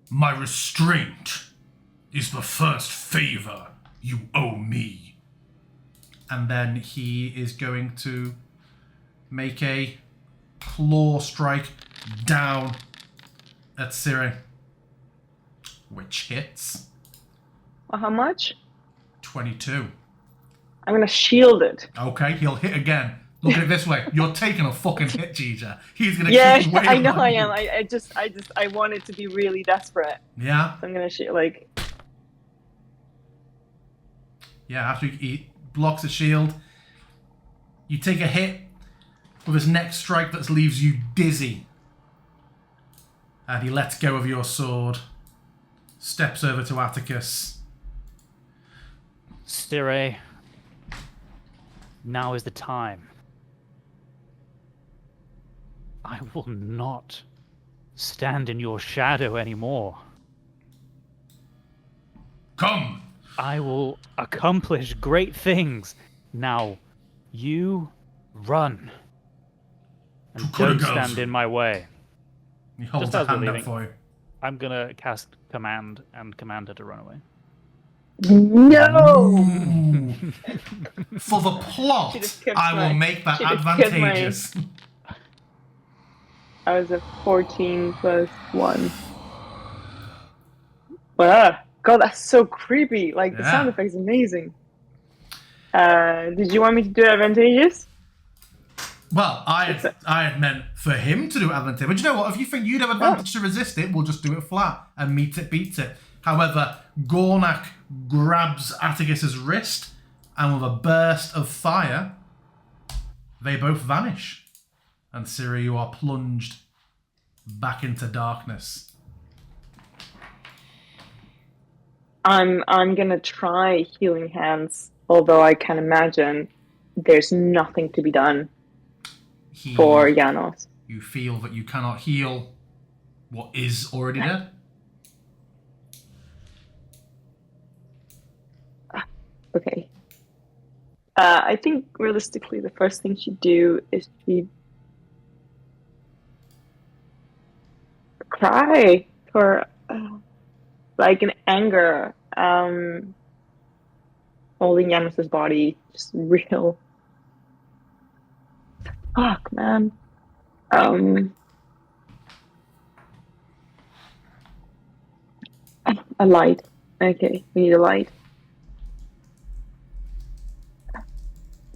Speaker 1: "My restraint is the first favor you owe me." And then he is going to make a claw strike down at Siri, which hits.
Speaker 3: Well, how much?
Speaker 1: 22.
Speaker 3: I'm gonna shield it.
Speaker 1: Okay, he'll hit again. Look at it this way. You're taking a fucking hit, Gija. He's gonna
Speaker 3: Yeah,
Speaker 1: keep waiting
Speaker 3: I know
Speaker 1: on
Speaker 3: I
Speaker 1: you.
Speaker 3: am. I want it to be really desperate.
Speaker 1: Yeah?
Speaker 3: So I'm gonna shield, like.
Speaker 1: Yeah, after he blocks the shield, you take a hit with his next strike that leaves you dizzy. And he lets go of your sword, steps over to Atticus.
Speaker 2: Stire, now is the time. I will not stand in your shadow anymore.
Speaker 1: Come!
Speaker 2: I will accomplish great things. Now, you run. And don't stand in my way.
Speaker 1: He holds
Speaker 2: Just
Speaker 1: a
Speaker 2: as we're
Speaker 1: hand up
Speaker 2: leaving.
Speaker 1: for you.
Speaker 2: I'm gonna cast command and command her to run away.
Speaker 3: No!
Speaker 1: For the plot,
Speaker 3: She just kept
Speaker 1: I will
Speaker 3: my-
Speaker 1: make that
Speaker 3: she just kept my-
Speaker 1: advantageous.
Speaker 3: I was at 14 plus 1. Wow. God, that's so creepy. Like, the sound
Speaker 1: Yeah.
Speaker 3: effect's amazing. Did you want me to do advantageous?
Speaker 1: Well, I had meant for him to do advantage. But you know what? If you think you'd have advantage to resist it, we'll just do it flat and meet it beats it. However, Gornak grabs Atticus's wrist, and with a burst of fire, they both vanish. And Ciri, you are plunged back into darkness.
Speaker 3: I'm gonna try healing hands, although I can imagine there's nothing to be done for Janos.
Speaker 1: You feel that you cannot heal what is already dead.
Speaker 3: Okay. I think realistically, the first thing she'd do is she'd cry for, like, in anger, holding Janos's body, just real. Fuck, man. A light. Okay, we need a light.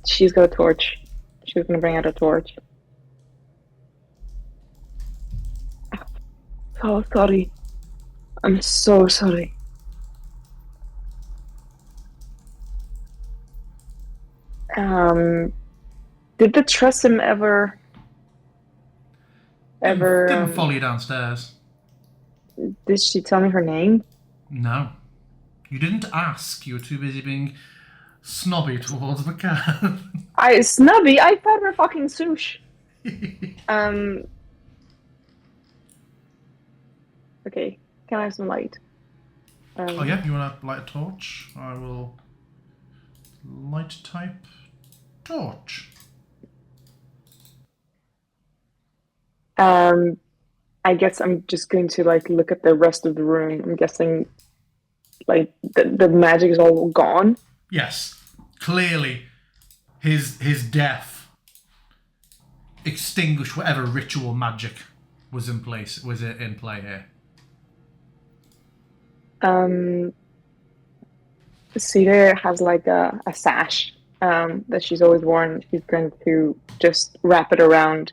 Speaker 3: she's got a torch. She's gonna bring out a torch. Oh, sorry. I'm so sorry. Did the Tressum ever
Speaker 1: Didn't follow you downstairs.
Speaker 3: did she tell me her name?
Speaker 1: No. You didn't ask. You were too busy being snobby towards the cat.
Speaker 3: Snubby, I fed her fucking sush. Okay, can I have some light?
Speaker 1: Oh yeah, you want to light a torch? I will light type torch.
Speaker 3: I guess I'm just going to like look at the rest of the room. I'm guessing like the magic is all gone.
Speaker 1: Yes, clearly his death extinguished whatever ritual magic was in play here.
Speaker 3: Cedar has like a sash that she's always worn. She's going to just wrap it around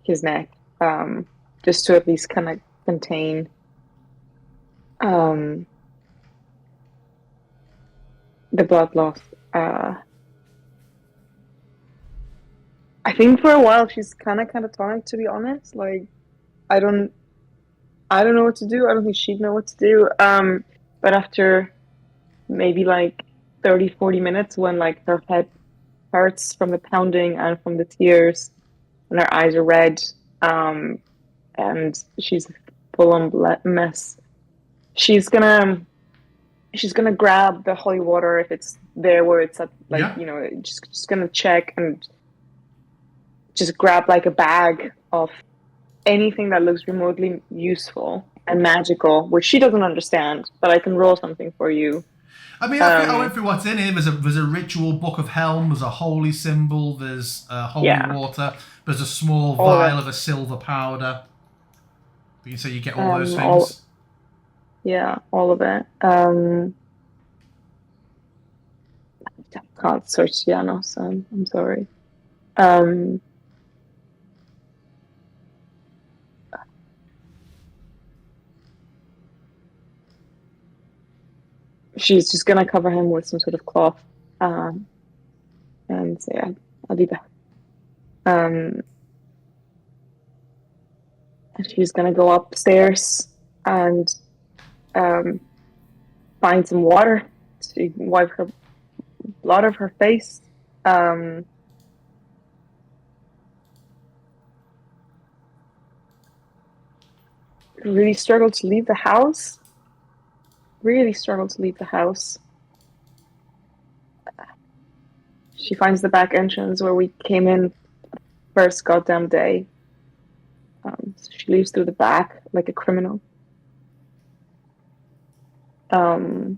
Speaker 3: his neck, just to at least kind of contain the blood loss. I think for a while she's kind of catatonic, to be honest. Like, I don't know what to do. I don't think she'd know what to do. But after maybe like 30, 40 minutes, when like her head hurts from the pounding and from the tears, and her eyes are red, and she's full on mess, she's gonna grab the holy water if it's there where it's at, like,
Speaker 1: Yeah.
Speaker 3: you know, just gonna check and just grab like a bag of anything that looks remotely useful and magical, which she doesn't understand, but I can roll something for you.
Speaker 1: I mean, I went through what's in here. There's a ritual book of helm. There's a holy symbol. There's holy water. There's a small vial of a silver powder. You say you get all those things.
Speaker 3: All of it. I can't search Janos. I'm sorry. She's just gonna cover him with some sort of cloth, and say, I'll be back. And she's gonna go upstairs and find some water to wipe her blood off her face. Really struggled to leave the house. She finds the back entrance where we came in first goddamn day. So she leaves through the back like a criminal. Trying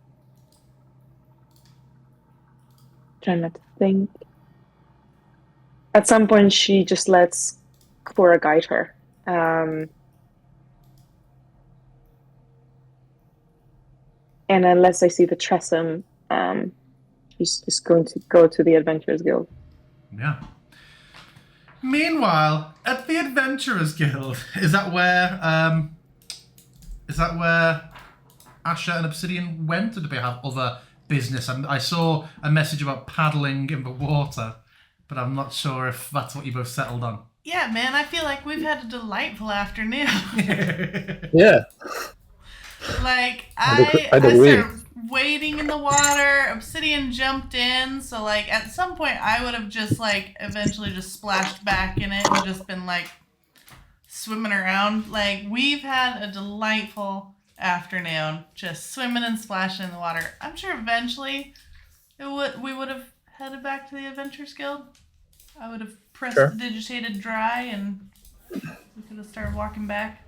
Speaker 3: not to think. At some point, she just lets Cora guide her. And unless I see the Tressum, she's just going to go to the Adventurers Guild.
Speaker 1: Yeah. Meanwhile, at the Adventurers Guild, is that where Asher and Obsidian went, or did they have other business? I saw a message about paddling in the water, but I'm not sure if that's what you both settled on.
Speaker 4: Yeah, man, I feel like we've had a delightful afternoon.
Speaker 5: Yeah.
Speaker 4: Like,
Speaker 5: I
Speaker 4: I
Speaker 5: agree.
Speaker 4: started wading in the water. Obsidian jumped in, so like at some point I would have just like eventually just splashed back in it and just been like swimming around. Like, we've had a delightful afternoon just swimming and splashing in the water. I'm sure eventually we would have headed back to the Adventurers Guild. I would have prestidigitated dry and we could have started walking back.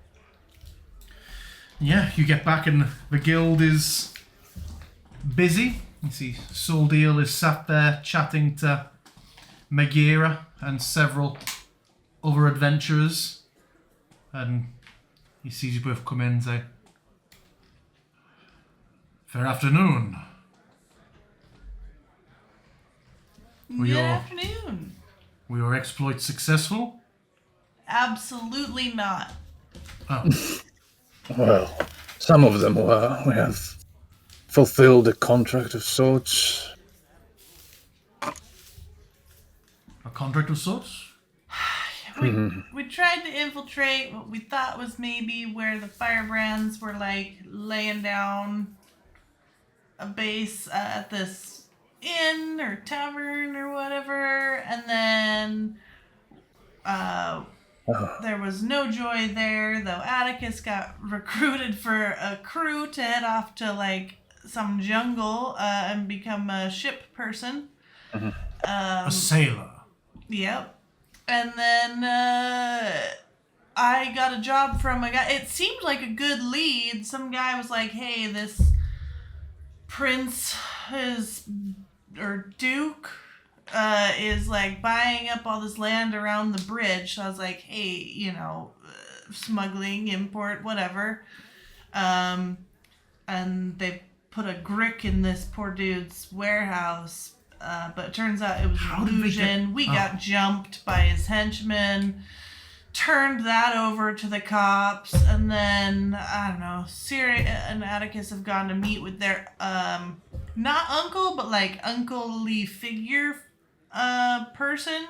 Speaker 1: Yeah, you get back and the guild is busy. You see Soldeal is sat there chatting to Megira and several other adventurers. And he sees you both come in and say, "Fair afternoon."
Speaker 4: Good afternoon.
Speaker 1: Were your exploits successful?
Speaker 4: Absolutely not.
Speaker 1: Oh.
Speaker 5: Well, some of them were. We have fulfilled a contract of sorts.
Speaker 1: A contract of sorts?
Speaker 4: We tried to infiltrate what we thought was maybe where the firebrands were like laying down a base at this inn or tavern or whatever, and then there was no joy there, though Atticus got recruited for a crew to head off to like some jungle and become a ship person.
Speaker 1: A sailor.
Speaker 4: Yep. And then I got a job from a guy. It seemed like a good lead. Some guy was like, hey, this prince or duke is like buying up all this land around the bridge. So I was like, hey, smuggling, import, whatever. And they put a grick in this poor dude's warehouse. But it turns out it was an illusion. We got jumped by his henchmen, turned that over to the cops, and then, I don't know, Siri and Atticus have gone to meet with their, not uncle, but like uncle-y figure person.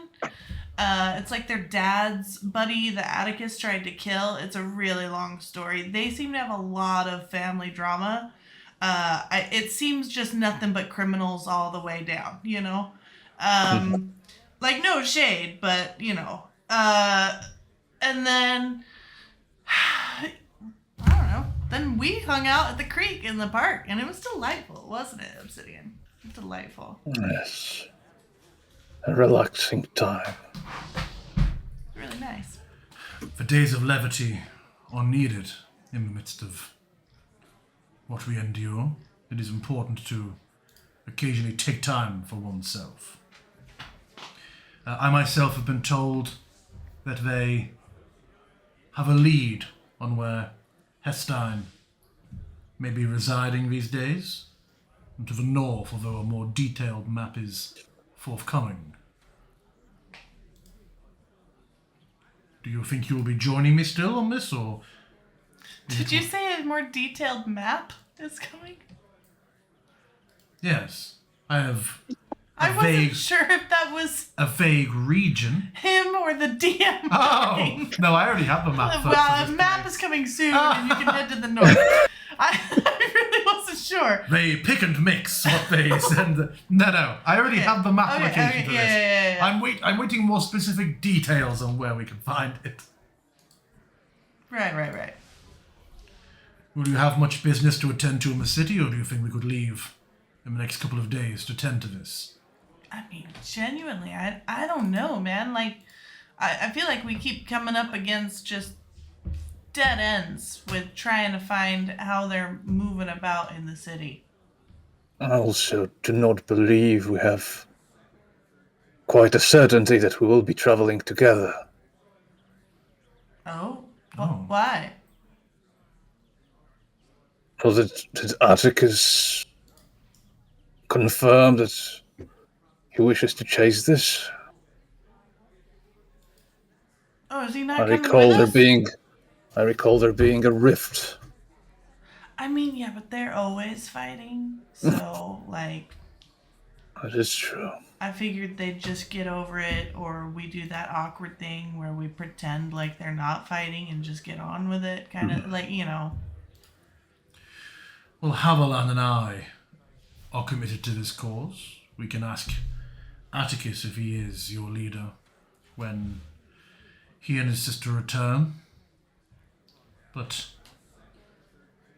Speaker 4: It's like their dad's buddy that Atticus tried to kill. It's a really long story. They seem to have a lot of family drama. It seems just nothing but criminals all the way down, like no shade, but and then I don't know. Then we hung out at the creek in the park, and it was delightful, wasn't it, Obsidian? It was delightful.
Speaker 5: Yes. A relaxing time.
Speaker 4: Really nice.
Speaker 1: The days of levity are needed in the midst of what we endure. It is important to occasionally take time for oneself. I myself have been told that they have a lead on where Hestein may be residing these days, and to the north, although a more detailed map is forthcoming. Do you think you will be joining me still on this, or...
Speaker 4: Did you say a more detailed map is coming?
Speaker 1: Yes, I have
Speaker 4: I wasn't sure if that was
Speaker 1: a vague region.
Speaker 4: him or the DM.
Speaker 1: Oh, no, I already have the map.
Speaker 4: Well, a map is coming soon, and you can head to the north. I really wasn't sure.
Speaker 1: They pick and mix what they send. No, I already have the map location for this.
Speaker 4: Yeah.
Speaker 1: I'm waiting more specific details on where we can find it.
Speaker 4: Right.
Speaker 1: Will you have much business to attend to in the city, or do you think we could leave in the next couple of days to tend to this?
Speaker 4: I mean, genuinely, I don't know, man. Like, I feel like we keep coming up against just dead ends with trying to find how they're moving about in the city.
Speaker 5: I also do not believe we have quite a certainty that we will be traveling together.
Speaker 4: Oh? Why?
Speaker 5: So did Atticus confirm that he wishes to chase this?
Speaker 4: Oh, is he not
Speaker 5: I
Speaker 4: coming
Speaker 5: recall
Speaker 4: with us?
Speaker 5: I recall there being a rift.
Speaker 4: I mean, yeah, but they're always fighting. So, like,
Speaker 5: That is true.
Speaker 4: I figured they'd just get over it, or we do that awkward thing where we pretend like they're not fighting and just get on with it. Kind of like,
Speaker 1: Well, Haviland and I are committed to this cause. We can ask Atticus if he is your leader when he and his sister return. But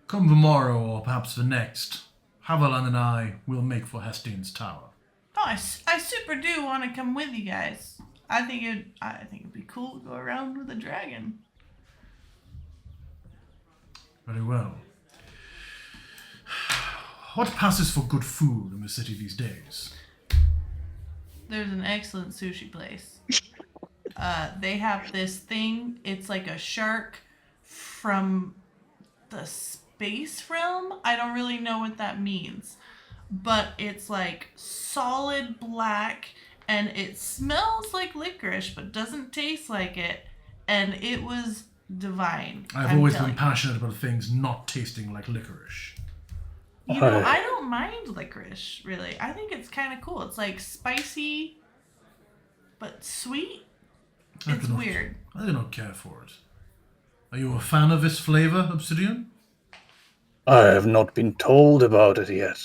Speaker 1: come the morrow, or perhaps the next, Haviland and I will make for Hestian's Tower.
Speaker 4: Oh, I super do want to come with you guys. I think it'd be cool to go around with a dragon.
Speaker 1: Very well. What passes for good food in the city these days?
Speaker 4: There's an excellent sushi place. They have this thing. It's like a shark from the space realm. I don't really know what that means. But it's like solid black and it smells like licorice but doesn't taste like it, and it was divine.
Speaker 1: I've always been passionate about things not tasting like licorice.
Speaker 4: You know, I don't mind licorice, really. I think it's kind of cool. It's like spicy, but sweet. It's weird.
Speaker 1: I do not care for it. Are you a fan of this flavor, Obsidian?
Speaker 5: I have not been told about it yet.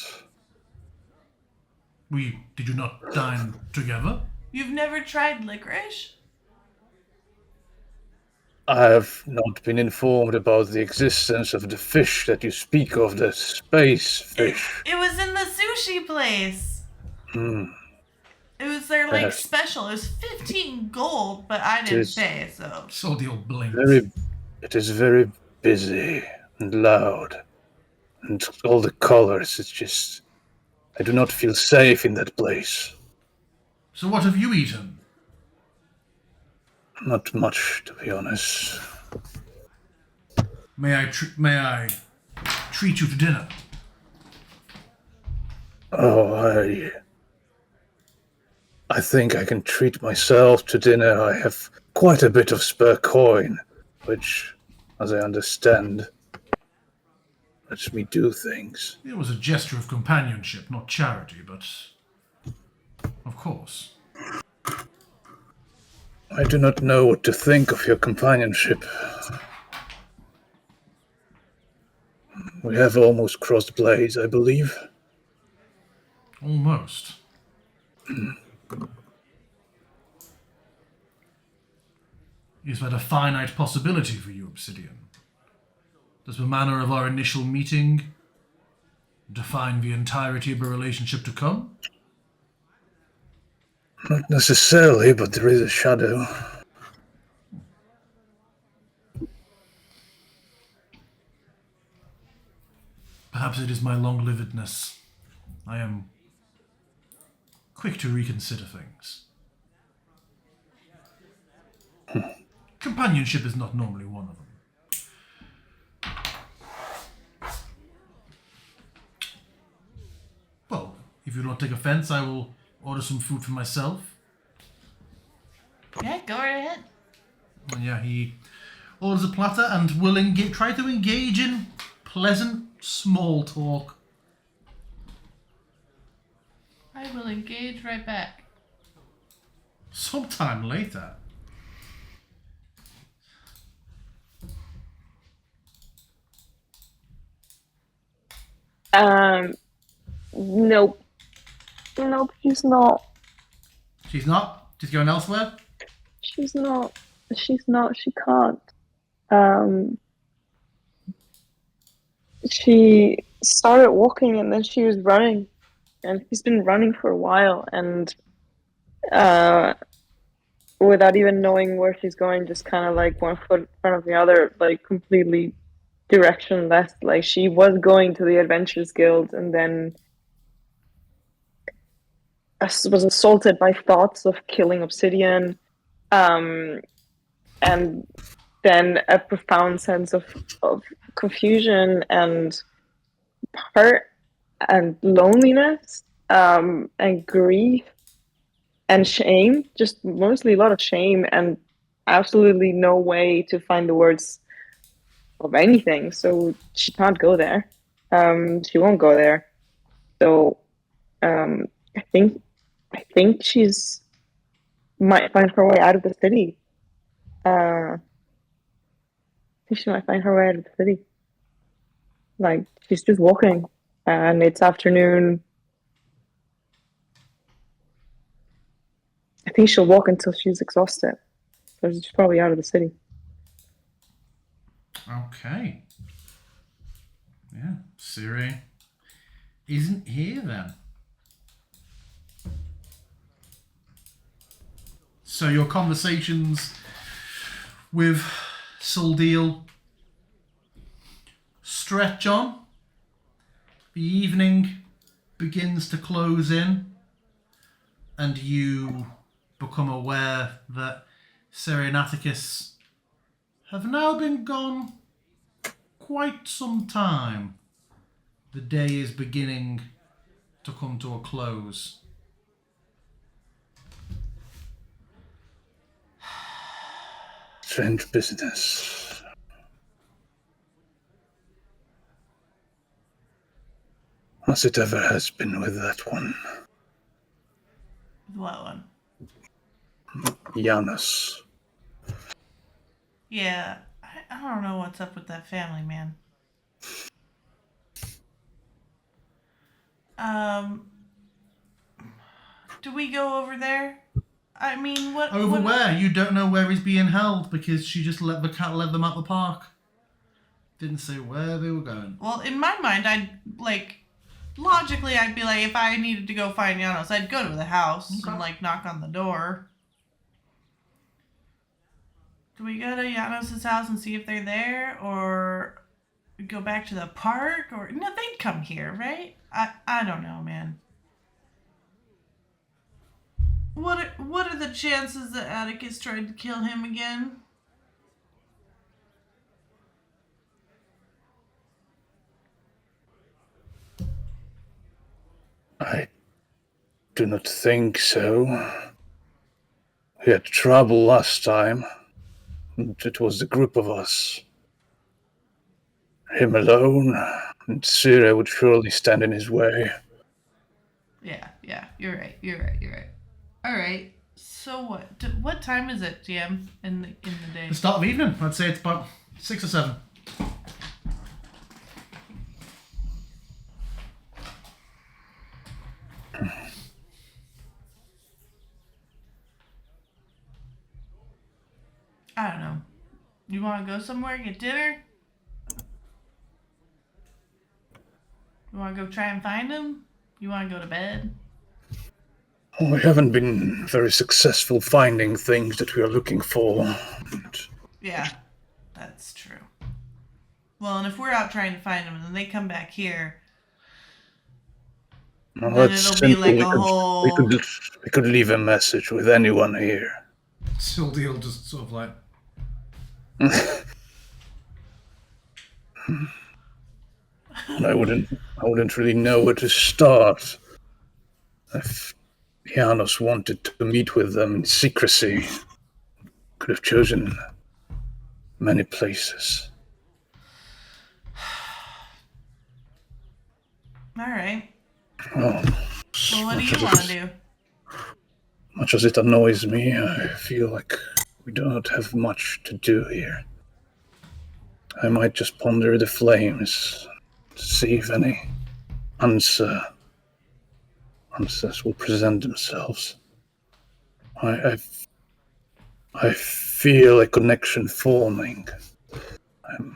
Speaker 1: Did you not dine together?
Speaker 4: You've never tried licorice?
Speaker 5: I have not been informed about the existence of the fish that you speak of, the space fish.
Speaker 4: It was in the sushi place. It was their like special. It was 15 gold, but I didn't pay, so.
Speaker 1: So the old blink.
Speaker 5: It is very busy and loud. And all the colors, it's just... I do not feel safe in that place.
Speaker 1: So what have you eaten?
Speaker 5: Not much, to be honest.
Speaker 1: May I treat you to dinner?
Speaker 5: Oh, I think I can treat myself to dinner. I have quite a bit of spare coin, which, as I understand, lets me do things.
Speaker 1: It was a gesture of companionship, not charity, but... Of course.
Speaker 5: I do not know what to think of your companionship. We have almost crossed blades, I believe.
Speaker 1: Almost. Is that a finite possibility for you, Obsidian? Does the manner of our initial meeting define the entirety of a relationship to come?
Speaker 5: Not necessarily, but there is a shadow.
Speaker 1: Perhaps it is my long-livedness. I am quick to reconsider things. Companionship is not normally one of them. Well, if you don't take offense, I will order some food for myself.
Speaker 4: Yeah, go right ahead.
Speaker 1: And yeah, he orders a platter and will try to engage in pleasant small talk.
Speaker 4: I will engage right back.
Speaker 1: Sometime later.
Speaker 3: Nope. Nope, she's not.
Speaker 1: She's not? She's going elsewhere?
Speaker 3: She's not. She can't. She started walking and then she was running. And she's been running for a while and without even knowing where she's going, just kind of like one foot in front of the other, like completely directionless. Like she was going to the Adventurers Guild and then was assaulted by thoughts of killing Obsidian, and then a profound sense of confusion and hurt and loneliness, and grief and shame, just mostly a lot of shame and absolutely no way to find the words of anything. So she can't go there. She won't go there. So I think she's might find her way out of the city. I think she might find her way out of the city. Like she's just walking, and it's afternoon. I think she'll walk until she's exhausted. So she's probably out of the city.
Speaker 1: Okay. Yeah, Siri isn't here then. So your conversations with Suldil stretch on. The evening begins to close in, and you become aware that Siri and Atticus have now been gone quite some time. The day is beginning to come to a close.
Speaker 5: strange business. As it ever has been with that one.
Speaker 4: What one?
Speaker 5: Janus.
Speaker 4: Yeah, I don't know what's up with that family, man. Do we go over there? I mean, what?
Speaker 1: Over
Speaker 4: what,
Speaker 1: where? You don't know where he's being held because she just let the cat let them out the park. Didn't say where they were going.
Speaker 4: Well, in my mind, logically, I'd be like, if I needed to go find Janos, I'd go to the house and, knock on the door. Do we go to Janos' house and see if they're there, or go back to the park? Or no, they'd come here, right? I don't know, man. What are the chances that Atticus tried to kill him again?
Speaker 5: I do not think so. We had trouble last time. It was the group of us. Him alone, and Sire would surely stand in his way.
Speaker 4: Yeah, you're right. All right. So what time is it, GM, in the day?
Speaker 1: The start of evening. I'd say it's about 6 or 7.
Speaker 4: I don't know. You want to go somewhere, get dinner? You want to go try and find him? You want to go to bed?
Speaker 5: We haven't been very successful finding things that we are looking for.
Speaker 4: Yeah, that's true. Well, and if we're out trying to find him and then they come back here,
Speaker 5: Well,
Speaker 4: then
Speaker 5: that's
Speaker 4: it'll be
Speaker 5: simple.
Speaker 4: like
Speaker 5: we
Speaker 4: a
Speaker 5: could,
Speaker 4: whole...
Speaker 5: we could leave a message with anyone here.
Speaker 1: Sildeal just sort of like...
Speaker 5: I wouldn't really know where to start. If Janos wanted to meet with them in secrecy, could have chosen many places.
Speaker 4: All right.
Speaker 5: Oh,
Speaker 4: Well, what do you want to do?
Speaker 5: much as it annoys me, I feel like we do not have much to do here. I might just ponder the flames, to see if any answers will present themselves. I feel a connection forming. I'm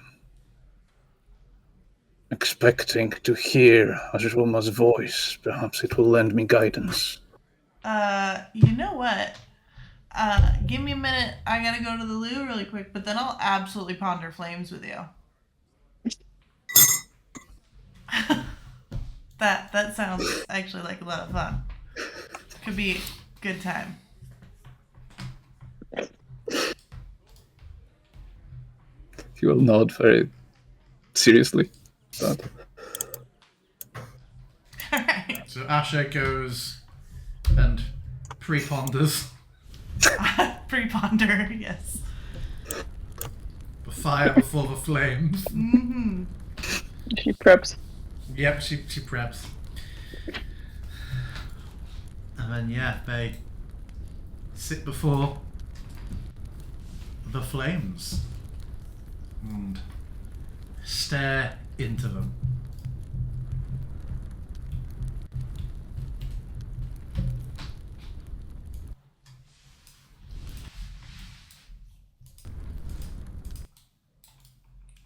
Speaker 5: expecting to hear Ajuma's voice. Perhaps it will lend me guidance.
Speaker 4: You know what? Give me a minute. I gotta go to the loo really quick, but then I'll absolutely ponder flames with you. That sounds actually like a lot of fun. Could be a good time.
Speaker 6: He will nod very seriously. But
Speaker 4: Alright.
Speaker 1: So Asher goes and pre-ponders
Speaker 4: Pre-ponder, yes.
Speaker 1: the fire before the flames.
Speaker 4: Mm-hmm.
Speaker 3: She preps.
Speaker 1: Yep, she preps. And then, yeah, they sit before the flames and stare into them.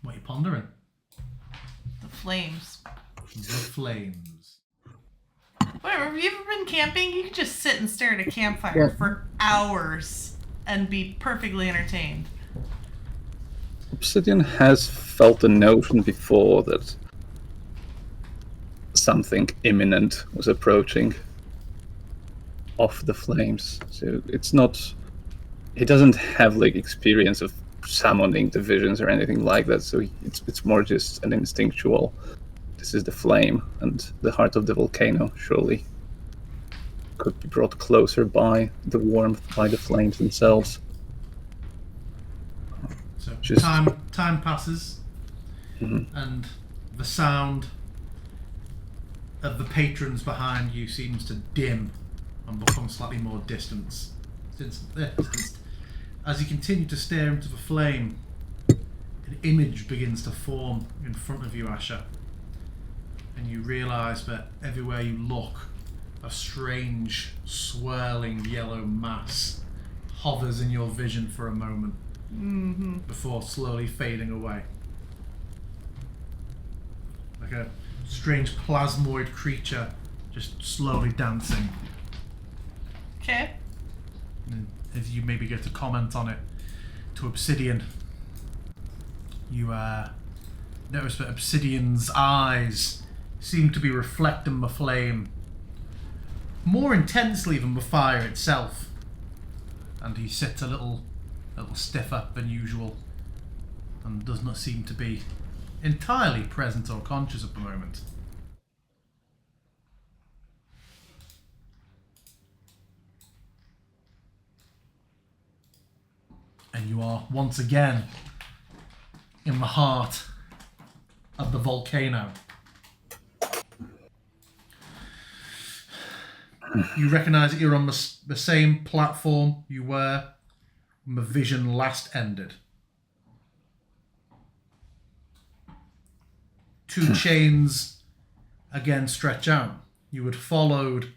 Speaker 1: What are you pondering?
Speaker 4: The flames.
Speaker 1: The flames.
Speaker 4: Whatever, have you ever been camping? You can just sit and stare at a campfire for hours and be perfectly entertained.
Speaker 6: Obsidian has felt the notion before that something imminent was approaching off the flames. So it's not... He doesn't have like experience of summoning the visions or anything like that, so it's more just an instinctual... This is the flame, and the heart of the volcano surely could be brought closer by the warmth, by the flames themselves.
Speaker 1: So
Speaker 6: Just-
Speaker 1: time passes, and the sound of the patrons behind you seems to dim and become slightly more distant. As you continue to stare into the flame, an image begins to form in front of you, Asher, and you realise that everywhere you look, a strange, swirling yellow mass hovers in your vision for a moment before slowly fading away. Like a strange plasmoid creature just slowly dancing.
Speaker 4: Okay.
Speaker 1: And as you maybe get to comment on it to Obsidian, you notice that Obsidian's eyes seem to be reflecting the flame more intensely than the fire itself, and he sits a little stiffer than usual and does not seem to be entirely present or conscious at the moment. And you are once again in the heart of the volcano. You recognise that you're on the same platform you were when the vision last ended. Two chains again stretch out. You had followed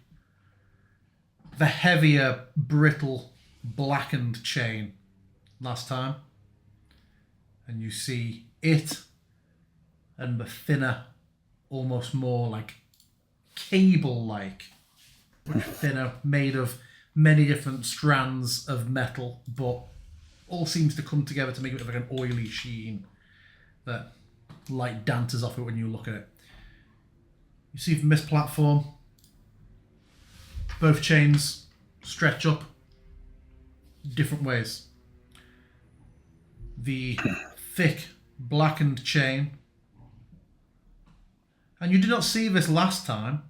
Speaker 1: the heavier, brittle, blackened chain last time, and you see it and the thinner, almost more like cable-like, much thinner, made of many different strands of metal, but all seems to come together to make it like an oily sheen that light dances off it when you look at it. You see from this platform, both chains stretch up different ways. The thick, blackened chain, and you did not see this last time,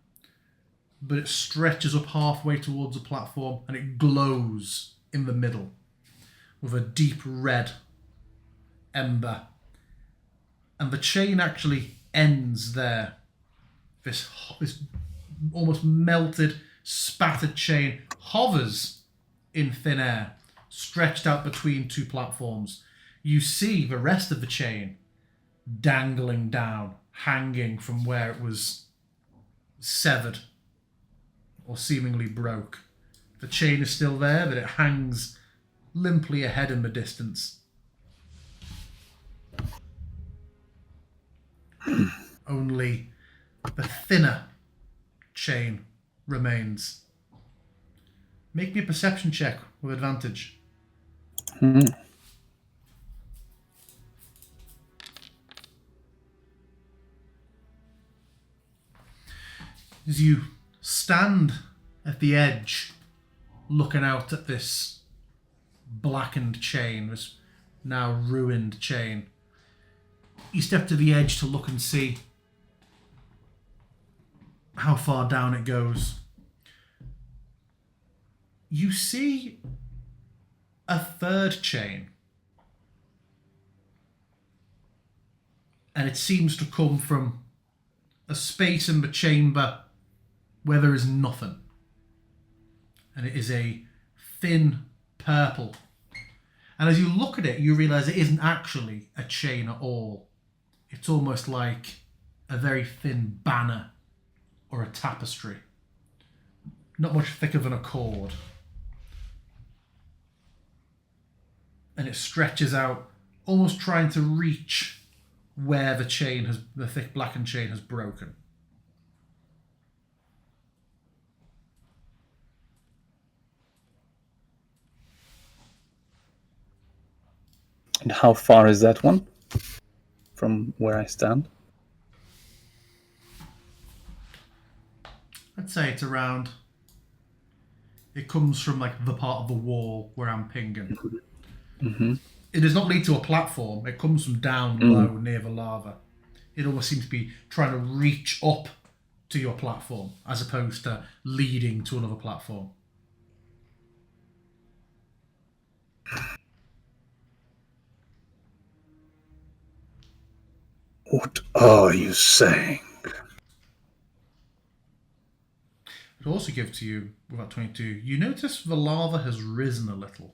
Speaker 1: but it stretches up halfway towards the platform and it glows in the middle with a deep red ember. And the chain actually ends there. This almost melted, spattered chain hovers in thin air, stretched out between two platforms. You see the rest of the chain dangling down, hanging from where it was severed or seemingly broke. The chain is still there, but it hangs limply ahead in the distance. Only the thinner chain remains. Make me a perception check with advantage. As you stand at the edge, looking out at this blackened chain, this now ruined chain, you step to the edge to look and see how far down it goes. You see a third chain, and it seems to come from a space in the chamber where there is nothing. And it is a thin purple. And as you look at it, you realise it isn't actually a chain at all. It's almost like a very thin banner or a tapestry. Not much thicker than a cord. And it stretches out, almost trying to reach where the thick blackened chain has broken.
Speaker 6: And how far is that one from where I stand?
Speaker 1: I'd say it's around... It comes from like the part of the wall where I'm pinging.
Speaker 6: Mm-hmm.
Speaker 1: It does not lead to a platform. It comes from down low near the lava. It almost seems to be trying to reach up to your platform as opposed to leading to another platform.
Speaker 5: What are you saying?
Speaker 1: It also gives to you, without 22, you notice the lava has risen a little.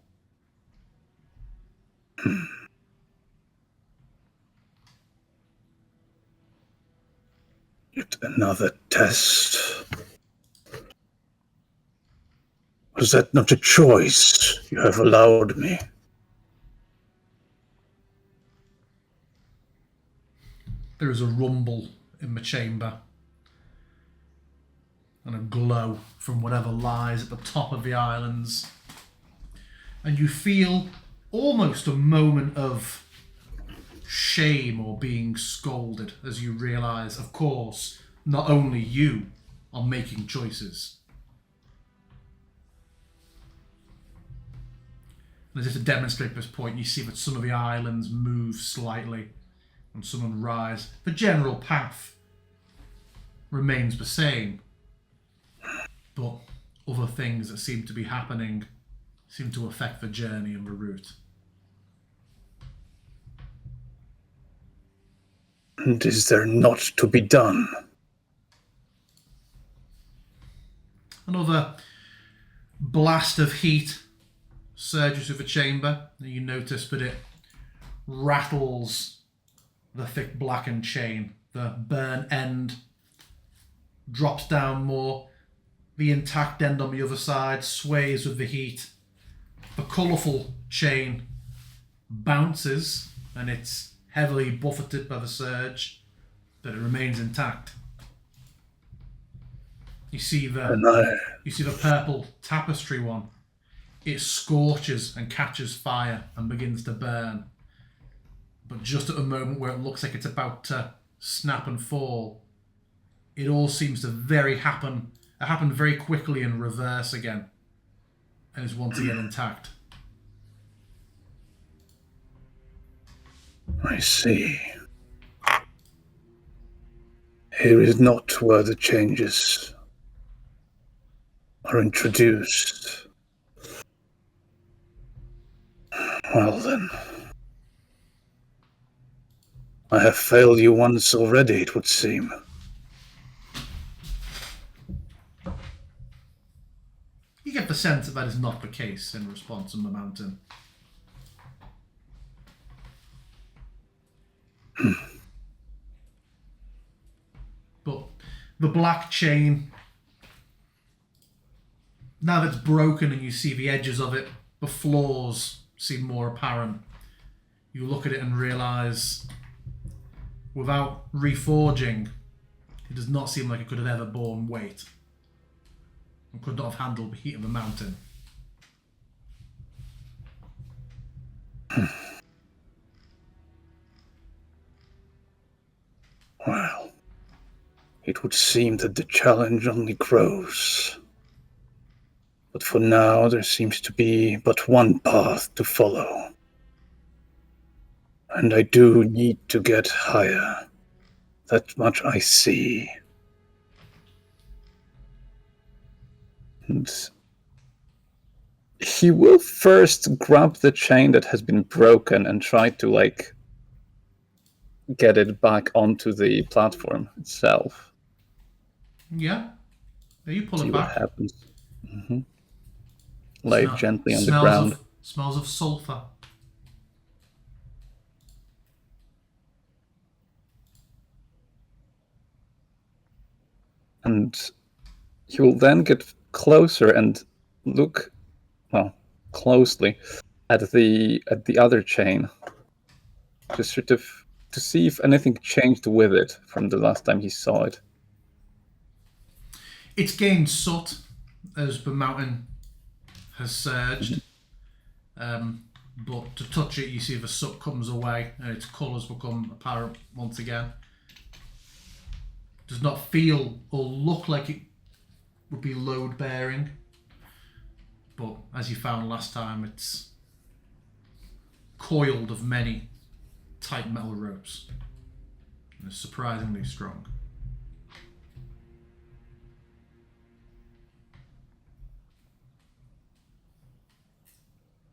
Speaker 5: Yet another test. Was that not a choice you have allowed me?
Speaker 1: There is a rumble in the chamber and a glow from whatever lies at the top of the islands. And you feel almost a moment of shame or being scolded as you realise, of course, not only you are making choices. And as if to demonstrate this point, you see that some of the islands move slightly and some rise. The general path remains the same, but other things that seem to be happening seem to affect the journey and the route.
Speaker 5: And is there not to be done?
Speaker 1: Another blast of heat surges through the chamber, and you notice that it rattles the thick blackened chain. The burnt end drops down more. The intact end on the other side sways with the heat. The colourful chain bounces, and it's heavily buffeted by the surge, but it remains intact. You see the purple tapestry one. It scorches and catches fire and begins to burn. But just at the moment where it looks like it's about to snap and fall, it all seems to happen very quickly in reverse again, and is once again intact.
Speaker 5: I see. Here is not where the changes are introduced. Well then, I have failed you once already, it would seem.
Speaker 1: You get the sense that is not the case in response on the mountain. But the black chain, now that it's broken and you see the edges of it, the flaws seem more apparent. You look at it and realise, without reforging, it does not seem like it could have ever borne weight and could not have handled the heat of the mountain.
Speaker 5: Well, it would seem that the challenge only grows. But for now, there seems to be but one path to follow. And I do need to get higher. That much I see. And he will first grab the chain that has been broken and try to, get it back onto the platform itself.
Speaker 1: Yeah. There you pull
Speaker 5: See
Speaker 1: it
Speaker 5: what
Speaker 1: back.
Speaker 5: happens. Mm-hmm. Lay it gently on the
Speaker 1: Smells
Speaker 5: ground.
Speaker 1: Smells of sulphur.
Speaker 5: And he will then get closer and look, closely at the other chain, just sort of to see if anything changed with it from the last time he saw it.
Speaker 1: It's gained soot as the mountain has surged. But to touch it, you see the soot comes away and its colours become apparent once again. Does not feel or look like it would be load bearing, but as you found last time, it's coiled of many tight metal ropes and is surprisingly strong.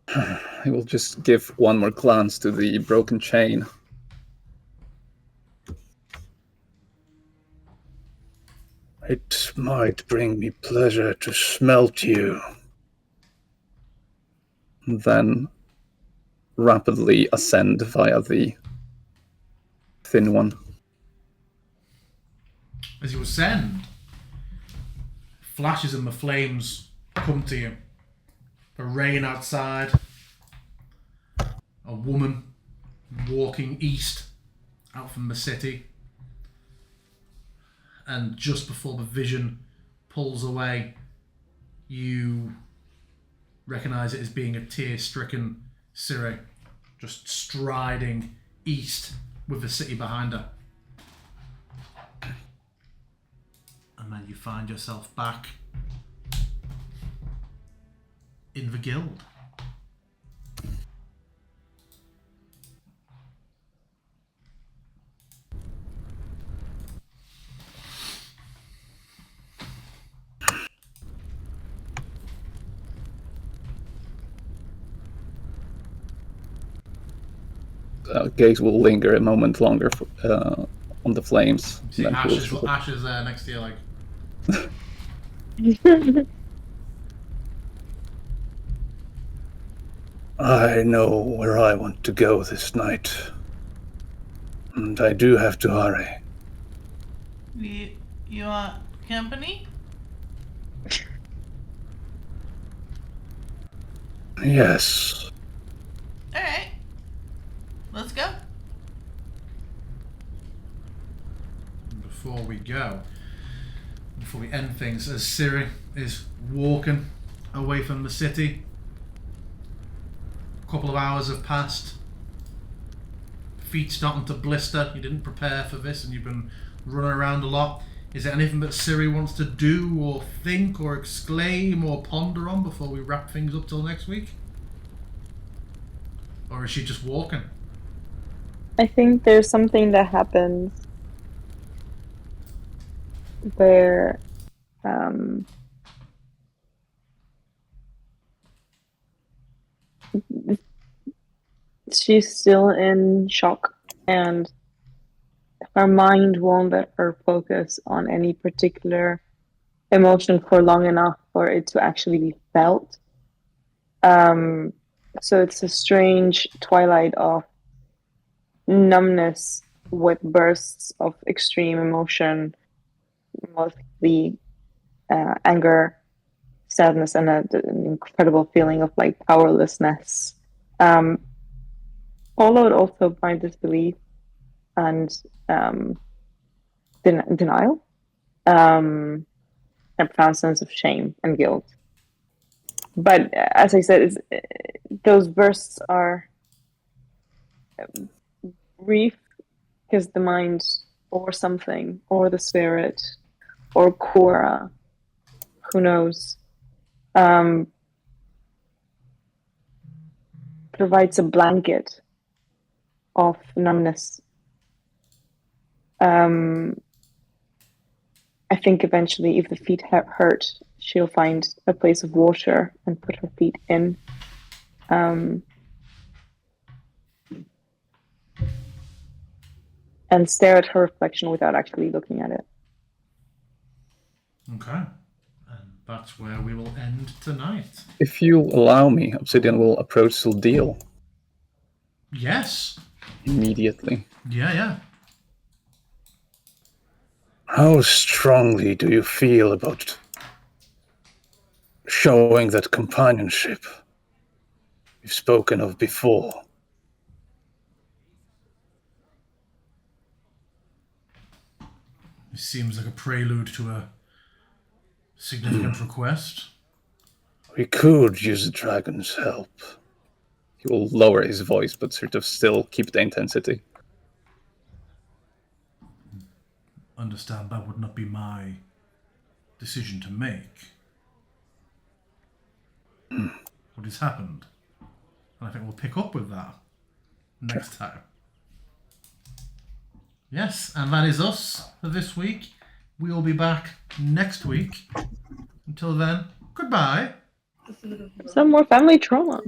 Speaker 5: I will just give one more glance to the broken chain. It might bring me pleasure to smelt you.
Speaker 6: Then rapidly ascend via the thin one.
Speaker 1: As you ascend, flashes and the flames come to you. The rain outside, a woman walking east out from the city, and just before the vision pulls away, you recognize it as being a tear-stricken Ciri, just striding east with the city behind her. And then you find yourself back in the guild.
Speaker 6: Gaze will linger a moment longer on the flames.
Speaker 1: You see
Speaker 6: and then
Speaker 1: ashes there next to you, like,
Speaker 5: I know where I want to go this night. And I do have to hurry.
Speaker 4: You want company?
Speaker 5: Yes.
Speaker 4: Alright. Let's go.
Speaker 1: before we end things, as Ciri is walking away from the city, a couple of hours have passed. Feet starting to blister. You didn't prepare for this and you've been running around a lot. Is there anything that Ciri wants to do or think or exclaim or ponder on before we wrap things up till next week? Or is she just walking?
Speaker 3: I think there's something that happens where she's still in shock and her mind won't let her focus on any particular emotion for long enough for it to actually be felt. So it's a strange twilight of numbness with bursts of extreme emotion, mostly anger, sadness, and an incredible feeling of like powerlessness. Followed also by disbelief and denial, and a profound sense of shame and guilt. But as I said, those bursts are brief because the mind or something or the spirit or Cora, who knows, provides a blanket of numbness. I think eventually, if the feet hurt, she'll find a place of water and put her feet in. And stare at her reflection without actually looking at it.
Speaker 1: Okay. And that's where we will end tonight.
Speaker 6: If you allow me, Obsidian will approach Sildeal
Speaker 1: Yes.
Speaker 6: immediately.
Speaker 1: Yeah.
Speaker 5: How strongly do you feel about showing that companionship you've spoken of before?
Speaker 1: It seems like a prelude to a significant request.
Speaker 5: We could use the dragon's help.
Speaker 6: He will lower his voice, but sort of still keep the intensity.
Speaker 1: Understand that would not be my decision to make. What has happened? And I think we'll pick up with that next time. Yes, and that is us for this week. We will be back next week. Until then, goodbye.
Speaker 3: Some more family trauma.